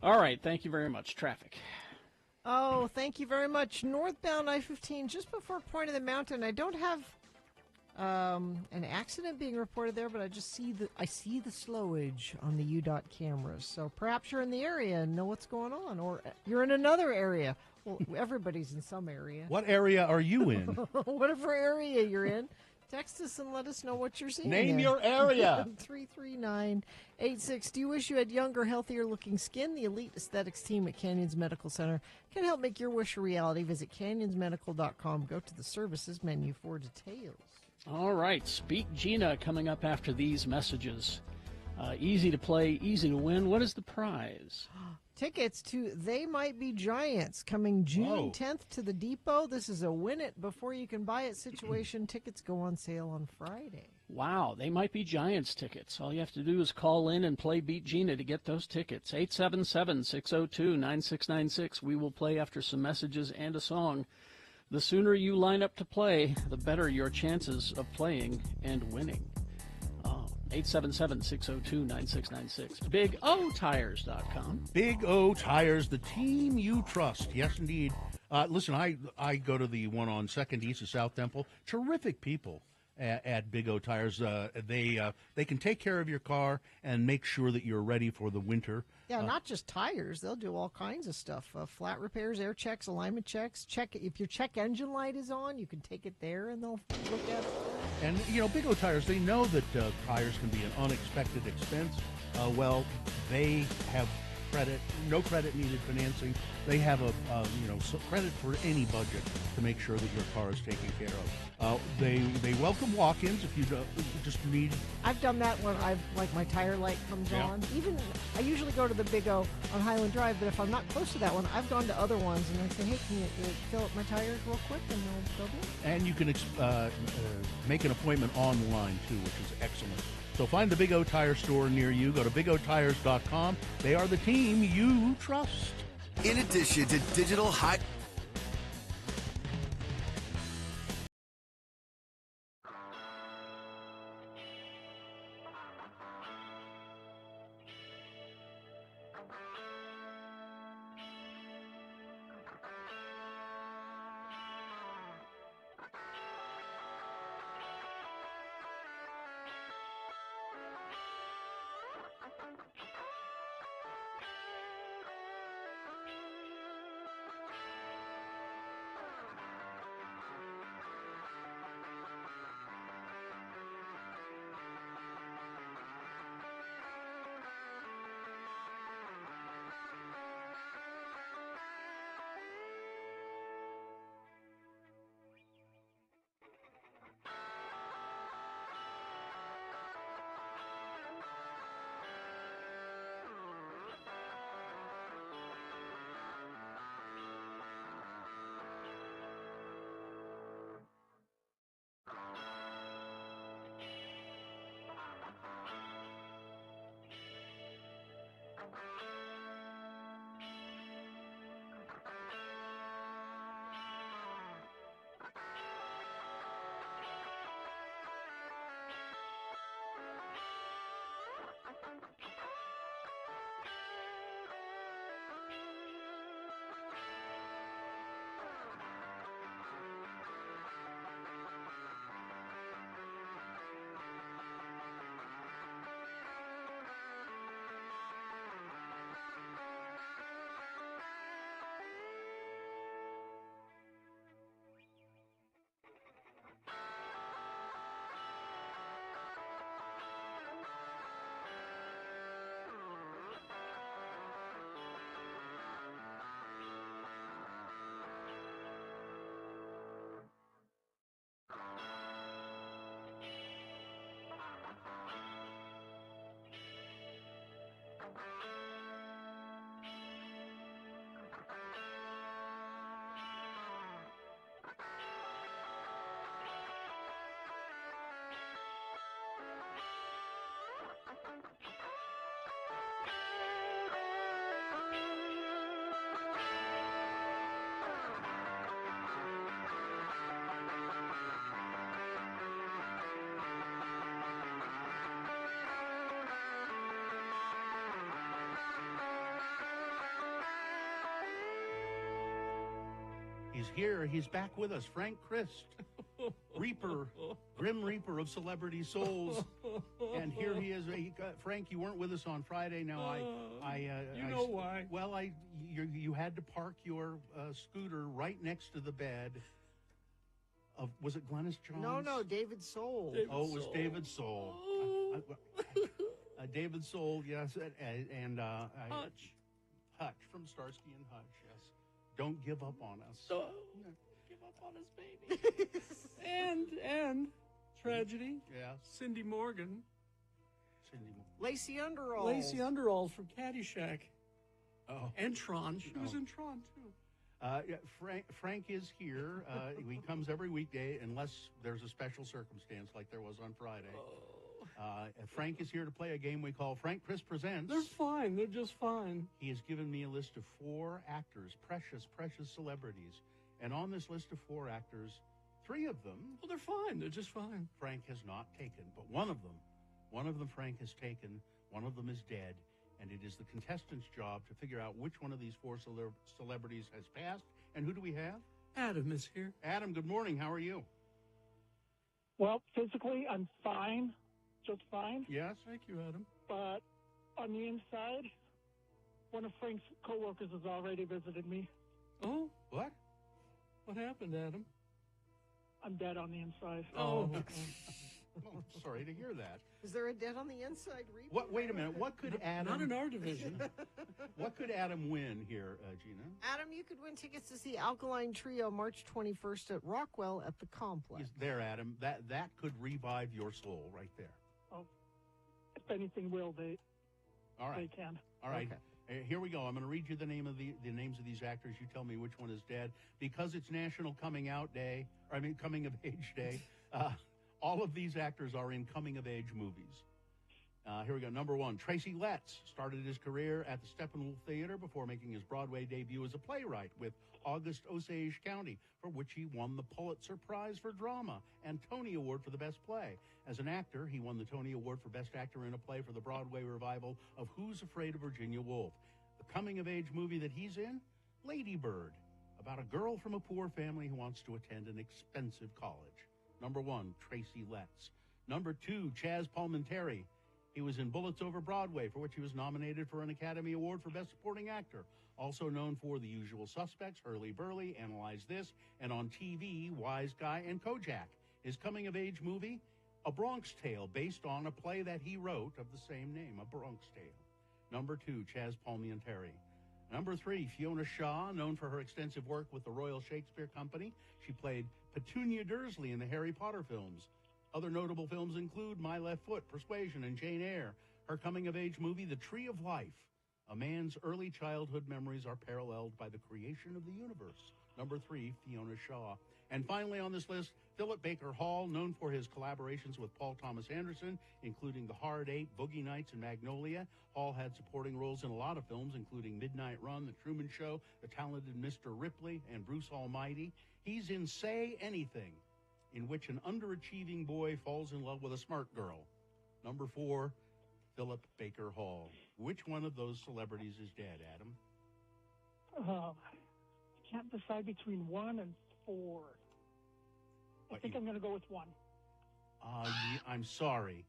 All right. Thank you very much. Traffic. Oh, thank you very much. Northbound I-15, just before Point of the Mountain. I don't have an accident being reported there, but I just see the slowage on the UDOT cameras. So perhaps you're in the area and know what's going on, or you're in another area. Well, everybody's in some area. What area are you in? Whatever area you're in, text us and let us know what you're seeing. Name there. your area. 33986. Do you wish you had younger, healthier looking skin? The elite aesthetics team at Canyons Medical Center can help make your wish a reality. Visit canyonsmedical.com. Go to the services menu for details. All right. Speak Gina coming up after these messages. Easy to play, easy to win. What is the prize? Tickets to They Might Be Giants coming June Whoa. 10th to the Depot. This is a win it before you can buy it situation. Tickets go on sale on Friday. Wow, they might be Giants tickets. All you have to do is call in and play Beat Gina to get those tickets. 877-602-9696. We will play after some messages and a song. The sooner you line up to play, the better your chances of playing and winning. 877-602-9696. BigOTires.com. Big O Tires, the team you trust. Yes, indeed. Listen, I go to the one on 2nd East of South Temple. Terrific people at Big O Tires. They can take care of your car and make sure that you're ready for the winter. Yeah, not just tires. They'll do all kinds of stuff. Flat repairs, air checks, alignment checks. If your check engine light is on, you can take it there and they'll look at it. And, Big O Tires, they know that tires can be an unexpected expense. Well, they have credit, no credit needed financing. They have credit for any budget to make sure that your car is taken care of. They welcome walk-ins if you just need. I've done that when my tire light comes on. Even I usually go to the Big O on Highland Drive, but if I'm not close to that one, I've gone to other ones and I say, hey, can you fill up my tires real quick, and they'll do it. And you can make an appointment online too, which is excellent. So find the Big O Tire store near you. Go to BigOTires.com. They are the team you trust. In addition to digital high... He's here. He's back with us. Frank Christ, Reaper, Grim Reaper of Celebrity Souls. And here he is. Frank, you weren't with us on Friday. Now, you know why. Well, you had to park your scooter right next to the bed of, was it Glennis Johns? No, David Soul. It was David Soul. David Soul, yes. And Hutch from Starsky and Hutch, yes. Don't give up on us. Don't give up on us, baby. and tragedy. Yeah. Cindy Morgan. Lacey Underall. Lacey Underall from Caddyshack. Oh. And Tron. She was in Tron, too. Yeah, Frank is here. He comes every weekday unless there's a special circumstance like there was on Friday. Frank is here to play a game we call Frank Chris Presents. They're fine. They're just fine. He has given me a list of 4 actors, precious celebrities. And on this list of 4 actors, 3 of them... Well, they're fine. They're just fine. Frank has not taken. But one of them Frank has taken. One of them is dead. And it is the contestant's job to figure out which one of these 4 celebrities has passed. And who do we have? Adam is here. Adam, good morning. How are you? Well, physically, I'm fine. Just fine. Yes? Thank you, Adam. But on the inside, one of Frank's coworkers has already visited me. Oh? What? What happened, Adam? I'm dead on the inside. Oh. Oh, sorry to hear that. Is there a dead on the inside? What? Wait a minute. What could Adam... Not in our division. What could Adam win here, Gina? Adam, you could win tickets to see Alkaline Trio March 21st at Rockwell at the Complex. There, Adam. That could revive your soul right there. Oh, if anything will, they can. All right. Okay. Here we go. I'm going to read you the names of these actors. You tell me which one is dead. Because it's National Coming of Age Day, all of these actors are in coming-of-age movies. Here we go. Number 1, Tracy Letts started his career at the Steppenwolf Theater before making his Broadway debut as a playwright with August Osage County, for which he won the Pulitzer Prize for Drama and Tony Award for the Best Play. As an actor, he won the Tony Award for Best Actor in a Play for the Broadway revival of Who's Afraid of Virginia Woolf. The coming-of-age movie that he's in, Lady Bird, about a girl from a poor family who wants to attend an expensive college. Number 1, Tracy Letts. Number 2, Chaz Palminteri. He was in Bullets Over Broadway, for which he was nominated for an Academy Award for Best Supporting Actor. Also known for The Usual Suspects, Hurly Burly, Analyze This, and on TV, Wise Guy and Kojak. His coming-of-age movie, A Bronx Tale, based on a play that he wrote of the same name, A Bronx Tale. Number 2, Chaz Palminteri. Number 3, Fiona Shaw, known for her extensive work with the Royal Shakespeare Company. She played Petunia Dursley in the Harry Potter films. Other notable films include My Left Foot, Persuasion, and Jane Eyre. Her coming-of-age movie, The Tree of Life. A man's early childhood memories are paralleled by the creation of the universe. Number 3, Fiona Shaw. And finally on this list, Philip Baker Hall, known for his collaborations with Paul Thomas Anderson, including The Hard Eight, Boogie Nights, and Magnolia. Hall had supporting roles in a lot of films, including Midnight Run, The Truman Show, The Talented Mr. Ripley, and Bruce Almighty. He's in Say Anything, in which an underachieving boy falls in love with a smart girl. Number 4, Philip Baker Hall. Which one of those celebrities is dead, Adam? I can't decide between 1 and 4. I think I'm going to go with 1. I'm sorry.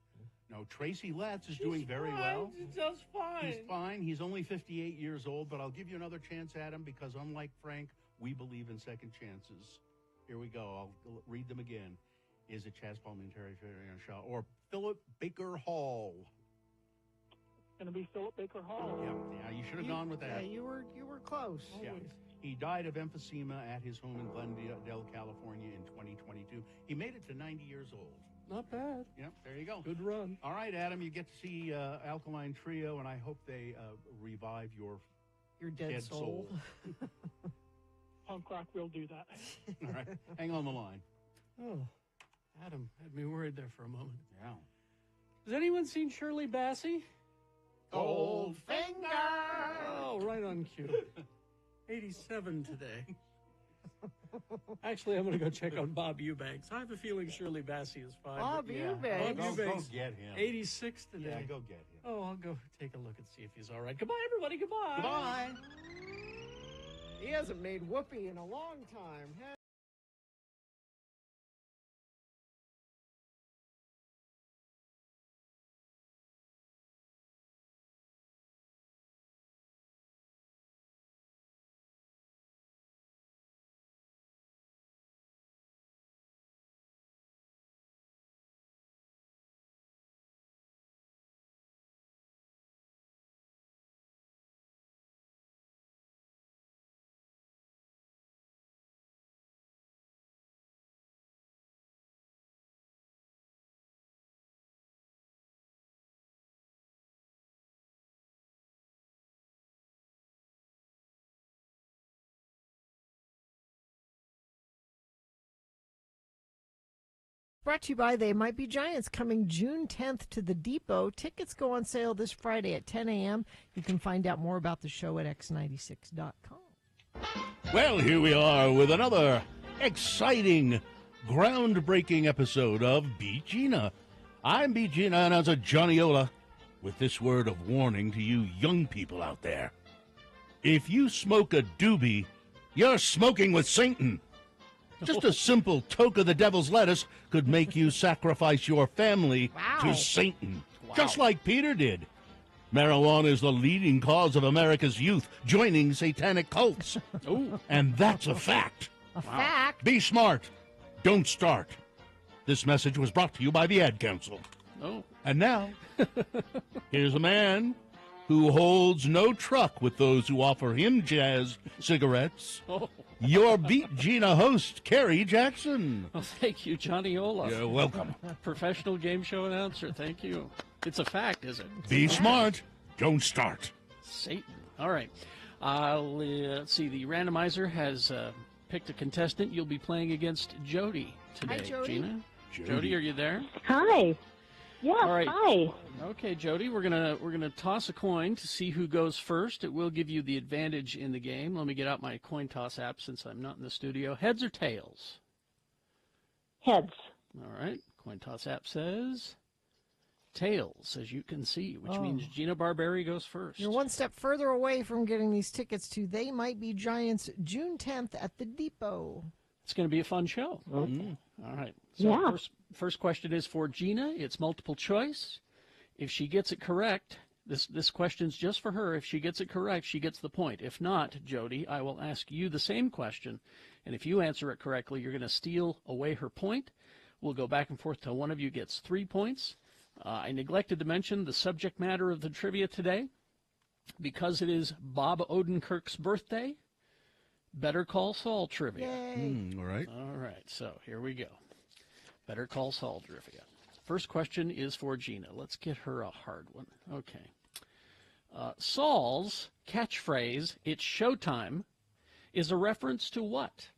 No, Tracy Letts is doing very well. She's just fine. He's fine. He's only 58 years old, but I'll give you another chance, Adam, because unlike Frank, we believe in second chances. Here we go. I'll read them again. Is it Chaz Palminteri, Fiona Shaw, or Philip Baker Hall? It's going to be Philip Baker Hall. Yeah, you should have gone with that. Yeah, you were close. Yeah. He died of emphysema at his home in Glendale, California in 2022. He made it to 90 years old. Not bad. Yeah, there you go. Good run. All right, Adam, you get to see Alkaline Trio, and I hope they revive your dead soul. Punk rock will do that. All right, hang on the line. Oh, Adam had me worried there for a moment. Yeah. Has anyone seen Shirley Bassey? Goldfinger! Oh, right on cue. 87 today. Actually, I'm going to go check on Bob Eubanks. I have a feeling Shirley Bassey is fine. Bob Eubanks? Bob Eubanks. Go get him. 86 today. Yeah, go get him. Oh, I'll go take a look and see if he's all right. Goodbye, everybody. Goodbye. Goodbye. He hasn't made whoopee in a long time. Brought to you by They Might Be Giants, coming June 10th to the Depot. Tickets go on sale this Friday at 10 a.m. You can find out more about the show at x96.com. Well, here we are with another exciting, groundbreaking episode of Beat Gina. I'm Beat Gina, announcer Johnny Ola, with this word of warning to you young people out there. If you smoke a doobie, you're smoking with Satan. Just a simple toke of the devil's lettuce could make you sacrifice your family to Satan, just like Peter did. Marijuana is the leading cause of America's youth joining satanic cults. And that's a fact. A fact? Be smart. Don't start. This message was brought to you by the Ad Council. Oh. And now, here's a man who holds no truck with those who offer him jazz cigarettes. Oh. Your Beat Gina host, Kerry Jackson. Well, thank you, Johnny Ola. You're welcome. Professional game show announcer. Thank you. It's a fact, is it? Be smart. Don't start. Satan. All right. Let's see. The randomizer has picked a contestant. You'll be playing against Jody today. Hi, Jody. Gina? Jody, are you there? Hi. Yeah, All right. hi. Okay, Jody, we're gonna toss a coin to see who goes first. It will give you the advantage in the game. Let me get out my coin toss app since I'm not in the studio. Heads or tails? Heads. All right. Coin toss app says tails, as you can see, which Oh. means Gina Barberi goes first. You're one step further away from getting these tickets to They Might Be Giants June 10th at the Depot. It's going to be a fun show. Okay. All right. So Yeah. first question is for Gina. It's multiple choice. If she gets it correct, this question's just for her. If she gets it correct, she gets the point. If not, Jody, I will ask you the same question. And if you answer it correctly, you're going to steal away her point. We'll go back and forth till one of you gets 3 points. I neglected to mention the subject matter of the trivia today. Because it is Bob Odenkirk's birthday, Better Call Saul trivia. All right. All right, so here we go. Better Call Saul trivia. First question is for Gina. Let's get her a hard one. Okay. Saul's catchphrase, "It's showtime," is a reference to what?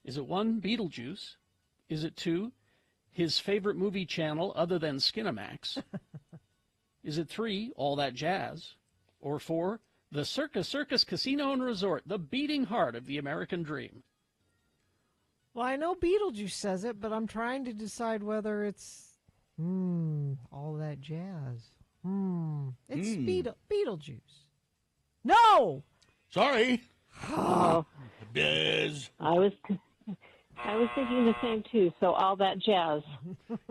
Is it 1, Beetlejuice? Is it 2, his favorite movie channel other than Skinamax? Is it 3, All That Jazz? Or 4, the Circus Casino and Resort, the beating heart of the American dream? Well, I know Beetlejuice says it, but I'm trying to decide whether it's all that jazz. It's Beetlejuice. No! Sorry. Oh. Biz. I was thinking the same too. So all that jazz.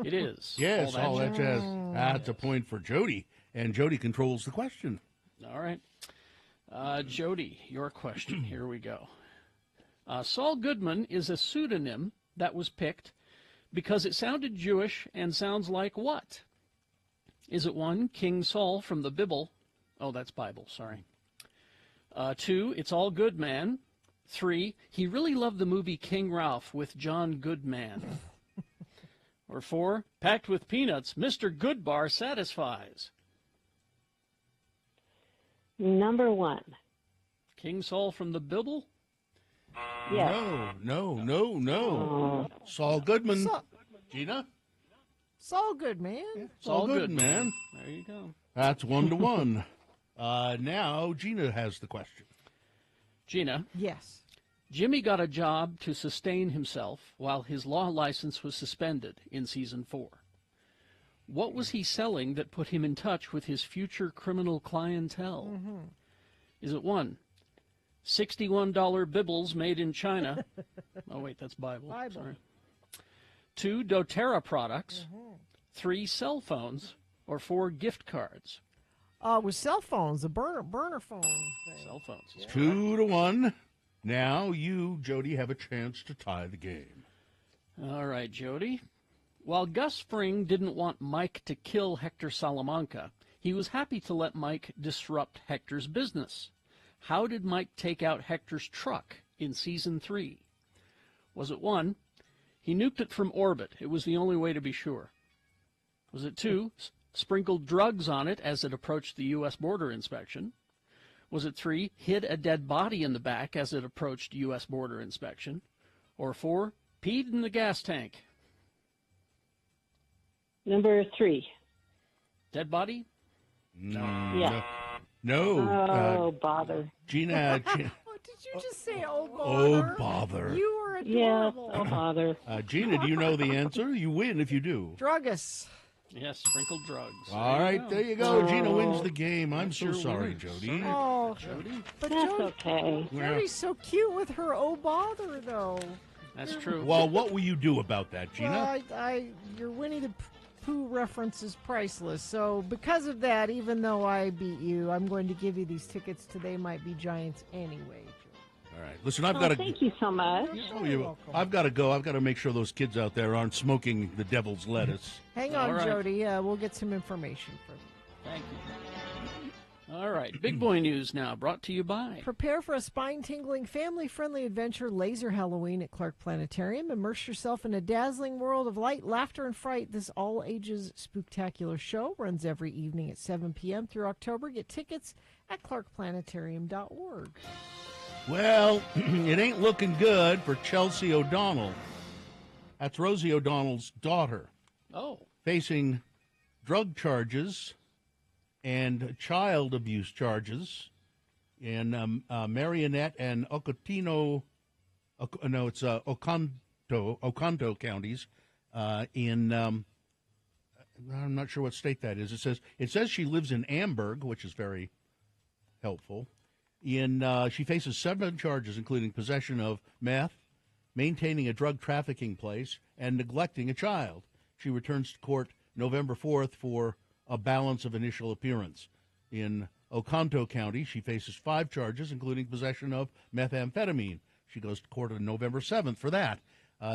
It is. Yes, all that jazz. That's a point for Jody, and Jody controls the question. All right. Jody, your question. Here we go. Saul Goodman is a pseudonym that was picked because it sounded Jewish and sounds like what? Is it 1, King Saul from the Bible? Oh, that's Bible, sorry. 2, It's All Good Man. 3, he really loved the movie King Ralph with John Goodman. Or 4, packed with peanuts, Mr. Goodbar satisfies. Number 1. King Saul from the Bible? Yes. No. Saul Goodman. Gina? Saul Goodman. Saul Goodman. There you go. That's 1-1. Now Gina has the question. Gina? Yes. Jimmy got a job to sustain himself while his law license was suspended in season 4. What was he selling that put him in touch with his future criminal clientele? Is it 1, $61 Bibbles made in China? Oh, wait, that's Bible. Sorry. 2, doTERRA products. 3, cell phones. Or 4, gift cards. With cell phones, the burner phone thing. Cell phones. Yeah. 2-1. Now you, Jody, have a chance to tie the game. All right, Jody. While Gus Fring didn't want Mike to kill Hector Salamanca, he was happy to let Mike disrupt Hector's business. How did Mike take out Hector's truck in season 3? Was it 1, he nuked it from orbit? It was the only way to be sure. Was it 2, sprinkled drugs on it as it approached the U.S. border inspection? Was it 3, hid a dead body in the back as it approached U.S. border inspection? Or 4, peed in the gas tank? Number 3. Dead body? Yeah. No. Oh, bother. Gina. Did you just say, oh, Oh, bother? bother. You were Yes, adorable. oh, bother. Gina, do you know the answer? You win if you do. Druggists. Yes, sprinkled drugs. All right, there you go. Gina wins the game. I'm so sorry, Jody. Oh, Jody. but That's Jody, okay. Jody's so cute with her oh, bother, though. That's true. Well, what will you do about that, Gina? Well, your Winnie the Pooh reference is priceless. So because of that, even though I beat you, I'm going to give you these tickets to They Might Be Giants anyway. All right. Listen, I've got to. Thank you so much. I've got to go. I've got to make sure those kids out there aren't smoking the devil's lettuce. Hang on, All right. Jody. We'll get some information for you. Thank you. All right, big boy news now, brought to you by. Prepare for a spine-tingling, family-friendly adventure, Laser Halloween at Clark Planetarium. Immerse yourself in a dazzling world of light, laughter, and fright. This all-ages spooktacular show runs every evening at 7 p.m. through October. Get tickets at clarkplanetarium.org. Well, it ain't looking good for Chelsea O'Donnell. That's Rosie O'Donnell's daughter. Oh. Facing drug charges and child abuse charges in Marionette and Oconto counties in I'm not sure what state that is. It says she lives in Amberg, which is very helpful. She faces 7 charges, including possession of meth, maintaining a drug trafficking place, and neglecting a child. She returns to court November 4th for a balance of initial appearance. In Oconto County, she faces 5 charges, including possession of methamphetamine. She goes to court on November 7th for that.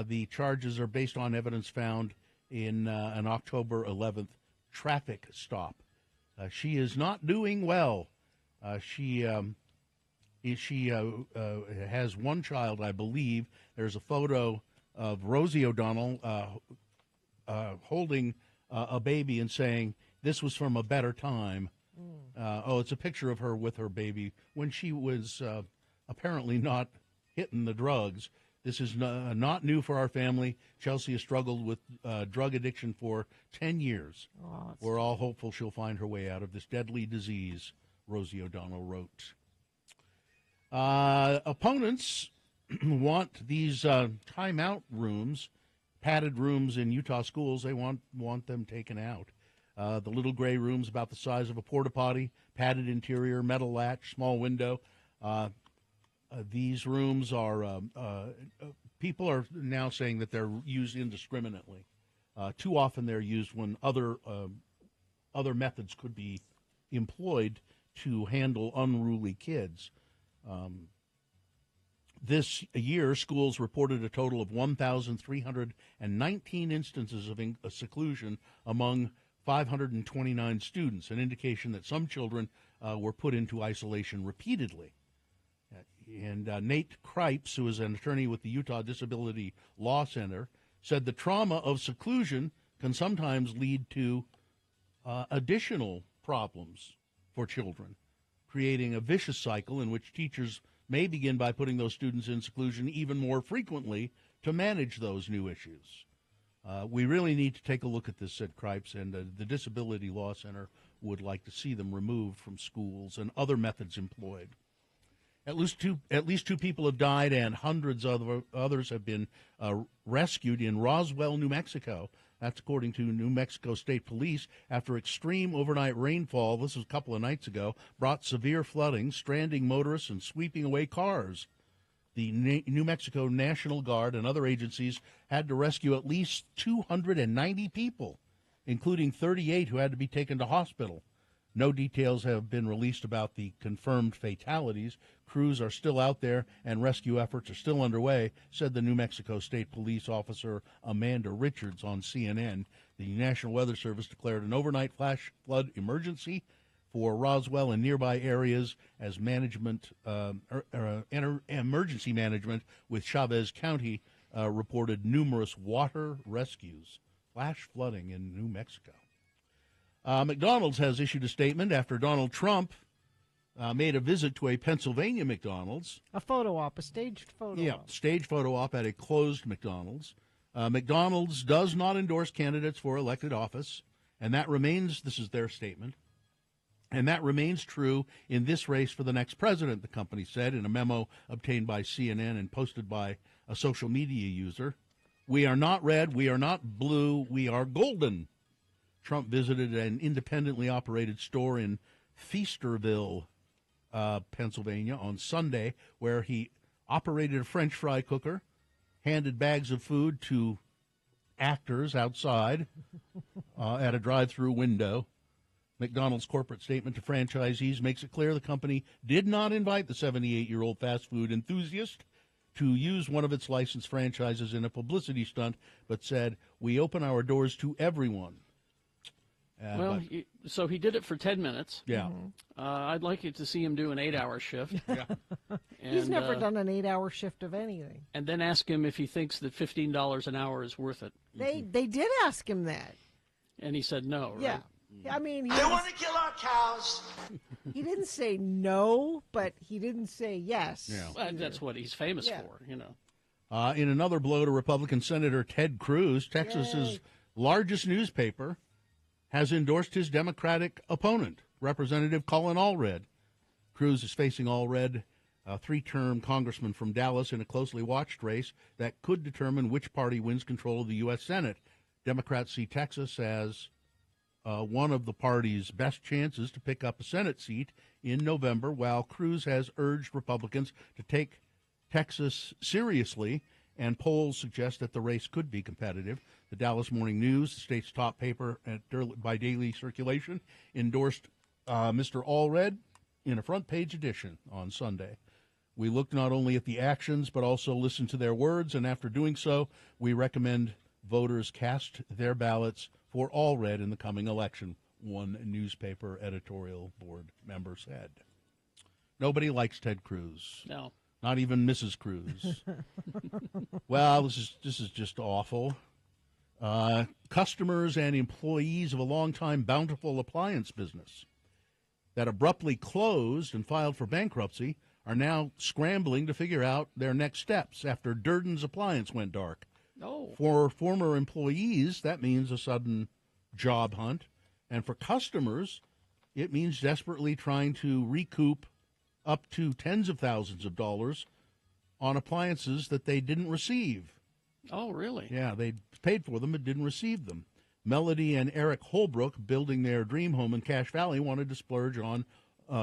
The charges are based on evidence found in an October 11th traffic stop. She is not doing well. She has 1 child, I believe. There's a photo of Rosie O'Donnell holding a baby and saying, "This was from a better time." It's a picture of her with her baby when she was apparently not hitting the drugs. This is not new for our family. Chelsea has struggled with drug addiction for 10 years. We're all hopeful she'll find her way out of this deadly disease, Rosie O'Donnell wrote. Opponents want these timeout rooms, padded rooms in Utah schools. They want them taken out. The little gray rooms about the size of a porta potty, padded interior, metal latch, small window. These rooms are people are now saying that they're used indiscriminately. Too often they're used when other methods could be employed to handle unruly kids. This year, schools reported a total of 1,319 instances of seclusion among 529 students, an indication that some children were put into isolation repeatedly. And Nate Cripes, who is an attorney with the Utah Disability Law Center, said the trauma of seclusion can sometimes lead to additional problems for children, creating a vicious cycle in which teachers may begin by putting those students in seclusion even more frequently to manage those new issues. We really need to take a look at this, said Cripes, and the Disability Law Center would like to see them removed from schools and other methods employed. At least two people have died, and hundreds of others have been rescued in Roswell, New Mexico. That's according to New Mexico State Police, after extreme overnight rainfall, this was a couple of nights ago, brought severe flooding, stranding motorists, and sweeping away cars. The New Mexico National Guard and other agencies had to rescue at least 290 people, including 38 who had to be taken to hospital. No details have been released about the confirmed fatalities. Crews are still out there and rescue efforts are still underway, said the New Mexico State Police officer Amanda Richards on CNN. The National Weather Service declared an overnight flash flood emergency for Roswell and nearby areas as emergency management with Chavez County reported numerous water rescues. Flash flooding in New Mexico. McDonald's has issued a statement after Donald Trump made a visit to a Pennsylvania McDonald's. A photo op, a staged photo op. Staged photo op at a closed McDonald's. McDonald's does not endorse candidates for elected office, and that remains, this is their statement, and that remains true in this race for the next president, the company said in a memo obtained by CNN and posted by a social media user. We are not red, we are not blue, we are golden. Trump visited an independently operated store in Feasterville, Pennsylvania on Sunday, where he operated a French fry cooker, handed bags of food to actors outside at a drive-through window. McDonald's corporate statement to franchisees makes it clear the company did not invite the 78-year-old fast food enthusiast to use one of its licensed franchises in a publicity stunt, but said, we open our doors to everyone. So he did it for 10 minutes. Yeah. I'd like you to see him do an 8-hour shift. Yeah. He's never done an 8-hour shift of anything. And then ask him if he thinks that $15 an hour is worth it. They did ask him that. And he said no, right? Yeah. I mean, They want to kill our cows. He didn't say no, but he didn't say yes. Yeah. Well, that's what he's famous for, you know. In another blow to Republican Senator Ted Cruz, Texas's largest newspaper has endorsed his Democratic opponent, Representative Colin Allred. Cruz is facing Allred, a 3-term congressman from Dallas, in a closely watched race that could determine which party wins control of the U.S. Senate. Democrats see Texas as one of the party's best chances to pick up a Senate seat in November, while Cruz has urged Republicans to take Texas seriously, and polls suggest that the race could be competitive. The Dallas Morning News, the state's top paper by daily circulation, endorsed Mr. Allred in a front-page edition on Sunday. We looked not only at the actions, but also listened to their words, and after doing so, we recommend voters cast their ballots for Allred in the coming election, one newspaper editorial board member said. Nobody likes Ted Cruz. No. Not even Mrs. Cruz. Well, this is just awful. Customers and employees of a longtime Bountiful appliance business that abruptly closed and filed for bankruptcy are now scrambling to figure out their next steps after Durden's Appliance went dark. Oh. For former employees, that means a sudden job hunt. And for customers, it means desperately trying to recoup up to tens of thousands of dollars on appliances that they didn't receive. Oh, really? Yeah, they paid for them but didn't receive them. Melody and Eric Holbrook, building their dream home in Cache Valley, wanted to splurge on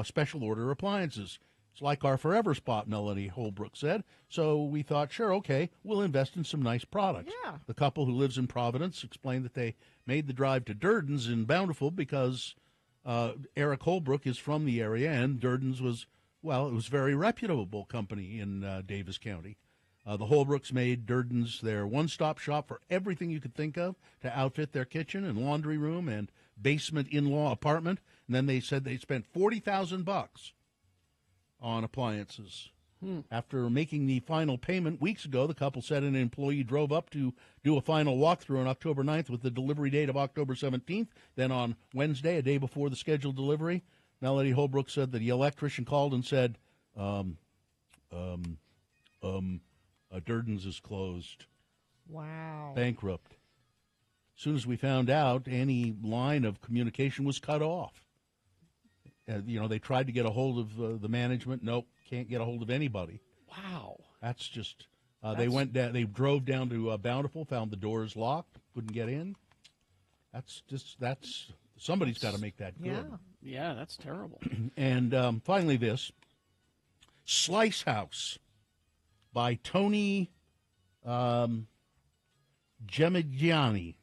special order appliances. It's like our forever spot, Melody Holbrook said. So we thought, sure, okay, we'll invest in some nice products. Yeah. The couple who lives in Providence explained that they made the drive to Durden's in Bountiful because Eric Holbrook is from the area, and Durden's was, well, it was a very reputable company in Davis County. The Holbrooks made Durden's their one-stop shop for everything you could think of to outfit their kitchen and laundry room and basement in-law apartment. And then they said they spent $40,000 on appliances. After making the final payment weeks ago, the couple said an employee drove up to do a final walkthrough on October 9th with the delivery date of October 17th. Then on Wednesday, a day before the scheduled delivery, Melody Holbrook said that the electrician called and said, Durden's is closed. Wow. Bankrupt. As soon as we found out, any line of communication was cut off. They tried to get a hold of the management. Nope, can't get a hold of anybody. Wow. That's just, they went down, they drove down to Bountiful, found the doors locked, couldn't get in. Somebody's got to make that good. Yeah, that's terrible. And finally this, Slice House by Tony Gemigiani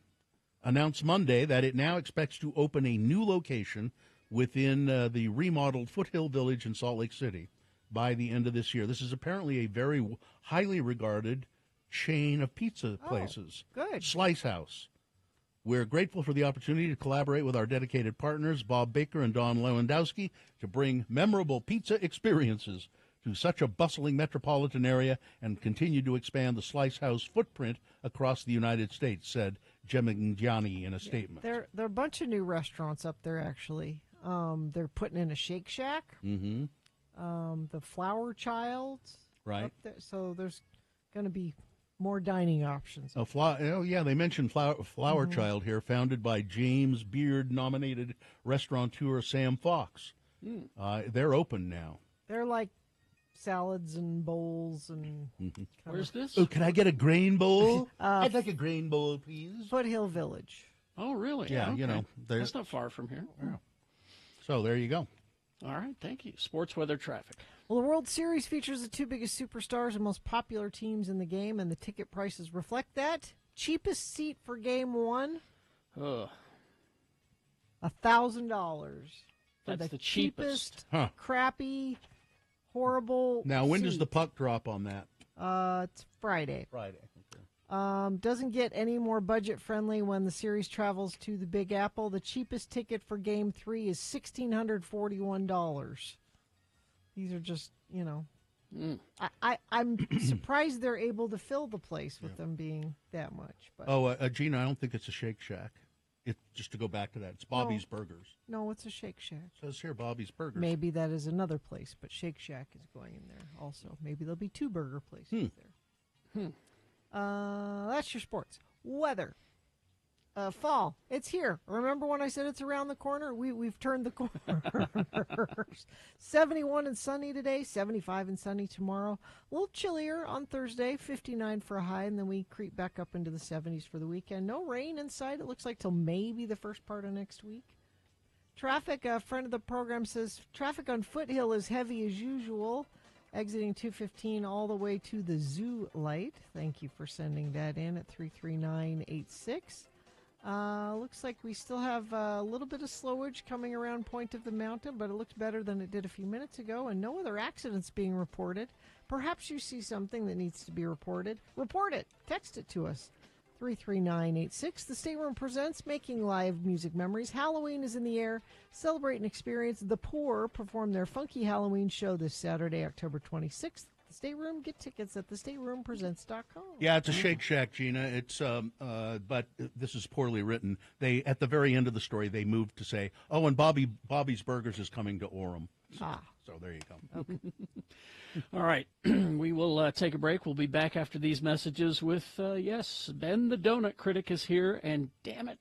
announced Monday that it now expects to open a new location within the remodeled Foothill Village in Salt Lake City by the end of this year. This is apparently a very highly regarded chain of pizza places. Good. Slice House. We're grateful for the opportunity to collaborate with our dedicated partners, Bob Baker and Don Lewandowski, to bring memorable pizza experiences to such a bustling metropolitan area and continue to expand the Slice House footprint across the United States, said Gemigiani in a statement. There are a bunch of new restaurants up there, actually. They're putting in a Shake Shack. Mm-hmm. The Flower Child. Right. Up there. So there's going to be more dining options. Oh, yeah, they mentioned Flower Child here, founded by James Beard-nominated restaurateur Sam Fox. They're open now. They're like salads and bowls and. Where's this? Oh, can I get a grain bowl? Uh, I'd like a grain bowl, please. Foothill Village. Oh, really? Yeah, Okay. you know. That's not far from here. Yeah. So there you go. All right, thank you. Sports weather traffic. Well, the World Series features the two biggest superstars and most popular teams in the game, and the ticket prices reflect that. Cheapest seat for Game 1, Ugh. $1,000. That's the cheapest. Huh. Crappy, horrible. Now, when does seat. the puck drop on that? It's Friday. Friday. Doesn't get any more budget friendly when the series travels to the Big Apple. The cheapest ticket for Game 3 is $1,641. These are just, you know, I'm surprised they're able to fill the place with them being that much. But Gina, I don't think it's a Shake Shack. Just to go back to that, it's Bobby's Burgers. No, it's a Shake Shack. It says here Bobby's Burgers. Maybe that is another place, but Shake Shack is going in there also. Maybe there'll be two burger places there. That's your sports. Weather. Fall. It's here. Remember when I said it's around the corner? We've turned the corner. 71 and sunny today, 75 and sunny tomorrow. A little chillier on Thursday, 59 for a high, and then we creep back up into the 70s for the weekend. No rain in sight, it looks like, till maybe the first part of next week. Traffic, a friend of the program says, traffic on Foothill is heavy as usual. Exiting 215 all the way to the Zoo Light. Thank you for sending that in at 33986. Looks like we still have a little bit of slowage coming around Point of the Mountain, but it looks better than it did a few minutes ago, and no other accidents being reported. Perhaps you see something that needs to be reported. Report it. Text it to us. 33986. The State Room presents Making Live Music Memories. Halloween is in the air. Celebrate and experience. The Poor perform their funky Halloween show this Saturday, October 26th. The State Room. Get tickets at thestateroompresents.com. Yeah, it's a Shake Shack, Gina. It's but this is poorly written. They at the very end of the story they moved to say, "Oh, and Bobby's Burgers is coming to Orem." So there you go. Okay. All right, we will take a break. We'll be back after these messages with, yes, Ben the Donut Critic is here, and damn it.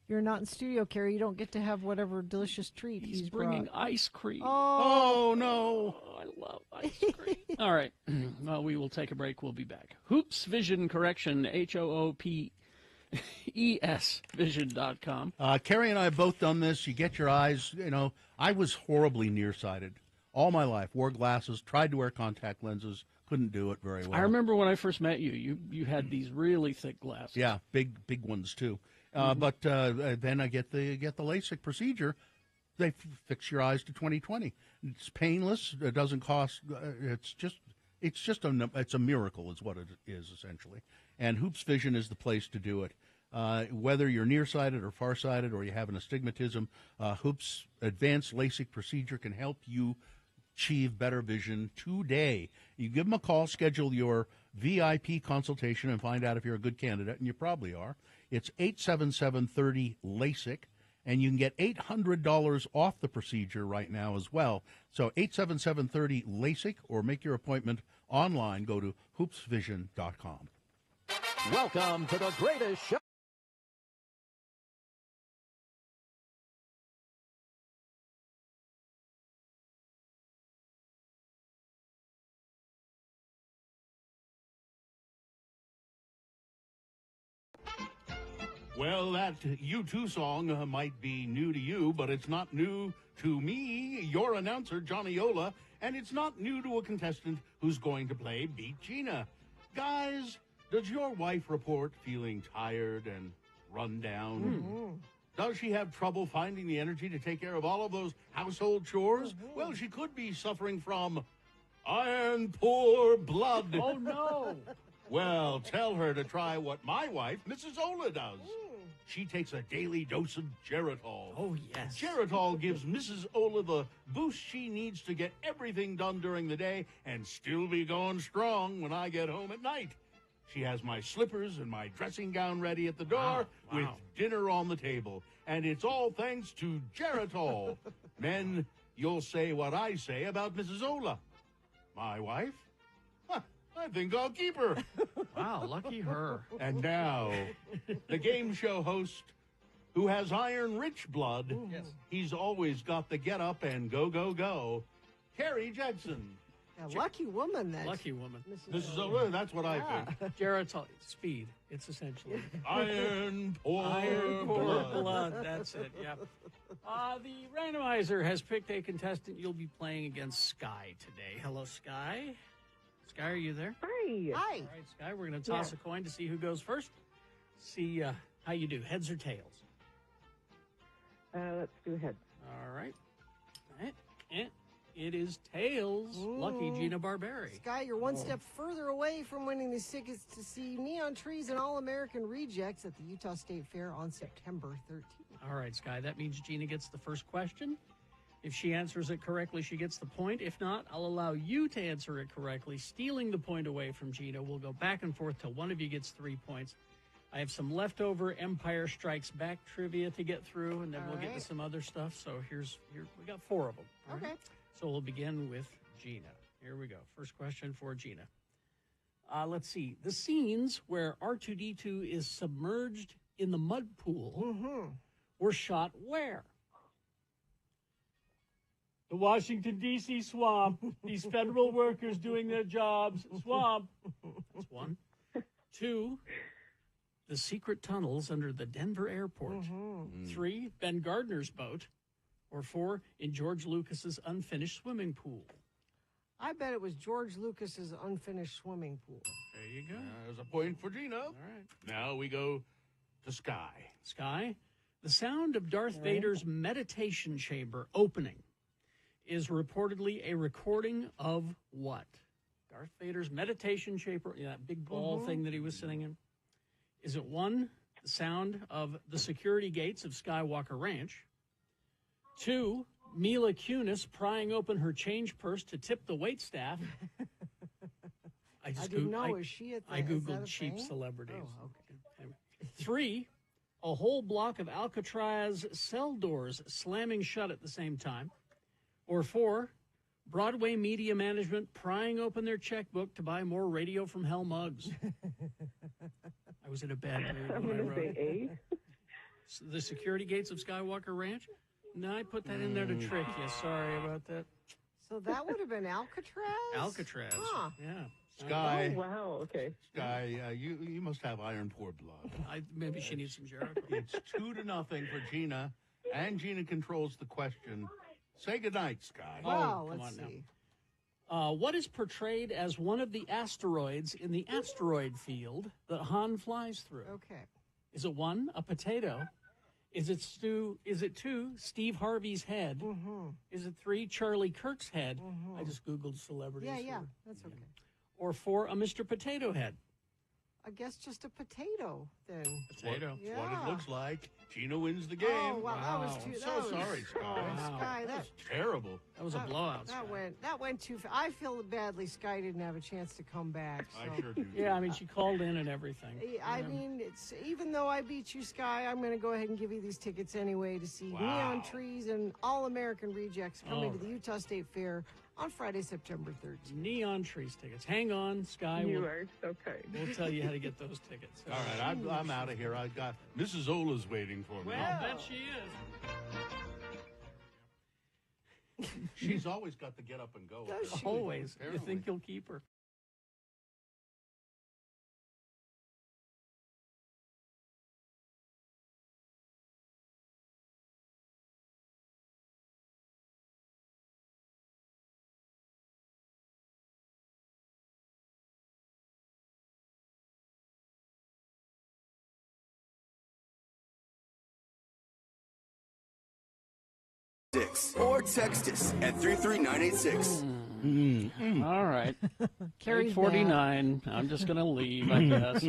You're not in studio, Carrie. You don't get to have whatever delicious treat he's bringing brought. ice cream. Oh, no. I love ice cream. All right, well, we will take a break. We'll be back. Hoops Vision Correction, HOOPES Vision.com. Carrie and I have both done this. You get your eyes, you know, I was horribly nearsighted all my life. Wore glasses, tried to wear contact lenses, couldn't do it very well. I remember when I first met you. You had these really thick glasses. Yeah, big ones too. But then I get the LASIK procedure. They fix your eyes to 20/20. It's painless. It doesn't cost. It's a miracle, is what it is essentially. And Hoops Vision is the place to do it. Whether you're nearsighted or farsighted, or you have an astigmatism, Hoops Advanced LASIK procedure can help you achieve better vision today. You give them a call, schedule your VIP consultation, and find out if you're a good candidate, and you probably are. It's 877-30-LASIK, and you can get $800 off the procedure right now as well. So 877-30-LASIK, or make your appointment online. Go to hoopsvision.com. Welcome to the greatest show. Well, that U2 song might be new to you, but it's not new to me, your announcer, Johnny Ola, and it's not new to a contestant who's going to play Beat Gina. Guys, does your wife report feeling tired and run down? Does she have trouble finding the energy to take care of all of those household chores? Well, she could be suffering from iron poor blood. Oh, no. Well, tell her to try what my wife, Mrs. Ola, does. She takes a daily dose of Geritol. Oh, yes. Geritol gives Mrs. Ola the boost she needs to get everything done during the day and still be going strong when I get home at night. She has my slippers and my dressing gown ready at the door with dinner on the table. And it's all thanks to Geritol. Men, you'll say what I say about Mrs. Ola. My wife? Huh, I think I'll keep her. Wow, lucky her. And now, the game show host who has iron-rich blood. Yes. He's always got the get up and go, go, go. Carrie Judson. A lucky woman, then. Lucky woman. That's what I think. Jared, speed. It's essentially Iron poor blood. That's it. Yep. The randomizer has picked a contestant. You'll be playing against Sky today. Hello, Sky. Sky, are you there? Hi. Hi. All right, Sky. We're going to toss a coin to see who goes first. See how you do. Heads or tails? Let's do heads. All right. It is tails. Lucky Gina Barberi. Sky, you're one step further away from winning these tickets to see Neon Trees and All-American Rejects at the Utah State Fair on September 13th. All right, Sky. That means Gina gets the first question. If she answers it correctly, she gets the point. If not, I'll allow you to answer it correctly, stealing the point away from Gina. We'll go back and forth till one of you gets 3 points. I have some leftover Empire Strikes Back trivia to get through, and then we'll get to some other stuff. So here we got 4 of them. All right? So we'll begin with Gina. Here we go. First question for Gina. Let's see. The scenes where R2-D2 is submerged in the mud pool were shot where? The Washington, D.C. swamp. These federal workers doing their jobs. Swamp. That's 1. 2, the secret tunnels under the Denver airport. 3, Ben Gardner's boat. Or 4, in George Lucas's unfinished swimming pool. I bet it was George Lucas's unfinished swimming pool. There you go. There's a point for Gina. All right. Now we go to Sky. Sky, the sound of Darth Vader's meditation chamber opening is reportedly a recording of what? Darth Vader's meditation chamber, that big ball thing that he was sitting in. Is it 1, the sound of the security gates of Skywalker Ranch? 2, Mila Kunis prying open her change purse to tip the waitstaff. I didn't know. Is she at the I Googled cheap celebrities. Anyway. 3, a whole block of Alcatraz cell doors slamming shut at the same time. Or 4, Broadway media management prying open their checkbook to buy more Radio from Hell mugs. I was in a bad mood when I wrote it. The security gates of Skywalker Ranch? No, I put that in there to trick you. Sorry about that. So that would have been Alcatraz? Alcatraz. Huh. Yeah. Sky. Oh, wow. Okay. Sky, you must have iron poor blood. Maybe she needs some Jericho. It's 2-0 for Gina, and Gina controls the question. Say goodnight, Sky. Well, let's see. What is portrayed as one of the asteroids in the asteroid field that Han flies through? Okay. Is it 1, a potato? Is it 2, Steve Harvey's head? Is it 3, Charlie Kirk's head? I just Googled celebrities. Yeah, that's okay. Or 4, a Mr. Potato Head? I guess just a potato, then. Potato. Yeah. What it looks like. Gina wins the game. Oh, wow. That was too... Sorry, Sky. Oh, Sky, That's terrible. That was a blowout. That went too fast. I feel badly Sky didn't have a chance to come back. So. I sure do. Yeah, I mean, she called in and everything. I mean, even though I beat you, Sky, I'm going to go ahead and give you these tickets anyway to see Neon Trees and All-American Rejects coming to the Utah State Fair on Friday, September 13th. Neon Trees tickets. Hang on, Sky. You are so kind. We'll tell you how to get those tickets. All right, I'm out of here. I got Mrs. Ola's waiting for me. Well, I bet she is. She's always got to get up and go. Does she? Always. Apparently. You think you'll keep her? Or text us at 33986. All right. Carrie's 8:49. I'm just going to leave, I guess.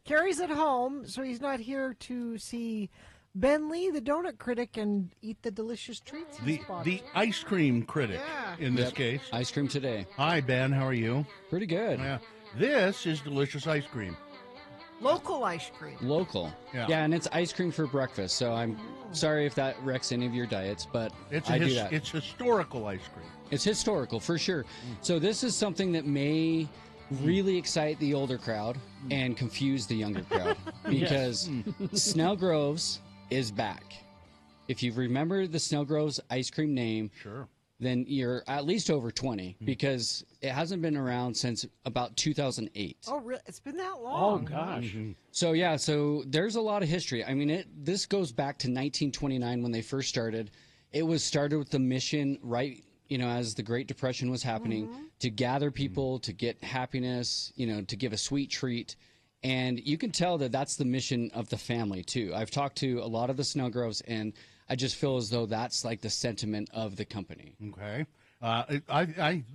Carrie's at home, so he's not here to see Ben Lee, the donut critic, and eat the delicious treats. The ice cream critic in this case. Ice cream today. Hi, Ben. How are you? Pretty good. Yeah. This is delicious ice cream. Local ice cream. Local. Yeah. And it's ice cream for breakfast, so I'm sorry if that wrecks any of your diets, but I do that. It's historical ice cream. It's historical, for sure. So this is something that may really excite the older crowd and confuse the younger crowd because Snell Groves is back. If you remember the Snell Groves ice cream name, sure, then you're at least over 20 because it hasn't been around since about 2008. Oh, really? It's been that Oh, long. gosh. So yeah, so there's a lot of history. I mean, this goes back to 1929 when they first started. It was started with the mission, right? As the Great Depression was happening, to gather people, to get happiness, to give a sweet treat. And you can tell that that's the mission of the family, too. I've talked to a lot of the Snell Groves, and I just feel as though that's like the sentiment of the company. Okay.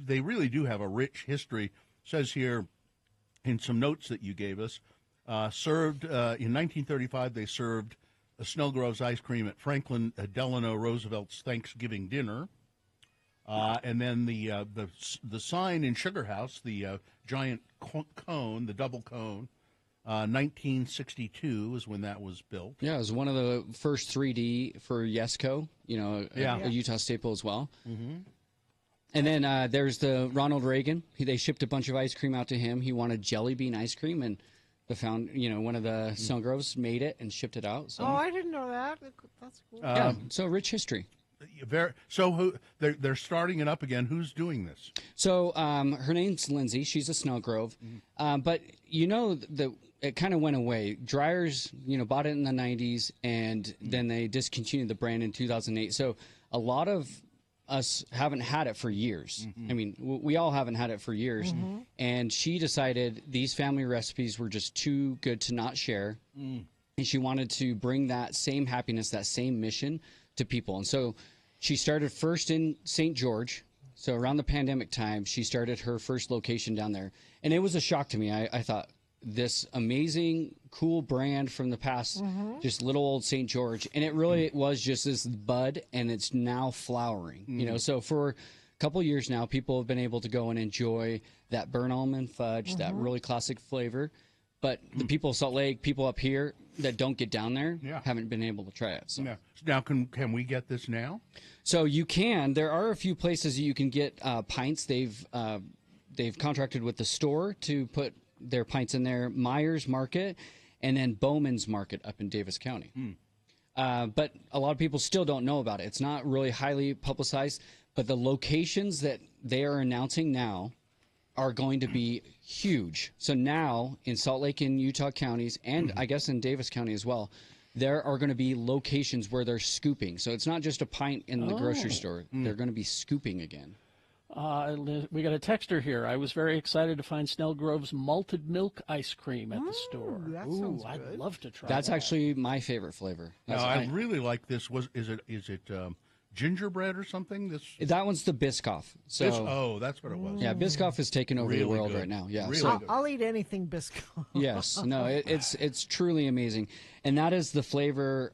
They really do have a rich history. It says here in some notes that you gave us, served in 1935, they served Snell Groves ice cream at Franklin Delano Roosevelt's Thanksgiving dinner. And then the sign in Sugar House, the giant cone, the double cone, 1962 is when that was built. Yeah, it was one of the first 3D for Yesco, a Utah staple as well. Mm-hmm. And then there's the Ronald Reagan. They shipped a bunch of ice cream out to him. He wanted jelly bean ice cream, and one of the Snell Groves made it and shipped it out. So. Oh, I didn't know that. That's cool. Yeah, so rich history. They're starting it up again. Who's doing this? So her name's Lindsay. She's a Snell Grove. But it kind of went away. Dryers, bought it in the 90s, and then they discontinued the brand in 2008. So a lot of us haven't had it for years. I mean, we all haven't had it for years. And she decided these family recipes were just too good to not share. And she wanted to bring that same happiness, that same mission to people. And so she started first in St. George. So around the pandemic time, she started her first location down there. And it was a shock to me. I thought, this amazing, cool brand from the past, just little old St. George. And it really was just this bud, and it's now flowering. So for a couple years now, people have been able to go and enjoy that burnt almond fudge, that really classic flavor. But the people of Salt Lake, people up here that don't get down there, haven't been able to try it. So. Now, can we get this now? So you can. There are a few places you can get pints. They've contracted with the store to put their pints in there. Myers Market, and then Bowman's Market up in Davis County. But a lot of people still don't know about it. It's not really highly publicized, but the locations that they are announcing now are going to be huge. So now in Salt Lake and Utah counties, and I guess in Davis County as well, there are going to be locations where they're scooping. So it's not just a pint in the grocery store. They're going to be scooping again. We got a texter here. I was very excited to find Snell Grove's malted milk ice cream at the store. That sounds I'd good. love to try That's that. actually my favorite flavor. Now, I really like this. Is it gingerbread or something? That one's the Biscoff. So that's what it was. Yeah, Biscoff is taking over the world right now. Yeah, really good. I'll eat anything Biscoff. Yes, no, it's truly amazing, and that is the flavor.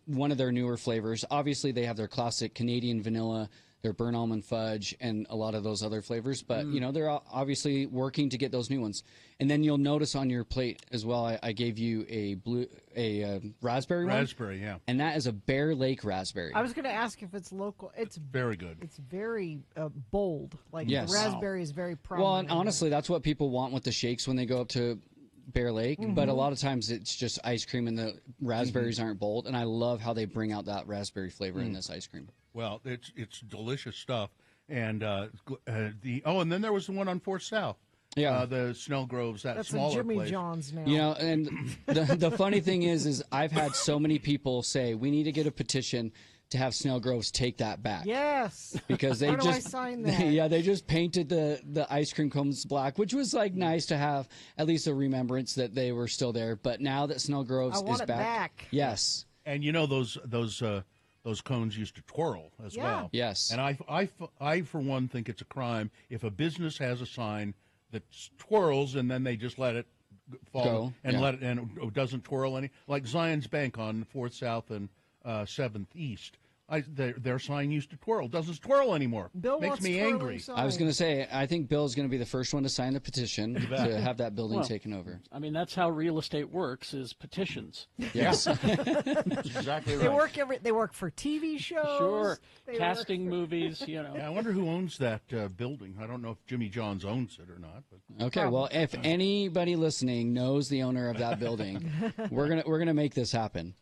One of their newer flavors. Obviously, they have their classic Canadian vanilla, their burnt almond fudge, and a lot of those other flavors. But they're obviously working to get those new ones. And then you'll notice on your plate as well, I gave you a raspberry one. Raspberry, yeah. And that is a Bear Lake raspberry. I was going to ask if it's local. It's very good. It's very bold. Like Yes. the raspberry is very prominent. Well, and honestly, that's what people want with the shakes when they go up to Bear Lake. But a lot of times it's just ice cream and the raspberries aren't bold. And I love how they bring out that raspberry flavor in this ice cream. Well, it's delicious stuff. And and then there was the one on 4th South. Yeah, the Snell Groves, that That's smaller a Jimmy place. John's now. And the funny thing is I've had so many people say we need to get a petition to have Snell Groves take that back. Yes. Because they Where do I just sign that? yeah, they just painted the ice cream cones black, which was like nice to have at least a remembrance that they were still there. But now that Snell Groves I want is it back, back. yes. And those cones used to twirl as well. Yes. And I for one think it's a crime if a business has a sign that twirls and then they just let it fall and let it and it doesn't twirl any. Like Zion's Bank on 4th South and 7th East. Their sign used to twirl. Doesn't twirl anymore. Bill Makes wants me twirling angry. signs. I was going to say, I think Bill's going to be the first one to sign the petition to have that building Well, taken over. I mean, that's how real estate works: is petitions. Yes. That's exactly They right. They work for TV shows. Sure, They casting movies. You know. Yeah, I wonder who owns that building. I don't know if Jimmy Johns owns it or not. But Okay, well, if anybody listening knows the owner of that building, we're gonna make this happen.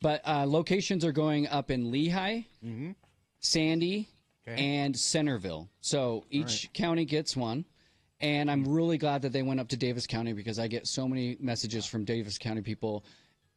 But locations are going up in Lehigh, Sandy, and Centerville. So each county gets one. And I'm really glad that they went up to Davis County because I get so many messages from Davis County people.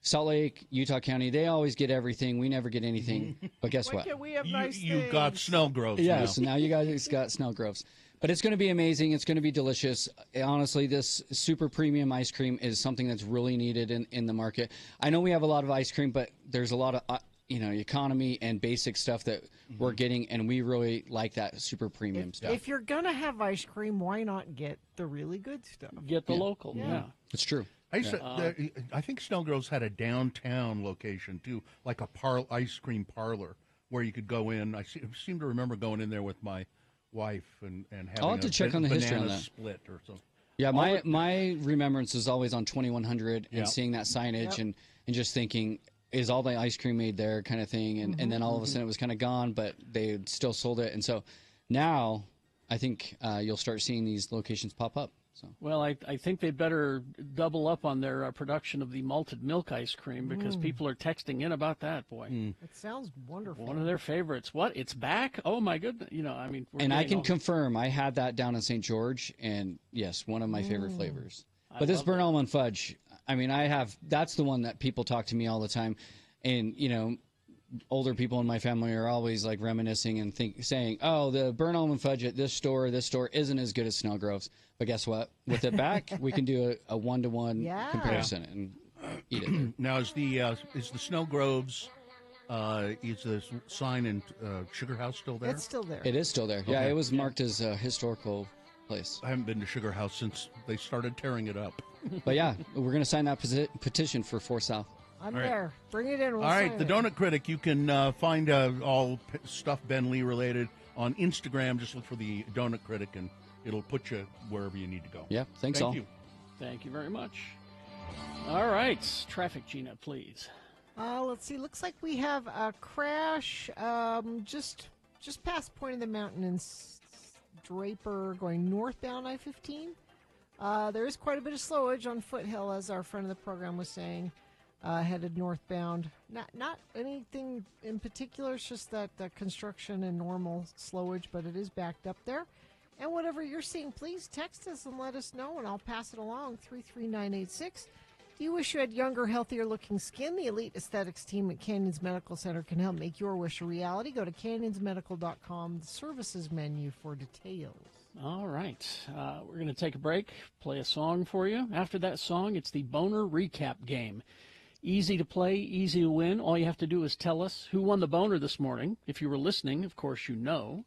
Salt Lake, Utah County, they always get everything. We never get anything. But guess what? We have nice You've got Snell Groves Yes, now. now you guys got Snell Groves. But it's going to be amazing. It's going to be delicious. Honestly, this super premium ice cream is something that's really needed in the market. I know we have a lot of ice cream, but there's a lot of economy and basic stuff that we're getting, and we really like that super premium stuff. If you're gonna have ice cream, why not get the really good stuff? Get the local. Yeah. It's true. I think Snell Groves had a downtown location too, like a ice cream parlor where you could go in. I seem to remember going in there with my wife and having I'll have to check on the history on banana that. split or something. Yeah, my remembrance is always on 2100 and seeing that signage and just thinking, is all the ice cream made there kind of thing? And then all of a sudden it was kind of gone, but they still sold it. And so now I think you'll start seeing these locations pop up. So. Well, I think they better double up on their production of the malted milk ice cream because people are texting in about that. Boy, It sounds wonderful. one of their favorites. What? It's back? Oh my goodness! I mean, And I can confirm I had that down in St. George, and yes, one of my favorite flavors. But this burnt almond fudge, I mean, that's the one that people talk to me all the time, and older people in my family are always like reminiscing and saying, "Oh, the burnt almond fudge at this store isn't as good as Snell Groves." But guess what? With it back, we can do a 1-to-1 comparison and eat it there. Now, is the Snell Groves, is the sign in Sugar House still there? It's still there. It is still there. Yeah, Okay. it was marked as a historical place. I haven't been to Sugar House since they started tearing it up. But yeah, we're going to sign that petition for 4 South. I'm All right. there. Bring it in. We'll All right, sign the it. Donut Critic. You can find all stuff Ben Lee related on Instagram. Just look for the Donut Critic, and it'll put you wherever you need to go. Yeah, thanks Thank all. you. Thank you very much. All right, traffic, Gina, please. Let's see. Looks like we have a crash just past Point of the Mountain in Draper going northbound I-15. There is quite a bit of slowage on Foothill, as our friend of the program was saying, headed northbound. Not anything in particular. It's just that construction and normal slowage, but it is backed up there. And whatever you're seeing, please text us and let us know, and I'll pass it along. 33986. Do you wish you had younger, healthier-looking skin? The Elite Aesthetics team at Canyons Medical Center can help make your wish a reality. Go to canyonsmedical.com, the services menu for details. All right, we're going to take a break, play a song for you. After that song, it's the Boner Recap Game. Easy to play, easy to win. All you have to do is tell us who won the boner this morning. If you were listening, of course you know.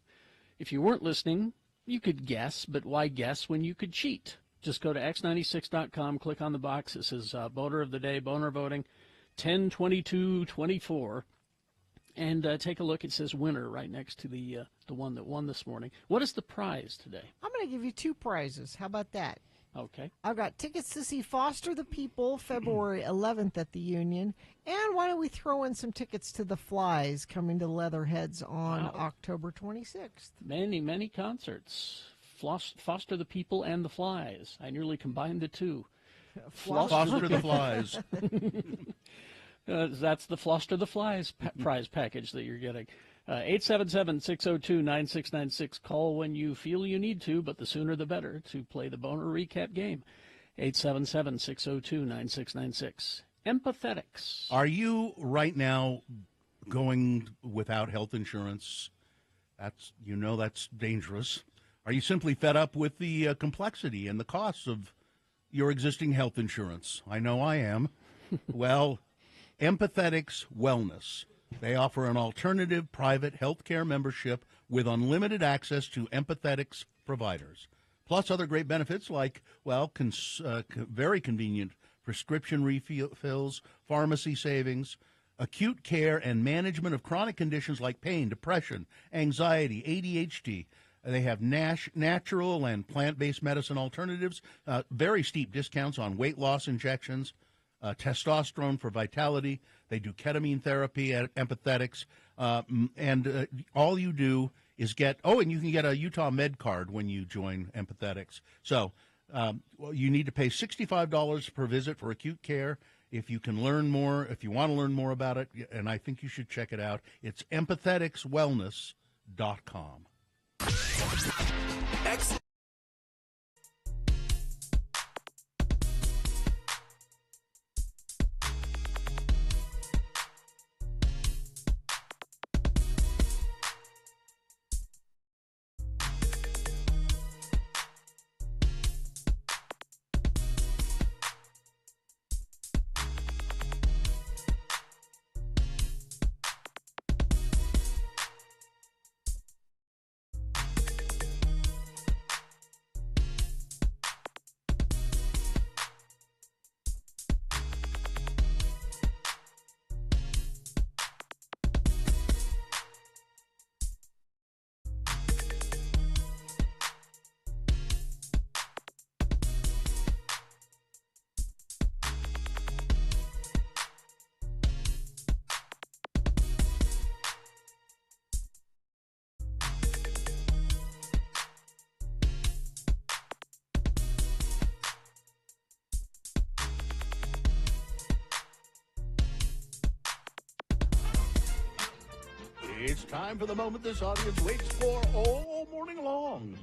If you weren't listening, you could guess, but why guess when you could cheat? Just go to x96.com, click on the box. It says Boner of the Day, Boner Voting, 10/22/24, and take a look. It says winner right next to the one that won this morning. What is the prize today? I'm going to give you 2 prizes. How about that? Okay. I've got tickets to see Foster the People February 11th at the Union. And why don't we throw in some tickets to The Flies coming to Leatherheads on October 26th? Many, many concerts. Foster the People and the Flies. I nearly combined the two. Foster the Flies. That's the Foster the Flies prize package that you're getting. 877-602-9696. Call when you feel you need to, but the sooner the better to play the Boner Recap game. 877-602-9696. Empathetics. Are you right now going without health insurance? That's dangerous. Are you simply fed up with the complexity and the costs of your existing health insurance? I know I am. Well, Empathetics Wellness. They offer an alternative private health care membership with unlimited access to Empathetics providers, plus other great benefits like, very convenient prescription refills, pharmacy savings, acute care and management of chronic conditions like pain, depression, anxiety, ADHD. They have natural and plant-based medicine alternatives, very steep discounts on weight loss injections, testosterone for vitality. They do ketamine therapy, empathetics, and all you do is get, and you can get a Utah Med card when you join Empathetics. So you need to pay $65 per visit for acute care. If you can learn more, if you want to learn more about it, and I think you should check it out, it's empatheticswellness.com. Excellent. It's time for the moment this audience waits for all morning long.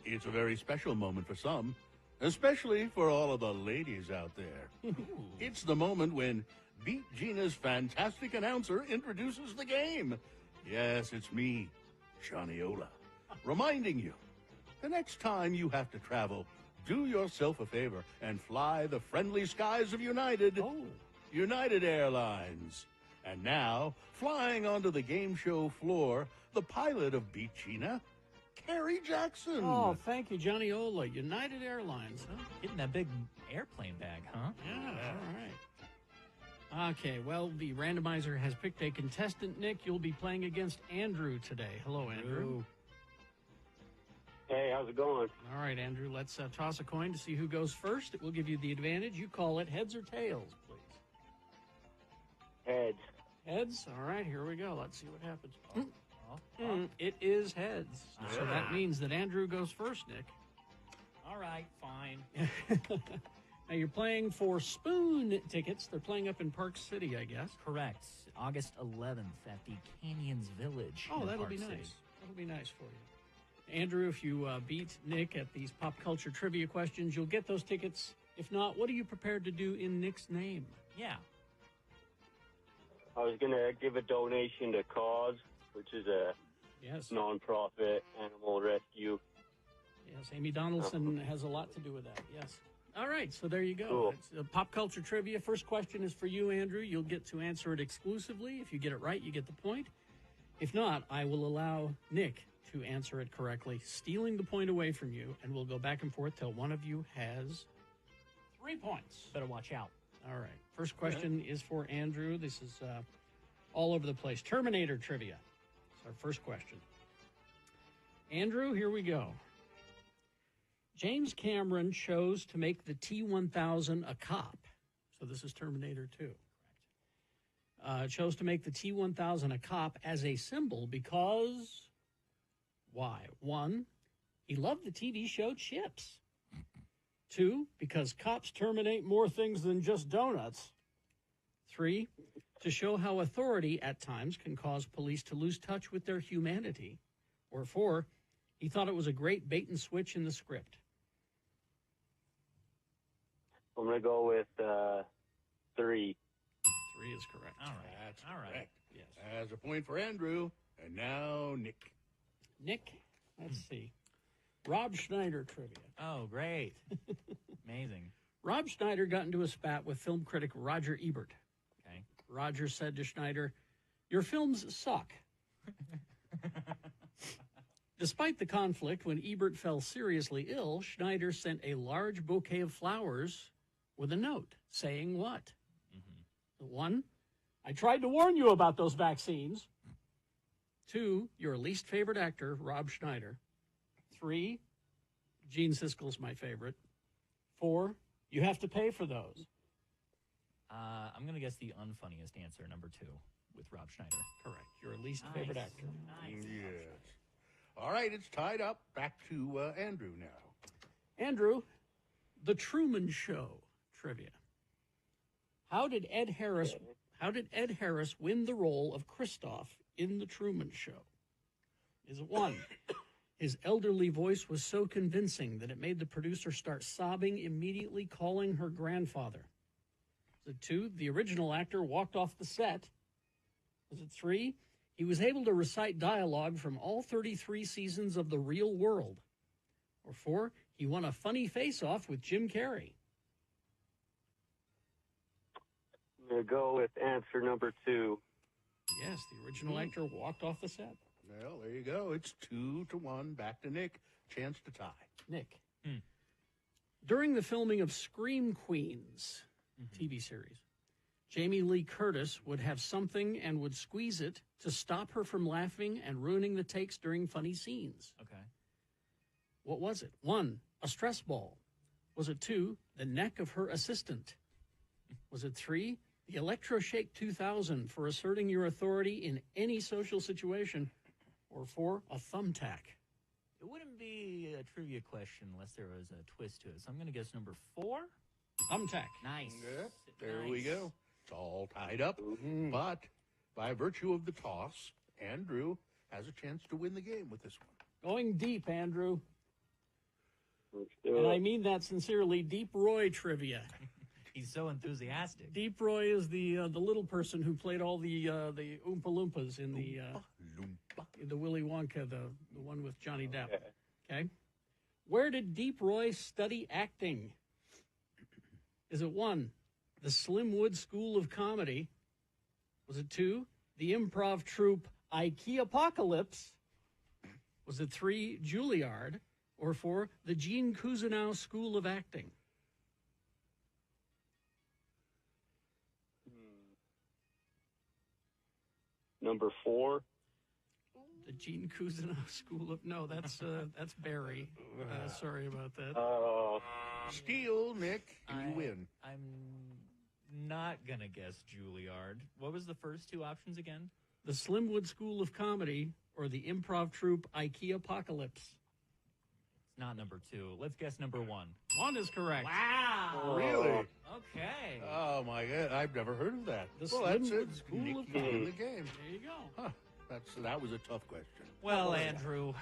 It's a very special moment for some, especially for all of the ladies out there. It's the moment when Beat Gina's fantastic announcer introduces the game. Yes, it's me, Johnny Ola, reminding you, the next time you have to travel, do yourself a favor and fly the friendly skies of United. United Airlines. And now, flying onto the game show floor, the pilot of Beat Gina, Kerry Jackson. Oh, thank you, Johnny Ola. United Airlines, huh? Getting that big airplane bag, huh? Yeah, all right. Okay, well, the randomizer has picked a contestant. Nick, you'll be playing against Andrew today. Hello, Andrew. Hey, how's it going? All right, Andrew, let's toss a coin to see who goes first. It will give you the advantage. You call it heads or tails, please. Heads. Heads? All right, here we go. Let's see what happens. It is heads. So that means that Andrew goes first, Nick. All right, fine. Now, you're playing for Spoon tickets. They're playing up in Park City, I guess. Correct. August 11th at the Canyons Village. Oh, in that'll Park be nice. City. That'll be nice for you. Andrew, if you beat Nick at these pop culture trivia questions, you'll get those tickets. If not, what are you prepared to do in Nick's name? Yeah. I was going to give a donation to Cause, which is a non-profit animal rescue. Yes, Amy Donaldson has a lot to do with that, yes. All right, so there you go. Cool. It's pop culture trivia. First question is for you, Andrew. You'll get to answer it exclusively. If you get it right, you get the point. If not, I will allow Nick to answer it correctly, stealing the point away from you, and we'll go back and forth till one of you has 3 points. Better watch out. All right. First question is for Andrew. This is all over the place. Terminator trivia. It's our first question. Andrew, here we go. James Cameron chose to make the T-1000 a cop. So this is Terminator 2. Chose to make the T-1000 a cop as a symbol because... Why? 1, he loved the TV show Chips. 2, because cops terminate more things than just donuts. 3, to show how authority at times can cause police to lose touch with their humanity. Or 4, he thought it was a great bait and switch in the script. I'm going to go with 3. 3 is correct. All right. That's all right. correct. Yes. As a point for Andrew, and now Nick. Nick, let's see. Rob Schneider trivia. Oh, great. Amazing. Rob Schneider got into a spat with film critic Roger Ebert. Okay. Roger said to Schneider, "Your films suck." Despite the conflict, when Ebert fell seriously ill, Schneider sent a large bouquet of flowers with a note saying what? 1, I tried to warn you about those vaccines. 2, your least favorite actor, Rob Schneider. 3, Gene Siskel's my favorite. 4, you have to pay for those. I'm going to guess the unfunniest answer, number 2, with Rob Schneider. Correct. Your least favorite actor. Yes. All right, it's tied up. Back to Andrew now. Andrew, The Truman Show trivia. How did Ed Harris win the role of Christoph in The Truman Show? Is it 1, his elderly voice was so convincing that it made the producer start sobbing, immediately calling her grandfather? Is it 2, the original actor walked off the set? Was it 3, he was able to recite dialogue from all 33 seasons of The Real World? Or 4, he won a funny face-off with Jim Carrey? I'm going to go with answer number 2. Yes, the original actor walked off the set. Well, there you go. It's 2-1. Back to Nick. Chance to tie. Nick. During the filming of Scream Queens TV series, Jamie Lee Curtis would have something and would squeeze it to stop her from laughing and ruining the takes during funny scenes. Okay. What was it? 1, a stress ball. Was it 2, the neck of her assistant? Was it 3, the Electroshake 2000 for asserting your authority in any social situation? Or 4, a thumbtack? It wouldn't be a trivia question unless there was a twist to it. So I'm going to guess number 4. Thumbtack. Nice. Yep, there we go. It's all tied up. But by virtue of the toss, Andrew has a chance to win the game with this one. Going deep, Andrew. Let's do And it. I mean that sincerely. Deep Roy trivia. He's so enthusiastic. Deep Roy is the little person who played all the Oompa Loompas in the Willy Wonka, the one with Johnny Depp. Okay. Where did Deep Roy study acting? Is it 1, the Slimwood School of Comedy? Was it 2, the improv troupe Ikeapocalypse? Was it 3, Juilliard? Or 4, the Gene Cousineau School of Acting? Number 4. The Gene Cousineau School of... No, that's Barry. Sorry about that. Steal, Nick. You win. I'm not going to guess Juilliard. What was the first 2 options again? The Slimwood School of Comedy or the improv troupe Ikeapocalypse? It's not number 2. Let's guess number 1. 1 is correct. Wow. Really? Okay. Oh, my God. I've never heard of that. The Well, that's Slimwood it. School Nick, of you win Comedy. the game. There you go. Huh. That was a tough question. Well, Andrew,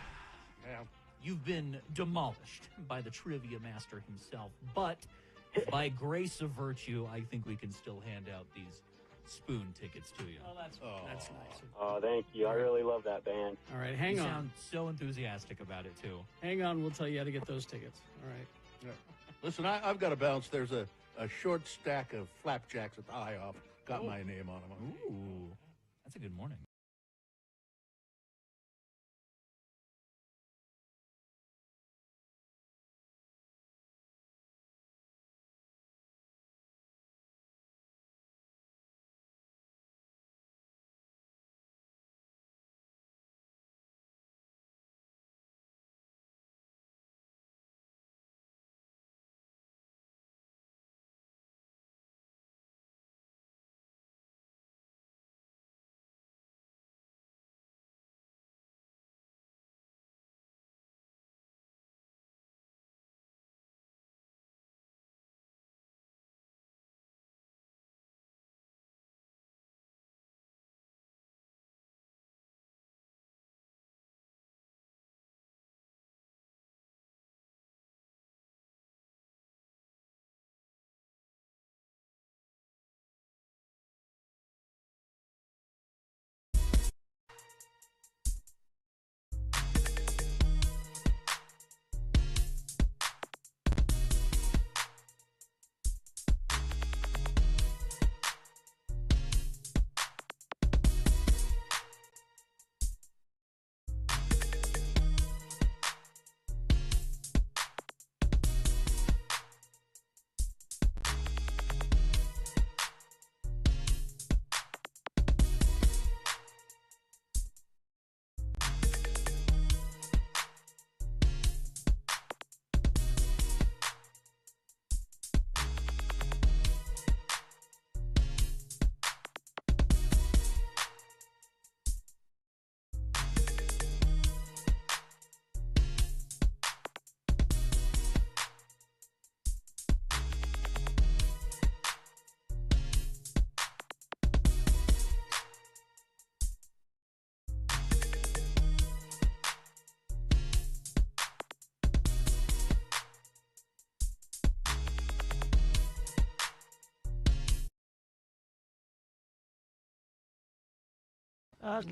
Yeah. you've been demolished by the trivia master himself, but by grace of virtue, I think we can still hand out these spoon tickets to you. Oh, that's nice. Oh, thank you. I really love that band. All right, hang you on. sound so enthusiastic about it, too. Hang on, we'll tell you how to get those tickets. All right. Yeah. Listen, I've got to bounce. There's a short stack of flapjacks at the IHOP. Got my name on them. Ooh, that's a good morning.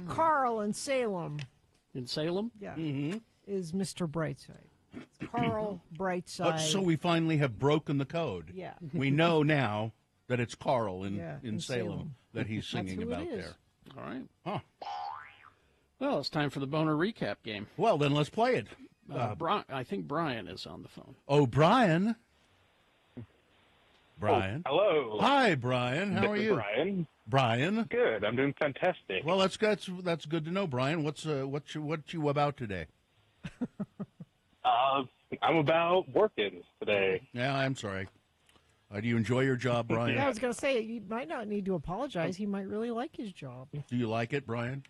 Carl in Salem. In Salem? Yeah. Mm-hmm. Is Mr. Brightside. It's Carl Brightside. So we finally have broken the code. Yeah. We know now that it's Carl in in Salem that he's singing That's who about it is. there. All right. Huh. Well, it's time for the boner recap game. Well, then let's play it. I think Brian is on the phone. Oh, Brian. Brian. Hello. Hi, Brian. How This are is you? Brian. Brian. Good. I'm doing fantastic. Well, that's good to know, Brian. What you about today? I'm about working today. Yeah, I'm sorry. Do you enjoy your job, Brian? Yeah, I was going to say, you might not need to apologize. He might really like his job. Do you like it, Brian?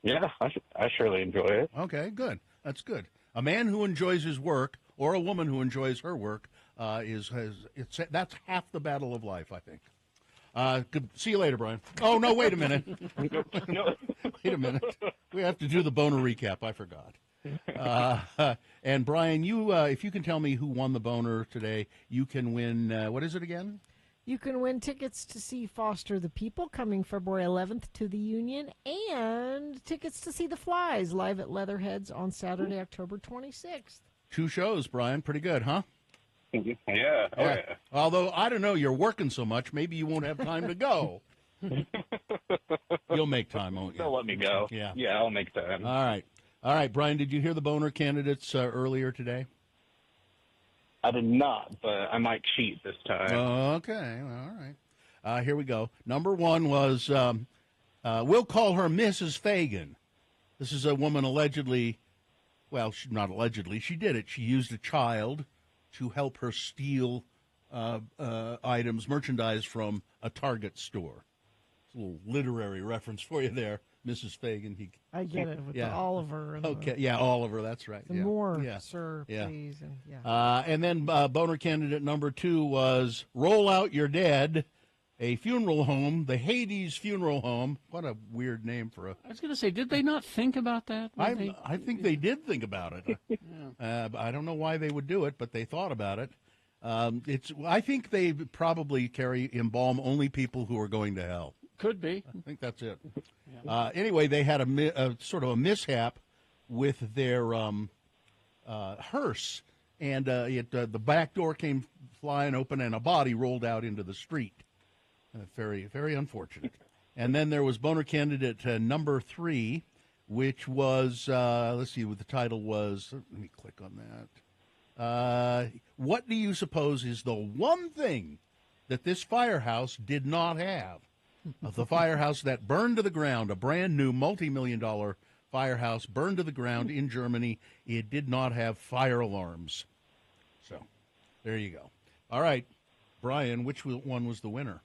Yeah, I surely enjoy it. Okay, good. That's good. A man who enjoys his work, or a woman who enjoys her work, that's half the battle of life, I think. Good. See you later, Brian. Oh no, wait a minute. Wait a minute. We have to do the boner recap. I forgot. And Brian, you if you can tell me who won the boner today, you can win. What is it again? You can win tickets to see Foster the People coming February 11th to the Union, and tickets to see the Flies live at Leatherheads on Saturday, October 26th. 2 shows, Brian. Pretty good, huh? Yeah. Oh, yeah. Although I don't know, you're working so much, maybe you won't have time to go. You'll make time, won't you? They'll let me go. Yeah. Yeah, I'll make time. All right, Brian. Did you hear the boner candidates earlier today? I did not, but I might cheat this time. Okay, all right. Here we go. Number 1 was, we'll call her Mrs. Fagan. This is a woman allegedly, well, not allegedly, she did it. She used a child to help her steal items, merchandise from a Target store. It's a little literary reference for you there, Mrs. Fagan. I get it with the Oliver. And okay, yeah, Oliver, that's right. the more, sir, please. And, and then boner candidate number 2 was Roll Out Your Dead, a funeral home, the Hades Funeral Home. What a weird name for a... I was going to say, did they not think about that? I think they did think about it. I don't know why they would do it, but they thought about it. I think they probably embalm only people who are going to hell. Could be. I think that's it. Anyway, they had a sort of a mishap with their hearse, and the back door came flying open, and a body rolled out into the street. Very, very unfortunate. And then there was boner candidate number 3, which was, let's see what the title was. Let me click on that. What do you suppose is the one thing that this firehouse did not have? The firehouse that burned to the ground, a brand new multi-million-dollar firehouse burned to the ground in Germany. It did not have fire alarms. So, there you go. All right, Brian, which one was the winner?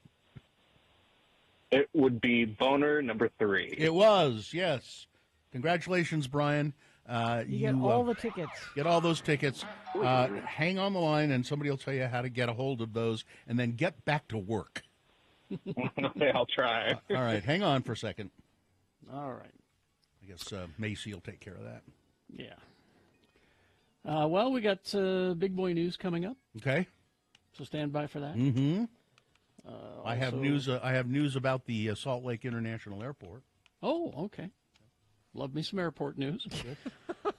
It would be boner number 3. It was, yes. Congratulations, Brian. you get all the tickets. Get all those tickets. Hang on the line, and somebody will tell you how to get a hold of those, and then get back to work. Okay, I'll try. All right, hang on for a second. All right. I guess Macy will take care of that. Yeah. Well, we got big boy news coming up. Okay. So stand by for that. Mm-hmm. I have also- news about the Salt Lake International Airport. Oh, okay. Love me some airport news.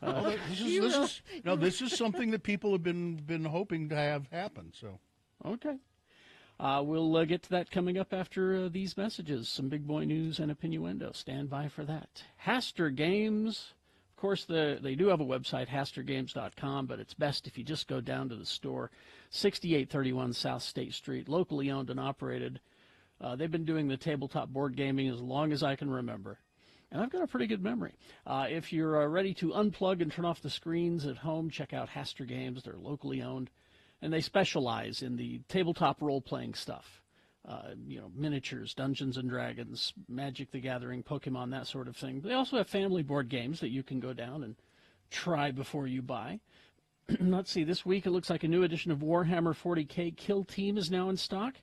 This is something that people have been hoping to have happen. So, okay. We'll get to that coming up after these messages. Some big boy news and innuendo. Stand by for that. Haster Games. Of course, they do have a website, hastergames.com, but it's best if you just go down to the store, 6831 South State Street, locally owned and operated. They've been doing the tabletop board gaming as long as I can remember. And I've got a pretty good memory. If you're ready to unplug and turn off the screens at home, check out Haster Games. They're locally owned, and they specialize in the tabletop role-playing stuff. Miniatures, Dungeons and Dragons, Magic the Gathering, Pokemon, that sort of thing. They also have family board games that you can go down and try before you buy. Let's see, this week it looks like a new edition of Warhammer 40K Kill Team is now in stock.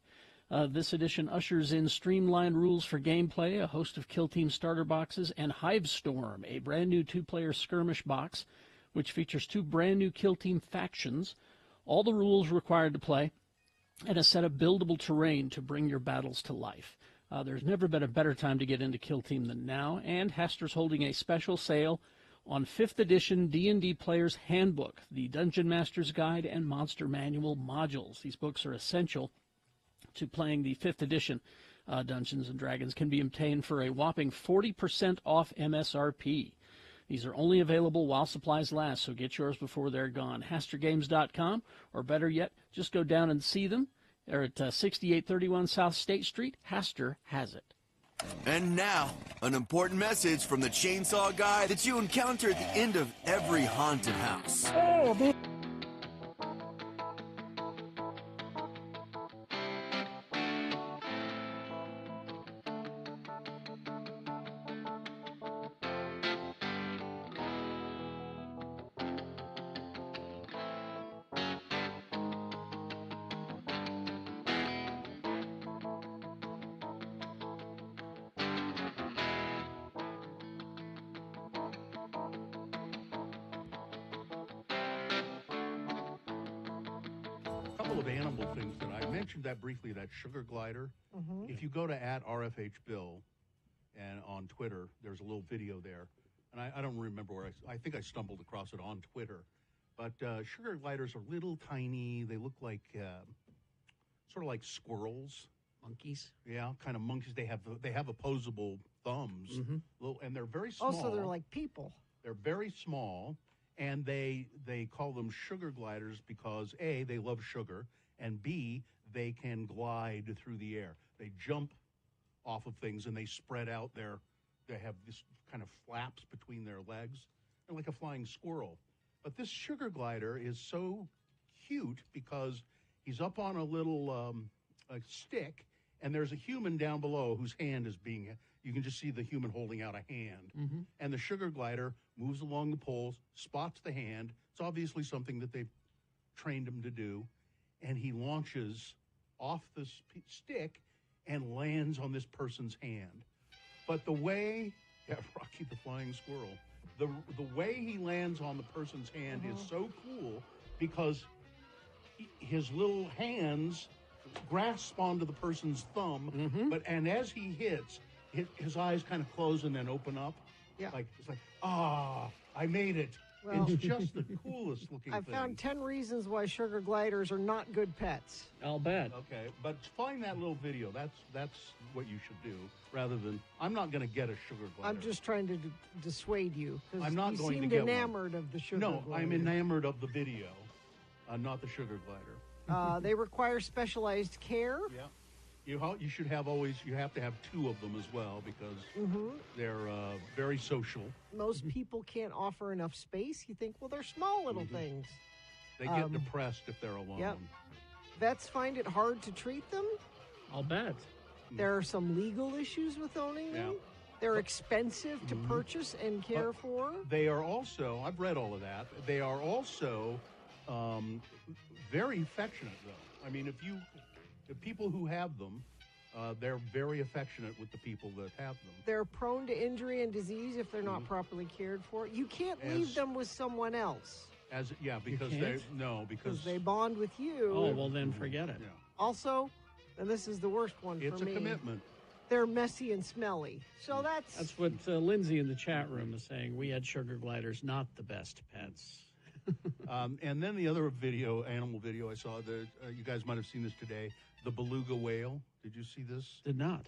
This edition ushers in streamlined rules for gameplay, a host of Kill Team starter boxes, and Hivestorm, a brand new 2-player skirmish box, which features 2 brand new Kill Team factions, all the rules required to play, and a set of buildable terrain to bring your battles to life. There's never been a better time to get into Kill Team than now, and Hasster's holding a special sale on 5th edition D&D Player's Handbook, the Dungeon Master's Guide, and Monster Manual modules. These books are essential to playing the 5th edition Dungeons & Dragons, can be obtained for a whopping 40% off MSRP. These are only available while supplies last, so get yours before they're gone. HasterGames.com, or better yet, just go down and see them. They're at 6831 South State Street. Haster has it. And now, an important message from the chainsaw guy that you encounter at the end of every haunted house. Couple of animal things that I mentioned that briefly, that sugar glider. Mhm. If you go to @RFHBill and on Twitter, there's a little video there. And I don't remember where I think I stumbled across it on Twitter. But sugar gliders are little tiny. They look like sort of like squirrels. Monkeys. Yeah, kind of monkeys. They have opposable thumbs. Little, and they're very small. Also, they're like people. They're very small, and they call them sugar gliders because A, they love sugar, and B, they can glide through the air. They jump off of things and they spread out they have this kind of flaps between their legs. They're like a flying squirrel. But this sugar glider is so cute because he's up on a little a stick, and there's a human down below whose hand is you can just see the human holding out a hand. And the sugar glider moves along the poles, spots the hand. It's obviously something that they've trained him to do. And he launches off the stick and lands on this person's hand. But the way, Rocky the Flying Squirrel, the way he lands on the person's hand is so cool because his little hands grasp onto the person's thumb, and as he hits, his eyes kind of close and then open up. Yeah. It's like, I made it. Well, it's just the coolest looking I've thing. found 10 reasons why sugar gliders are not good pets. I'll bet. Okay, but find that little video. That's what you should do, rather than, I'm not going to get a sugar glider. I'm just trying to dissuade you. 'Cause I'm not you going to seemed get one. enamored of the sugar No, glider. I'm enamored of the video, not the sugar glider. They require specialized care. Yeah. You should have you have to have two of them as well because they're very social. Most people can't offer enough space. You think, well, they're small little things. They get depressed if they're alone. Yep. Vets find it hard to treat them. I'll bet. There are some legal issues with owning them. Yeah. They're expensive to purchase and care for. They are also, I've read all of that, they are also very affectionate, though. I mean, if people who have them, they're very affectionate with the people that have them. They're prone to injury and disease if they're not properly cared for. You can't leave them with someone else. Because they bond with you. Oh, well, then forget it. Yeah. Also, and this is the worst one It's for a me. commitment. They're messy and smelly. So That's what Lindsay in the chat room is saying. We had sugar gliders, not the best pets. And then the other animal video I saw, you guys might have seen this today, the beluga whale. Did you see this? Did not.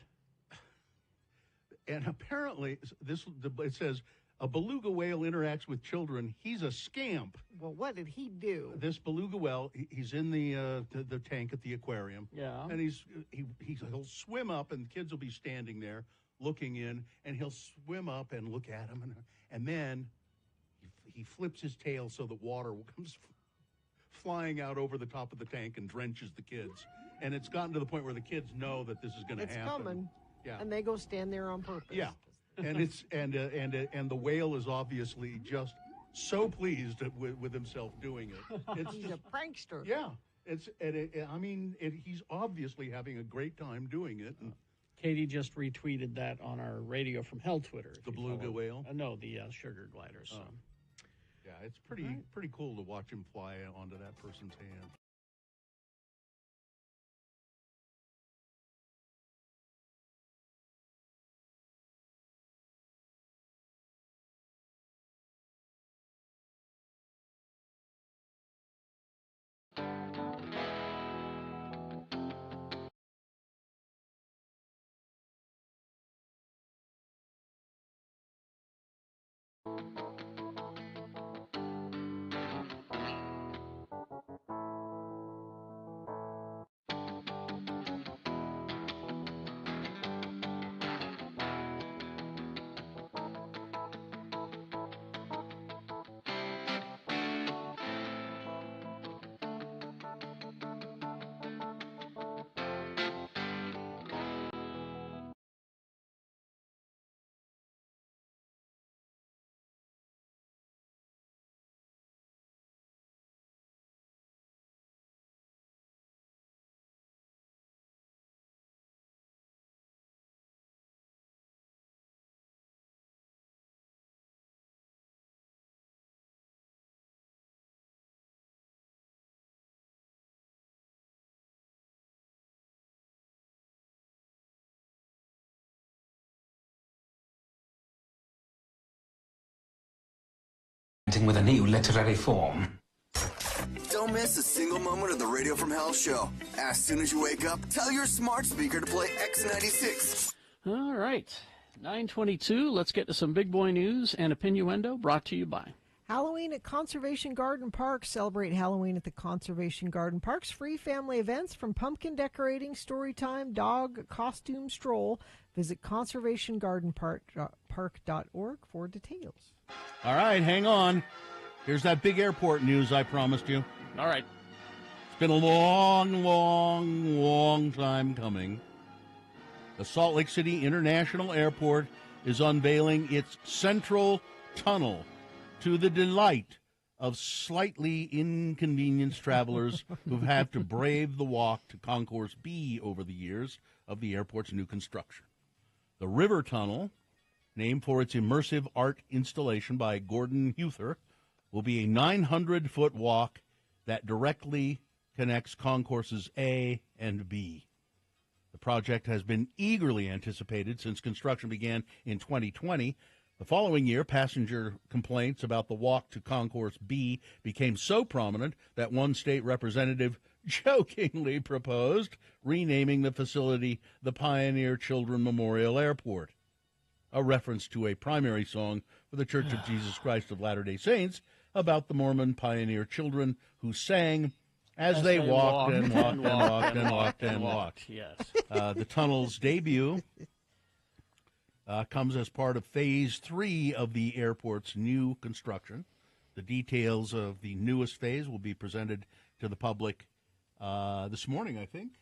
And apparently, it says, a beluga whale interacts with children. He's a scamp. Well, what did he do? This beluga whale, he's in the tank at the aquarium. Yeah. And he'll swim up, and kids will be standing there looking in, and he'll swim up and look at him, and then he flips his tail so that water comes flying out over the top of the tank and drenches the kids. And it's gotten to the point where the kids know that this is going to happen. It's coming. Yeah. And they go stand there on purpose. Yeah. And and the whale is obviously just so pleased with himself doing it. He's a prankster. Yeah. He's obviously having a great time doing it. And Katie just retweeted that on our Radio from Hell Twitter. The beluga whale? No, the sugar gliders. So. Yeah, it's pretty cool to watch him fly onto that person's hand. with a new literary form. Don't miss a single moment of the Radio from Hell show. As soon as you wake up, tell your smart speaker to play X96. All right. 9:22. Let's get to some big boy news and opinioendo brought to you by Halloween at Conservation Garden Park. Celebrate Halloween at the Conservation Garden Park's free family events from pumpkin decorating, story time, dog costume stroll. Visit conservationgardenpark.org for details. All right, hang on. Here's that big airport news I promised you. All right. It's been a long time coming. The Salt Lake City International Airport is unveiling its central tunnel to the delight of slightly inconvenienced travelers who've had to brave the walk to Concourse B over the years of the airport's new construction. The River Tunnel, named for its immersive art installation by Gordon Huether, will be a 900-foot walk that directly connects Concourses A and B. The project has been eagerly anticipated since construction began in 2020. The following year, passenger complaints about the walk to Concourse B became so prominent that one state representative jokingly proposed renaming the facility the Pioneer Children Memorial Airport, a reference to a primary song for the Church of Jesus Christ of Latter-day Saints about the Mormon pioneer children who sang as they walked and walked and walked and walked and walked. Yes. The tunnel's debut comes as part of Phase 3 of the airport's new construction. The details of the newest phase will be presented to the public this morning, I think,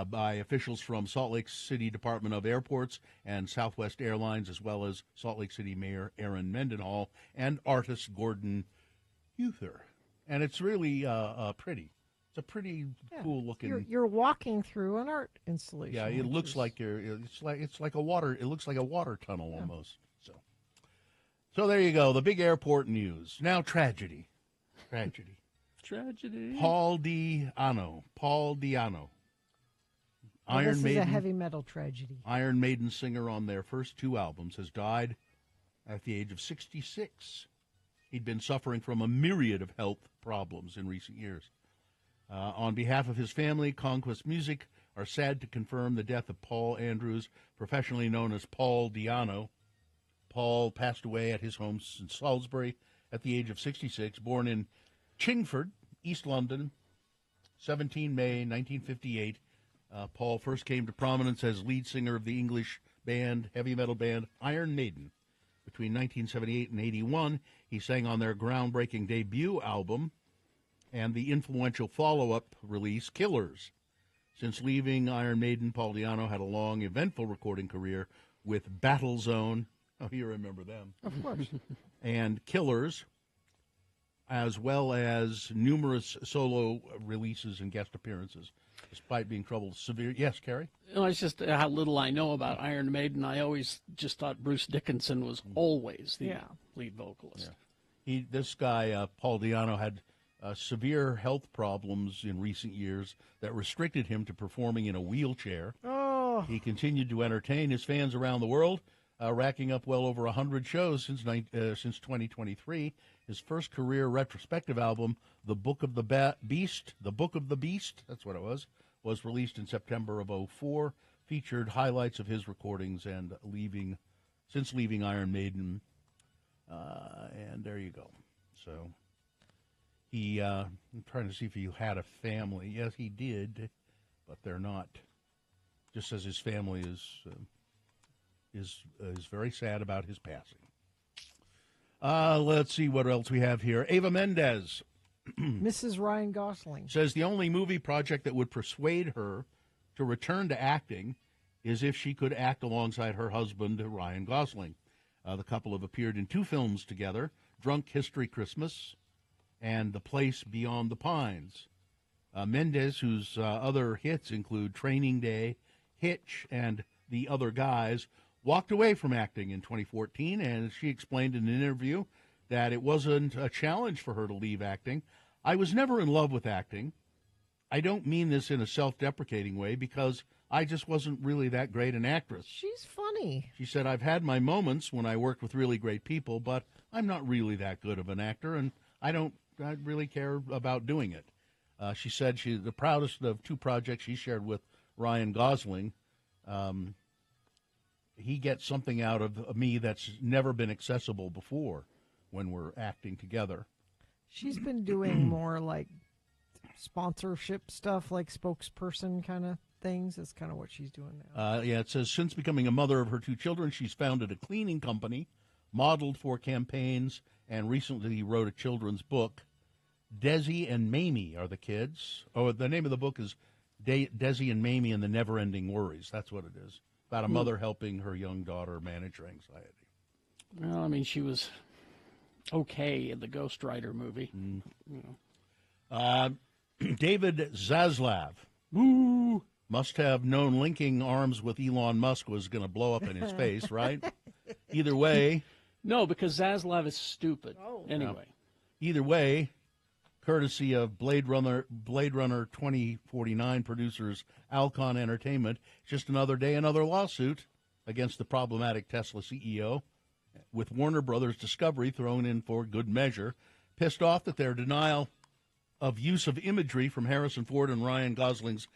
by officials from Salt Lake City Department of Airports and Southwest Airlines, as well as Salt Lake City Mayor Aaron Mendenhall and artist Gordon Huether. And it's really pretty. It's a pretty cool looking. You're walking through an art installation. Yeah, it looks like it's like a water. It looks like a water tunnel almost. So there you go. The big airport news. Now tragedy. Tragedy. Paul Di'Anno. This is a heavy metal tragedy. Iron Maiden singer on their first two albums has died at the age of 66. He'd been suffering from a myriad of health problems in recent years. On behalf of his family, Conquest Music are sad to confirm the death of Paul Andrews, professionally known as Paul Di'Anno. Paul passed away at his home in Salisbury at the age of 66, born in Chingford, East London, 17 May 1958. Paul first came to prominence as lead singer of the English band, heavy metal band, Iron Maiden. Between 1978 and 81, he sang on their groundbreaking debut album and the influential follow-up release, Killers. Since leaving Iron Maiden, Paul Di'Anno had a long, eventful recording career with Battle Zone. Oh, you remember them. Of course. And Killers, as well as numerous solo releases and guest appearances, despite being troubled severe. Yes, Carrie? No, it's just how little I know about Iron Maiden. I always just thought Bruce Dickinson was always the lead vocalist. This guy, Paul Di'Anno, had severe health problems in recent years that restricted him to performing in a wheelchair. Oh. He continued to entertain his fans around the world, racking up well over 100 shows since 2023. His first career retrospective album, The Book of the Beast, that's what it was released in September of 2004, featured highlights of his recordings and since leaving Iron Maiden. And there you go. So he, I'm trying to see if he had a family. Yes, he did, but they're not. Just as his family is very sad about his passing. Let's see what else we have here. Ava Mendez. Mrs. Ryan Gosling says the only movie project that would persuade her to return to acting is if she could act alongside her husband, Ryan Gosling. The couple have appeared in two films together, Drunk History Christmas and The Place Beyond the Pines. Mendez, whose other hits include Training Day, Hitch, and The Other Guys, walked away from acting in 2014, and she explained in an interview that it wasn't a challenge for her to leave acting. I was never in love with acting. I don't mean this in a self-deprecating way because I just wasn't really that great an actress. She's funny. She said, I've had my moments when I worked with really great people, but I'm not really that good of an actor, and I really care about doing it. She said she's the proudest of 2 projects she shared with Ryan Gosling. He gets something out of me that's never been accessible before when we're acting together. She's been doing more like sponsorship stuff, like spokesperson kind of things. That's kind of what she's doing now. It says, since becoming a mother of her 2 children, she's founded a cleaning company, modeled for campaigns, and recently wrote a children's book. Desi and Mamie are the kids. Oh, the name of the book is Desi and Mamie and the Never-Ending Worries. That's what it is. About a mother helping her young daughter manage her anxiety. Well, I mean, she was okay in the Ghost Rider movie. David Zaslav must have known linking arms with Elon Musk was going to blow up in his face, right? Either way. No, because Zaslav is stupid. Anyway. Either way, courtesy of Blade Runner 2049 producers Alcon Entertainment, just another day, another lawsuit against the problematic Tesla CEO, with Warner Brothers Discovery thrown in for good measure, pissed off that their denial of use of imagery from Harrison Ford and Ryan Gosling's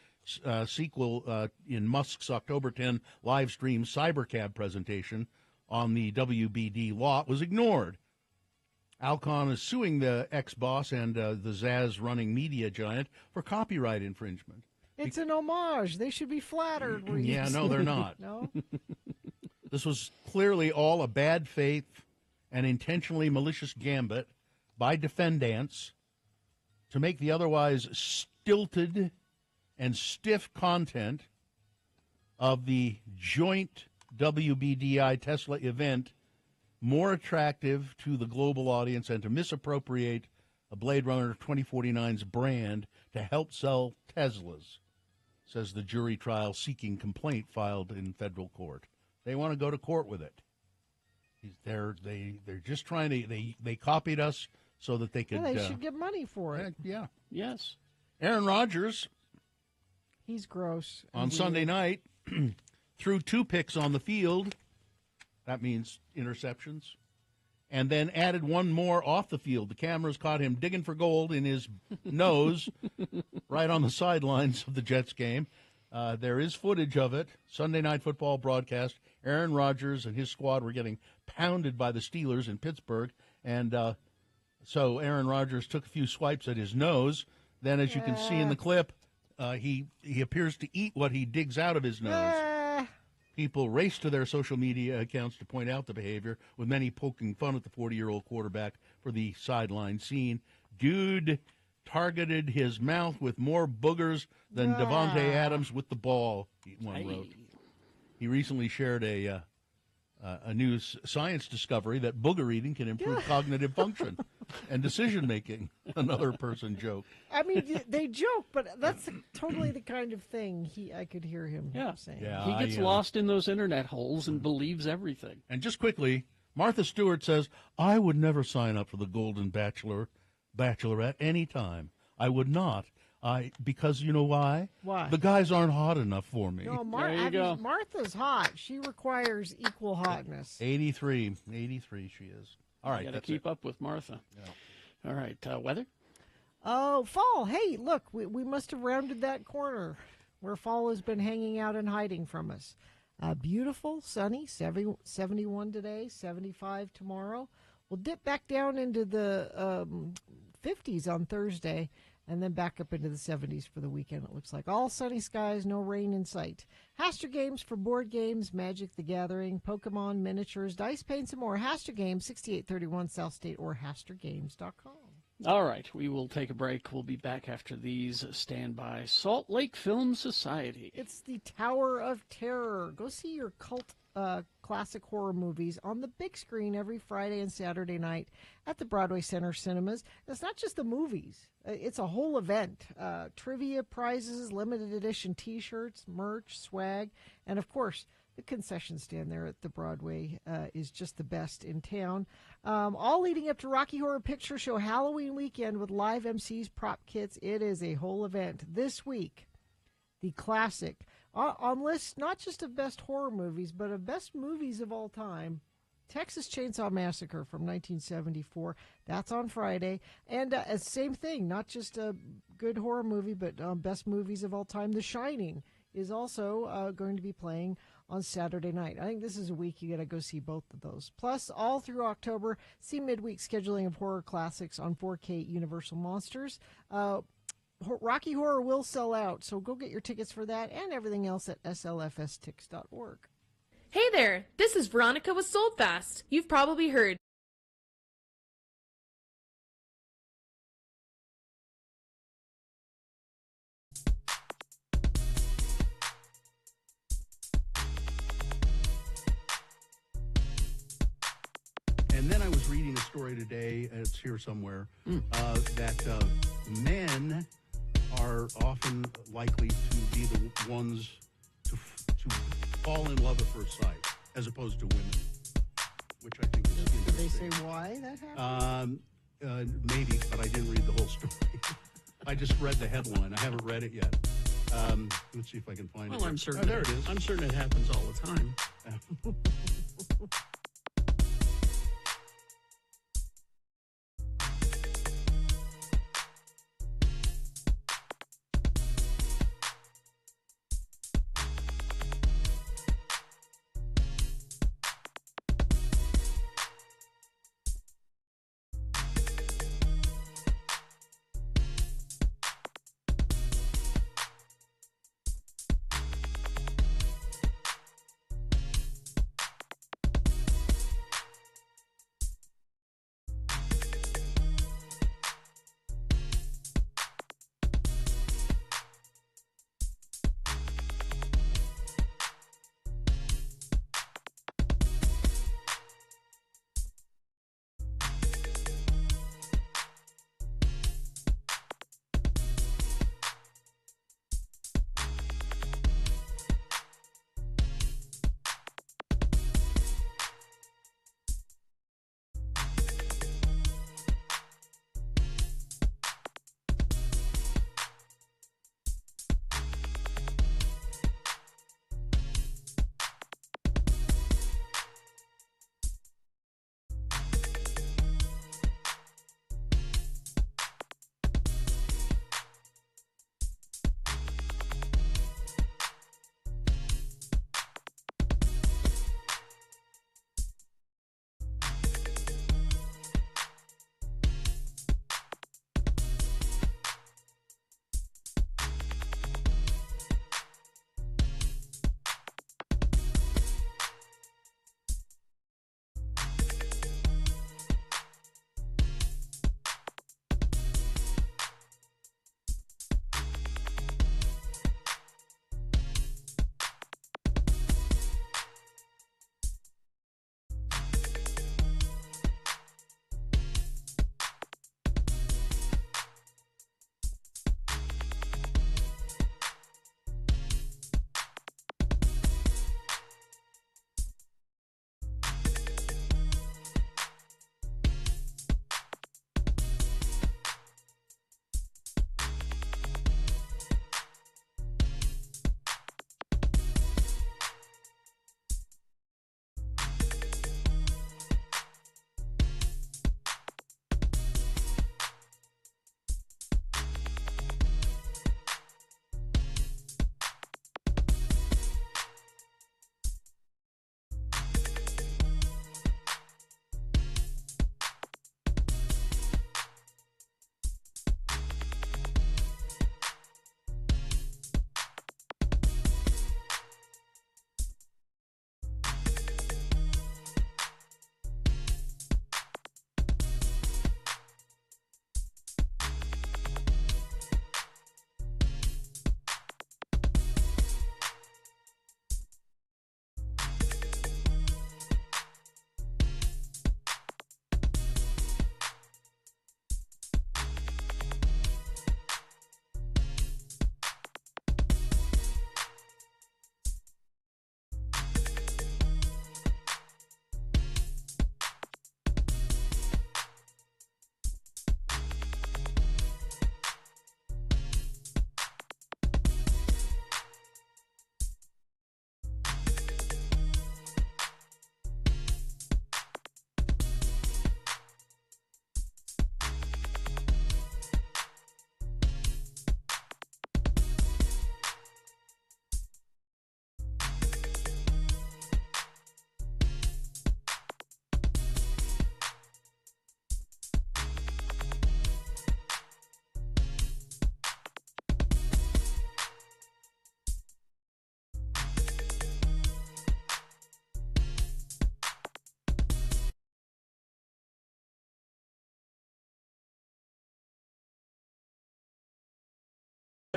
sequel in Musk's October 10 live stream Cybercab presentation on the WBD lot was ignored. Alcon is suing the ex-boss and the Zaz running media giant for copyright infringement. It's an homage. They should be flattered. No, they're not. No? This was clearly all a bad faith and intentionally malicious gambit by defendants to make the otherwise stilted and stiff content of the joint WBDI Tesla event more attractive to the global audience and to misappropriate a Blade Runner 2049's brand to help sell Teslas, says the jury trial seeking complaint filed in federal court. They want to go to court with it. They're just trying to, they copied us so that they could. Yeah, they should get money for it. Yeah. Yes. Aaron Rodgers. He's gross. On Sunday night, threw 2 picks on the field. That means interceptions. And then added 1 more off the field. The cameras caught him digging for gold in his nose right on the sidelines of the Jets game. There is footage of it. Sunday Night Football broadcast. Aaron Rodgers and his squad were getting pounded by the Steelers in Pittsburgh. And so Aaron Rodgers took a few swipes at his nose. Then, as you can see in the clip, he appears to eat what he digs out of his nose. People race to their social media accounts to point out the behavior, with many poking fun at the 40-year-old quarterback for the sideline scene. Dude targeted his mouth with more boogers than Devontae Adams with the ball, one wrote. He recently shared a new science discovery that booger eating can improve cognitive function and decision-making, another person joked. I mean, they joke, but that's totally the kind of thing I could hear him saying. Yeah, he gets lost in those internet holes and believes everything. And just quickly, Martha Stewart says, I would never sign up for the Golden Bachelorette any time. I would not. Because you know why? Why? The guys aren't hot enough for me. No, Martha's hot. She requires equal hotness. 83 she is. All right, got to keep up with Martha. Yeah. All right, weather? Oh, fall. Hey, look, we must have rounded that corner where fall has been hanging out and hiding from us. Beautiful, sunny, 71 today, 75 tomorrow. We'll dip back down into the 50s on Thursday, and then back up into the 70s for the weekend. It looks like all sunny skies, no rain in sight. Haster Games for board games, Magic the Gathering, Pokemon, miniatures, dice, paints, and more. Haster Games, 6831 South State or HasterGames.com. All right, we will take a break. We'll be back after these. Stand by. Salt Lake Film Society. It's the Tower of Terror. Go see your cult classic horror movies on the big screen every Friday and Saturday night at the Broadway Center Cinemas. And it's not just the movies. It's a whole event. Trivia, prizes, limited edition T-shirts, merch, swag, and, of course, the concession stand there at the Broadway is just the best in town. All leading up to Rocky Horror Picture Show Halloween weekend with live MCs, prop kits. It is a whole event. This week, the classic On lists not just of best horror movies, but of best movies of all time. Texas Chainsaw Massacre from 1974. That's on Friday. And same thing, not just a good horror movie, but best movies of all time. The Shining is also going to be playing on Saturday night. I think this is a week you got to go see both of those. Plus, all through October, see midweek scheduling of horror classics on 4K Universal Monsters. Rocky Horror will sell out, so go get your tickets for that and everything else at slfstix.org. Hey there, this is Veronica with Sold Fast. You've probably heard. And then I was reading a story today, and it's here somewhere, that men are often likely to be the ones to fall in love at first sight, as opposed to women, which I think is interesting. Did they say why that happened? Maybe, but I didn't read the whole story. I just read the headline. I haven't read it yet. Let's see if I can find it. Well, I'm certain. Oh, there it is. I'm certain it happens all the time.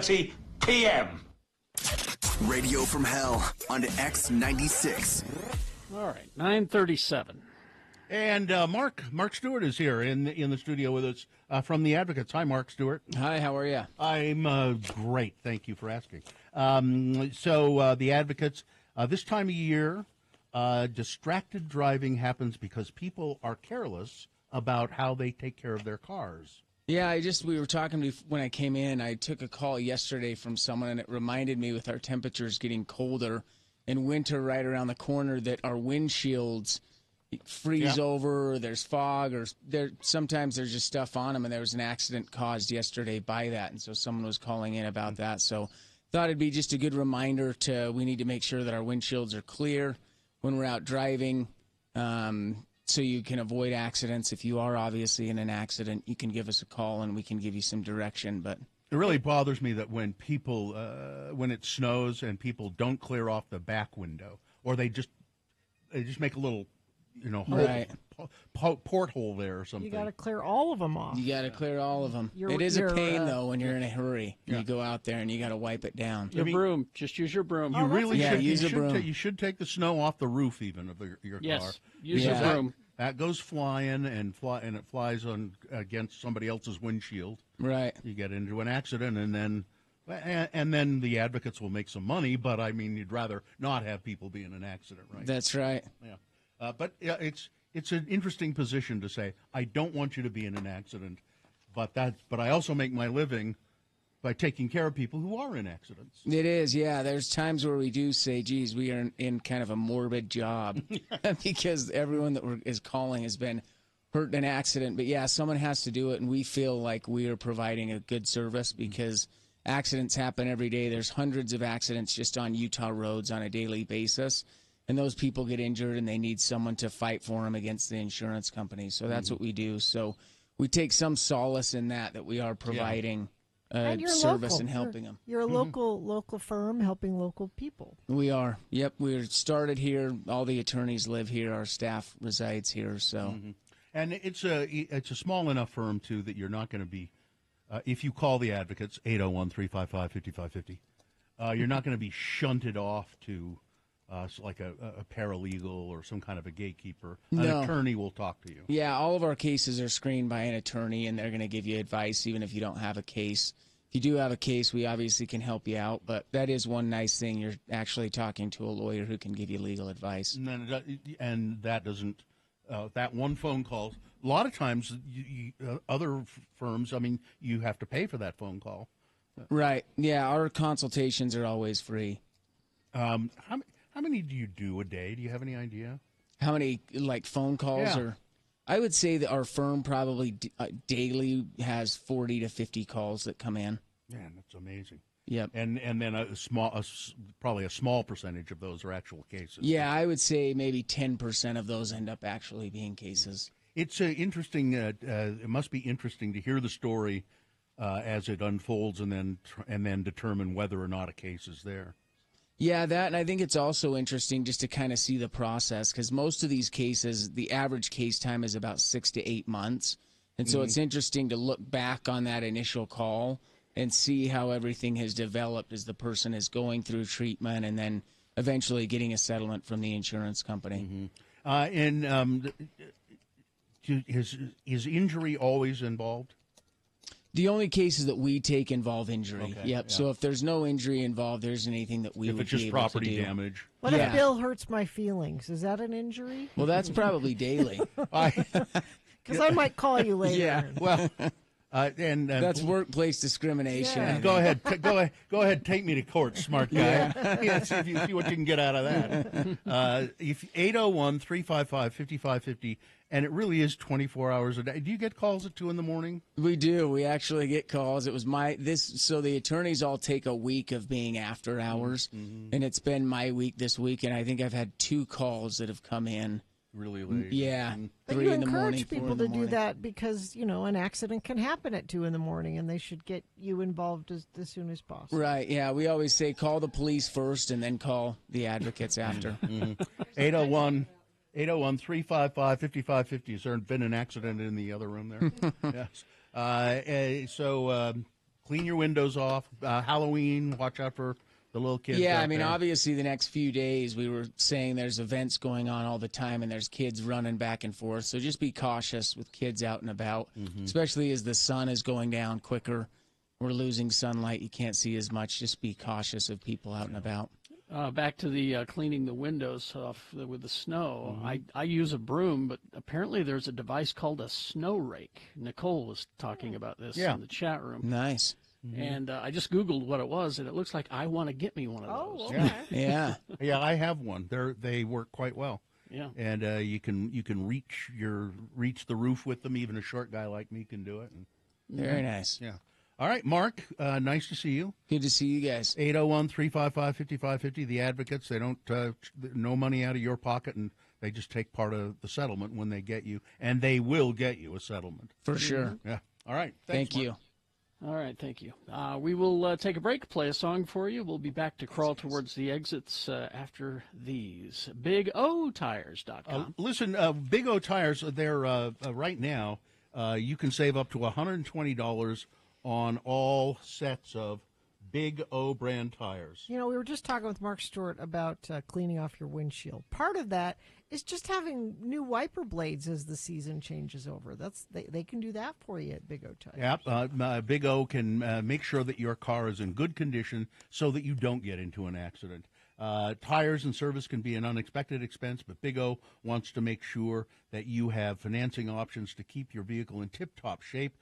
p.m. Radio from Hell on X96. All right, 9:37. And Mark Stewart is here in the studio with us from the Advocates. Hi, Mark Stewart. Hi, how are you? I'm great. Thank you for asking. So the Advocates, this time of year, distracted driving happens because people are careless about how they take care of their cars. Yeah, we were talking when I came in. I took a call yesterday from someone, and it reminded me with our temperatures getting colder and winter right around the corner that our windshields freeze over, or there's fog, or sometimes there's just stuff on them, and there was an accident caused yesterday by that, and so someone was calling in about that. So thought it'd be just a good reminder we need to make sure that our windshields are clear when we're out driving, so you can avoid accidents. If you are obviously in an accident, you can give us a call and we can give you some direction. But it really bothers me that when people, when it snows and people don't clear off the back window, or they just make a little, porthole there or something. You got to clear all of them off. You got to clear all of them. It is a pain though when you're in a hurry. Yeah. You go out there and you got to wipe it down. Your broom. Just use your broom. You really should use a broom. You should take the snow off the roof even of your car. Yes, use a broom. That goes flying and it flies against somebody else's windshield. Right. You get into an accident and then the Advocates will make some money. But I mean, you'd rather not have people be in an accident, right? That's right. Yeah. But it's an interesting position to say, I don't want you to be in an accident, but I also make my living by taking care of people who are in accidents. It is, yeah. There's times where we do say, geez, we are in kind of a morbid job because everyone that is calling has been hurt in an accident. But yeah, someone has to do it, and we feel like we are providing a good service because accidents happen every day. There's hundreds of accidents just on Utah roads on a daily basis. And those people get injured, and they need someone to fight for them against the insurance company. So that's what we do. So we take some solace in that we are providing service and helping them. You're a local firm helping local people. We are. Yep, we're started here. All the attorneys live here. Our staff resides here. So, and it's a small enough firm too that you're not going to be. If you call the Advocates 801-355-5550, you're not going to be shunted off to. Like a paralegal or some kind of a gatekeeper. An attorney will talk to you. Yeah, all of our cases are screened by an attorney, and they're going to give you advice even if you don't have a case. If you do have a case, we obviously can help you out, but that is one nice thing. You're actually talking to a lawyer who can give you legal advice. And that doesn't, that one phone call, a lot of times other firms, I mean, you have to pay for that phone call. Right. Yeah, our consultations are always free. How many do you do a day? Do you have any idea? How many, phone calls? Yeah. Or I would say that our firm probably daily has 40 to 50 calls that come in. Man, that's amazing. Yep. And then probably a small percentage of those are actual cases. Yeah, I would say maybe 10% of those end up actually being cases. It's interesting. It must be interesting to hear the story as it unfolds, and then determine whether or not a case is there. Yeah, that, and I think it's also interesting just to kind of see the process, because most of these cases, the average case time is about 6 to 8 months. And so it's interesting to look back on that initial call and see how everything has developed as the person is going through treatment and then eventually getting a settlement from the insurance company. Is injury always involved? The only cases that we take involve injury. Okay, yep. yeah. So if there's no injury involved, there isn't anything that we if would it's just be able property to do. damage. What if Bill hurts my feelings? Is that an injury? Well, that's probably daily. Because I might call you later. Yeah. Well, and that's workplace discrimination. Yeah. Go ahead. Go ahead. Take me to court, smart guy. Yeah. See what you can get out of that. If 801-355-5550. And it really is 24 hours a day. Do you get calls at 2 in the morning? We do. We actually get calls. It was so the attorneys all take a week of being after hours, and it's been my week this week, and I think I've had 2 calls that have come in. Really late. Yeah. But 3 you in the morning, encourage 4 people in the to do morning. that because, an accident can happen at 2 in the morning, and they should get you involved as soon as possible. Right, yeah. We always say call the police first and then call the Advocates after. 801-355-5550. Has there been an accident in the other room there? Yes. clean your windows off. Halloween, watch out for the little kids. Yeah, out I mean, there. obviously, the next few days we were saying there's events going on all the time, and there's kids running back and forth. So just be cautious with kids out and about, especially as the sun is going down quicker. We're losing sunlight. You can't see as much. Just be cautious of people out and about. Back to the cleaning the windows off with the snow. I use a broom, but apparently there's a device called a snow rake. Nicole was talking about this in the chat room. Nice. And I just Googled what it was, and it looks like I want to get me one of those. okay. Yeah. Yeah, I have one. They work quite well. Yeah. And you can reach the roof with them. Even a short guy like me can do it. And, Very nice. Yeah. All right, Mark, nice to see you. Good to see you guys. 801-355-5550. The Advocates, they don't no money out of your pocket, and they just take part of the settlement when they get you, and they will get you a settlement. For sure. Yeah. All right. Thank you. All right, thank you. We will take a break, play a song for you. We'll be back to crawl towards the exits after these. BigOTires.com. Listen, Big O Tires, they're right now, you can save up to $120 on all sets of Big O brand tires. You know, we were just talking with Mark Stewart about cleaning off your windshield. Part of that is just having new wiper blades as the season changes over. They can do that for you at Big O Tires. Yep, Big O can make sure that your car is in good condition so that you don't get into an accident. Tires and service can be an unexpected expense, but Big O wants to make sure that you have financing options to keep your vehicle in tip-top shape.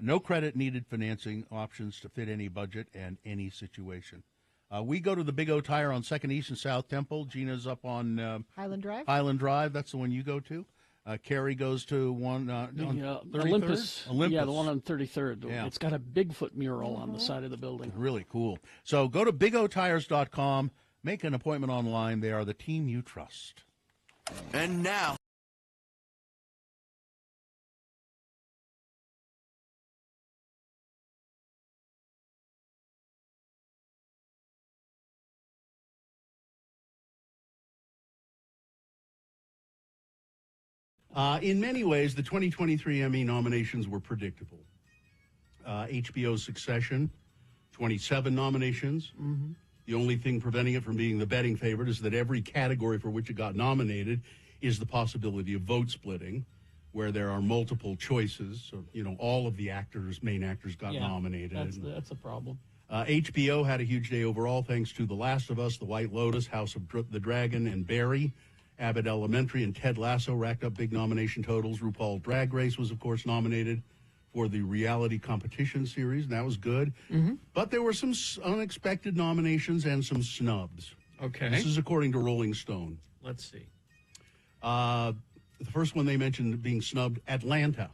No credit needed financing options to fit any budget and any situation. We go to the Big O Tire on 2nd East and South Temple. Gina's up on Highland Drive. Highland Drive. That's the one you go to. Carrie goes to one on 33rd? Olympus. Olympus. Yeah, the one on 33rd. Yeah. It's got a Bigfoot mural on the side of the building. Really cool. So go to BigOTires.com. Make an appointment online. They are the team you trust. And now, in many ways, the 2023 Emmy nominations were predictable. HBO's Succession, 27 nominations. Mm-hmm. The only thing preventing it from being the betting favorite is that every category for which it got nominated is the possibility of vote splitting, where there are multiple choices. So, all of the main actors got nominated. That's a problem. HBO had a huge day overall thanks to The Last of Us, The White Lotus, House of the Dragon, and Barry. Abbott Elementary and Ted Lasso racked up big nomination totals. RuPaul Drag Race was, of course, nominated for the reality competition series, and that was good. Mm-hmm. But there were some unexpected nominations and some snubs. Okay. This is according to Rolling Stone. Let's see. The first one they mentioned being snubbed, Atlanta.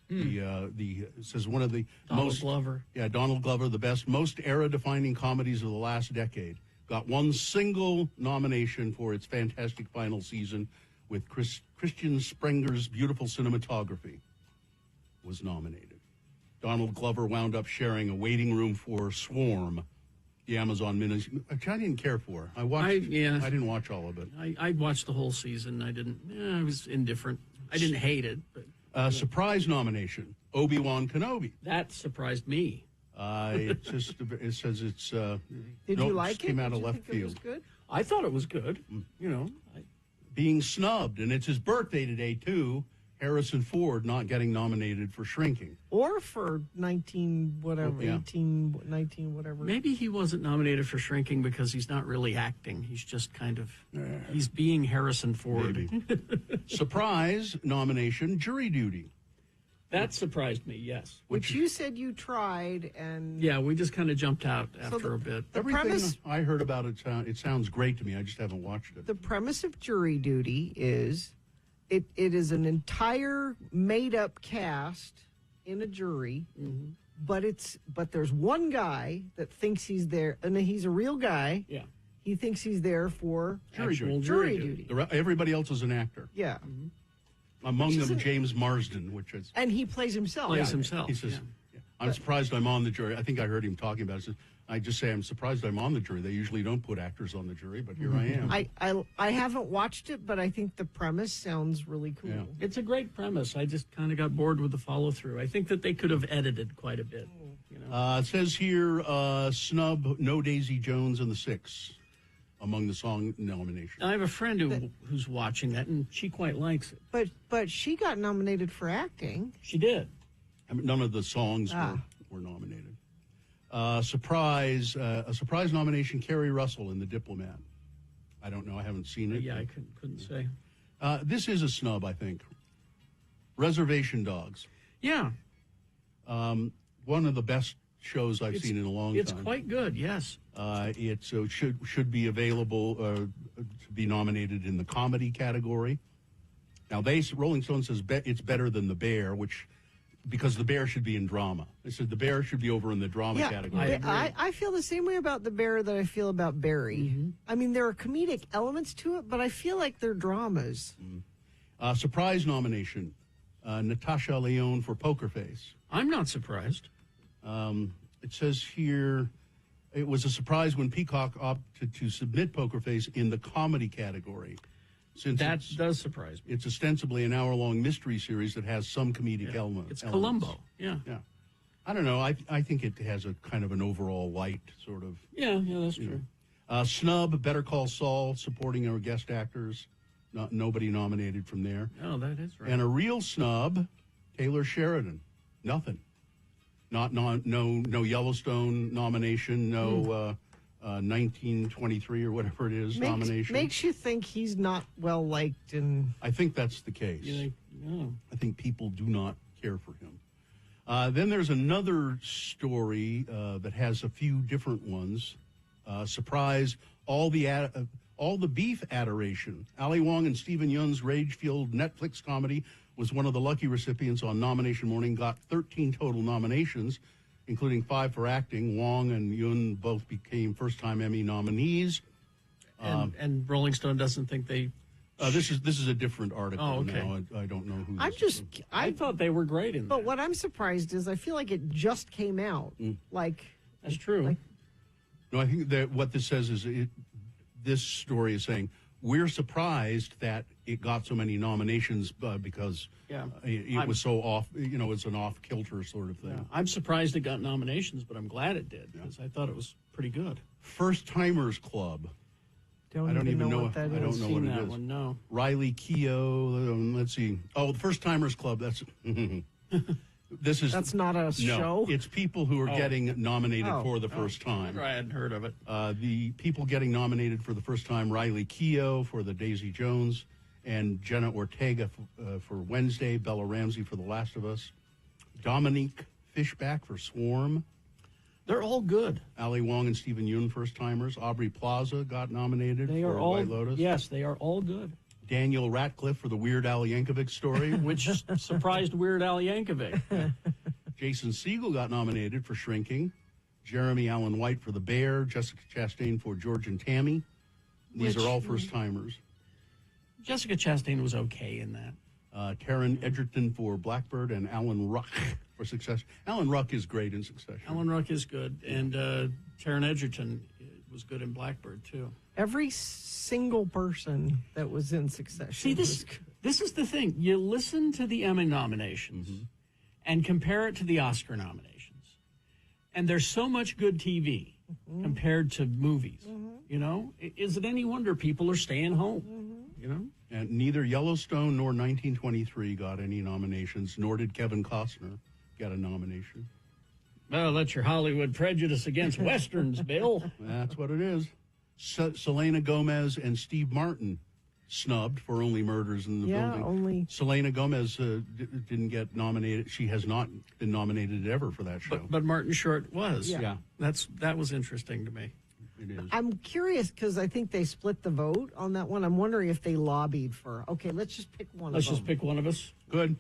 It says one of the Donald Glover. Yeah, Donald Glover, the most era-defining comedies of the last decade. Got one single nomination for its fantastic final season with Christian Sprenger's beautiful cinematography was nominated. Donald Glover wound up sharing a waiting room for Swarm, the Amazon miniseries, which I didn't care for. I didn't watch all of it. I watched the whole season. I was indifferent. I didn't hate it. But surprise nomination, Obi-Wan Kenobi. That surprised me. It says it's. Did you like it? Came out Did of you left think it field. was good? I thought it was good. Being snubbed, and it's his birthday today too. Harrison Ford not getting nominated for Shrinking. Or for 19 whatever, Yeah. 18, 19 whatever. Maybe he wasn't nominated for Shrinking because he's not really acting. He's just he's being Harrison Ford. Surprise nomination, Jury Duty. That surprised me, yes. Which you said you tried, and Yeah, we just kind of jumped out after a bit. Everything premise- I heard about it sounds great to me. I just haven't watched it. the premise of Jury Duty is it is an entire made-up cast in a jury, Mm-hmm. but there's one guy that thinks he's there, and he's a real guy. Yeah. He thinks he's there for Actual jury jury duty. Everybody else is an actor. Yeah. Among Which them, isn't- James Marsden, which is And he plays himself. Plays himself. He says, yeah. I'm surprised I'm on the jury. I think I heard him talking about it. He says, I just say I'm surprised I'm on the jury. They usually don't put actors on the jury, but here I am. I haven't watched it, but I think the premise sounds really cool. Yeah. It's a great premise. I just kind of got bored with the follow through. I think that they could have edited quite a bit. It says here, snub, no Daisy Jones and the Six among the song nominations. I have a friend who's watching that, and she quite likes it. But she got nominated for acting. She did. I mean, none of the songs were nominated. A surprise nomination, Kerry Russell in The Diplomat. I don't know. I haven't seen it. Yeah, I couldn't say. This is a snub, I think. Reservation Dogs. Yeah. One of the best shows I've seen in a long time. It's quite good, yes. It should be available to be nominated in the comedy category. Now, Rolling Stone says it's better than The Bear, because The Bear should be in drama. They said The Bear should be over in the drama category. I feel the same way about The Bear that I feel about Barry. Mm-hmm. I mean, there are comedic elements to it, but I feel like they're dramas. Surprise nomination, Natasha Lyonne for Poker Face. I'm not surprised. It says here, it was a surprise when Peacock opted to submit Poker Face in the comedy category. Since that does surprise me. It's ostensibly an hour-long mystery series that has some comedic elements. It's Columbo, yeah. I don't know. I think it has a kind of an overall light sort of. Yeah, that's true. Snub, Better Call Saul, supporting or guest actors. Nobody nominated from there. Oh, that is right. And a real snub, Taylor Sheridan. Nothing. No Yellowstone nomination. No 1923 or whatever it is nomination. Makes you think he's not well liked, and I think that's the case. You think, I think people do not care for him. Then there's another story that has a few different ones. Surprise! All the beef adoration. Ali Wong and Stephen Yun's rage-fueled Netflix comedy was one of the lucky recipients on nomination morning. Got 13 total nominations, including 5 for acting. Wong and Yun both became first-time Emmy nominees. And Rolling Stone doesn't think they. This is a different article. Oh, okay. Now. I don't know who. I thought they were great in. But what I'm surprised is I feel like it just came out. That's true. No, I think that what this says is this story is saying we're surprised that it got so many nominations because it was so off. It's an off-kilter sort of thing. Yeah. I'm surprised it got nominations, but I'm glad it did because I thought it was pretty good. First Timers Club. I don't even know what that is. I don't know what it is. One, no. Riley Keough. Let's see. Oh, the First Timers Club. That's. That's not a show. It's people who are getting nominated for the first time. I hadn't heard of it. The people getting nominated for the first time: Riley Keough for the Daisy Jones, and Jenna Ortega for Wednesday. Bella Ramsey for The Last of Us. Dominique Fishback for Swarm. They're all good. Ali Wong and Stephen Yun, first timers. Aubrey Plaza got nominated for White Lotus. Yes, they are all good. Daniel Radcliffe for the Weird Al Yankovic story, which surprised Weird Al Yankovic. Jason Segel got nominated for Shrinking. Jeremy Allen White for The Bear. Jessica Chastain for George and Tammy. These are all first timers. Jessica Chastain was okay in that. Taron Egerton for Blackbird and Alan Ruck for Succession. Alan Ruck is great in Succession. Alan Ruck is good, and Taron Egerton was good in Blackbird too. Every single person that was in Succession. See, this is the thing. You listen to the Emmy nominations and compare it to the Oscar nominations, and there's so much good TV compared to movies. Is it any wonder people are staying home? And neither Yellowstone nor 1923 got any nominations, nor did Kevin Costner get a nomination. Well, that's your Hollywood prejudice against Westerns, Bill. That's what it is. Selena Gomez and Steve Martin snubbed for Only Murders in the Building. Selena Gomez didn't get nominated. She has not been nominated ever for that show. But Martin Short was. Yeah. That was interesting to me. It is. I'm curious because I think they split the vote on that one. I'm wondering if they lobbied for, let's just pick one of them. Let's just pick one of us. Good.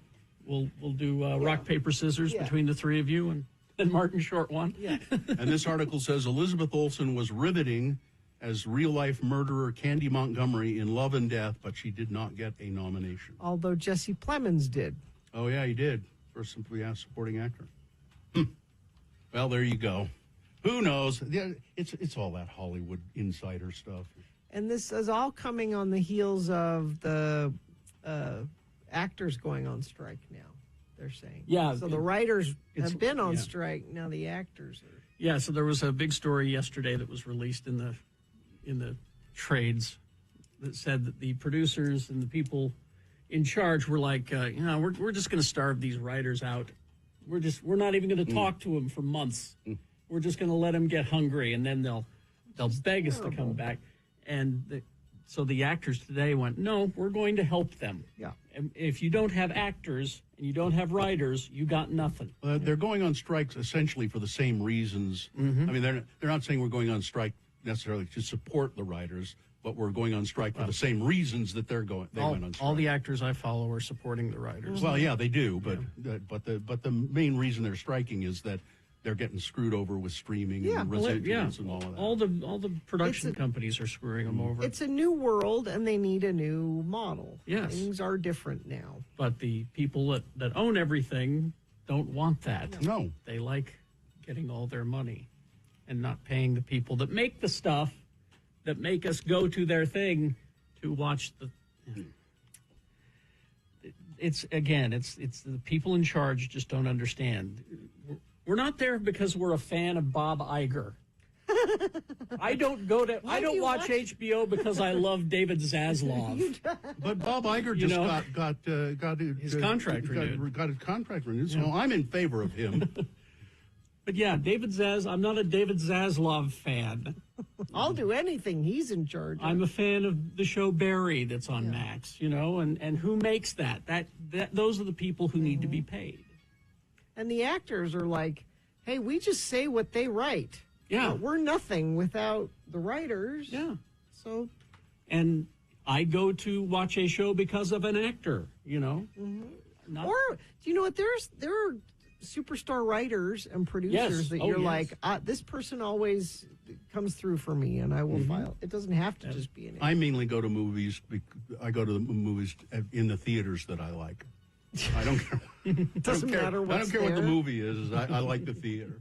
We'll do rock, paper, scissors between the three of you, and Martin Short won. Yeah. And this article says Elizabeth Olsen was riveting as real-life murderer Candy Montgomery in Love and Death, but she did not get a nomination. Although Jesse Plemons did. Oh, yeah, he did. For supporting actor. Well, there you go. Who knows? It's all that Hollywood insider stuff. And this is all coming on the heels of the actors going on strike now. they're saying. Yeah, So the writers it's- have been on yeah. strike. Now the actors are. Yeah, so there was a big story yesterday that was released in the trades that said that the producers and the people in charge were like, we're just going to starve these writers out. We're not even going to talk to them for months. We're just going to let them get hungry, and then they'll beg us to come back. And so the actors today went, no, we're going to help them. Yeah. And if you don't have actors and you don't have writers, you got nothing. They're going on strikes essentially for the same reasons. I mean, they're not saying we're going on strike necessarily to support the writers, but we're going on strike for the same reasons that they went on strike. All the actors I follow are supporting the writers. Well, yeah, they do, but the main reason they're striking is that they're getting screwed over with streaming and residuals and all of that. All the production companies are screwing them over. It's a new world, and they need a new model. Yes. Things are different now. But the people that own everything don't want that. No. They like getting all their money and not paying the people that make the stuff that make us go to their thing to watch the... It's the people in charge just don't understand. We're not there because we're a fan of Bob Iger. I don't watch HBO because I love David Zaslav. But Bob Iger just got his contract renewed. Got his contract renewed, so I'm in favor of him. But yeah, I'm not a David Zaslav fan. I'll do anything he's in charge of. I'm a fan of the show Barry that's on Max, and who makes that? Those are the people who need to be paid. And the actors are like, hey, we just say what they write. Yeah. We're nothing without the writers. Yeah. So. And I go to watch a show because of an actor, Mm-hmm. Or, do you know what? There are superstar writers and producers that you're like, this person always comes through for me, and I will file. It doesn't have to just be an actor. I mainly go to movies. I go to the movies in the theaters that I like. I don't care. Doesn't matter what's I don't care what the there. movie is. I like the theater.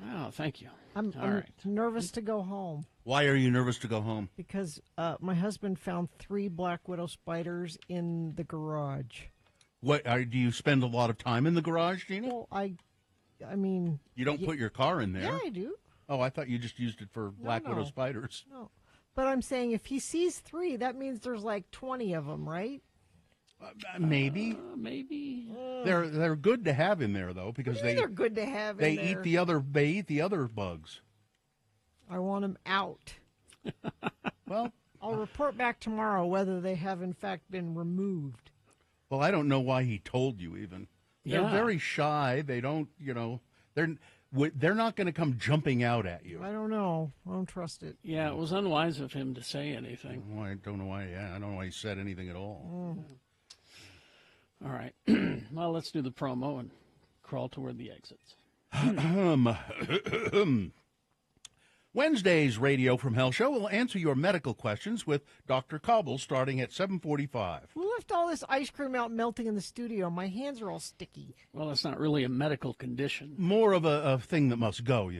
Wow, thank you. I'm nervous to go home. Why are you nervous to go home? Because my husband found 3 black widow spiders in the garage. Do you spend a lot of time in the garage, Gina? Well, I mean... You don't put your car in there? Yeah, I do. Oh, I thought you just used it for black widow spiders. No. But I'm saying if he sees 3, that means there's like 20 of them, right? Maybe. Maybe. They're good to have in there, though, because they're good to have in there. They eat the other bugs. I want them out. Well, I'll report back tomorrow whether they have in fact been removed. Well, I don't know why he told you even. They're very shy. They don't, they're not going to come jumping out at you. I don't know. I don't trust it. Yeah, it was unwise of him to say anything. Well, I don't know why. Yeah, I don't know why he said anything at all. All right. Well, let's do the promo and crawl toward the exits. Wednesday's Radio from Hell show will answer your medical questions with Dr. Cobble starting at 7:45. Who left all this ice cream out melting in the studio? My hands are all sticky. Well, it's not really a medical condition. More of a thing that must go,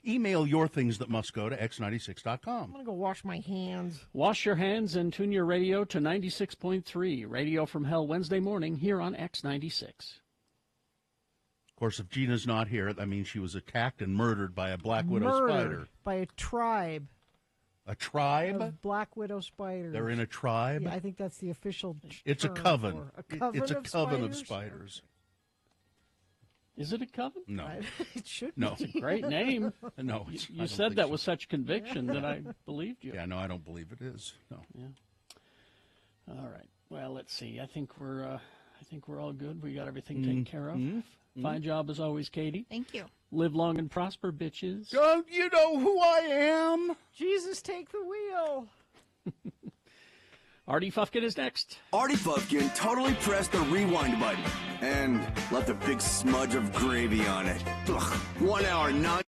email your things that must go to x96.com. I'm going to go wash my hands. Wash your hands and tune your radio to 96.3. Radio from Hell Wednesday morning here on X96. Of course, if Gina's not here, that means she was attacked and murdered by a black widow spider. By a tribe. A tribe? Of black widow spiders. They're in a tribe? Yeah, I think that's the official It's a term coven. for a coven It's a of coven spiders? of spiders. Is it a coven? No. It should No. be. It's a great name. No. You, I you don't said think that so. with such conviction that I believed you. Yeah, no, I don't believe it is. No. Yeah. All right. Well, let's see. I think we're all good. We got everything taken care of. Fine job as always, Katie. Thank you. Live long and prosper, bitches. Don't you know who I am? Jesus, take the wheel. Artie Fufkin is next. Artie Fufkin totally pressed the rewind button and left a big smudge of gravy on it. Ugh, 1 hour non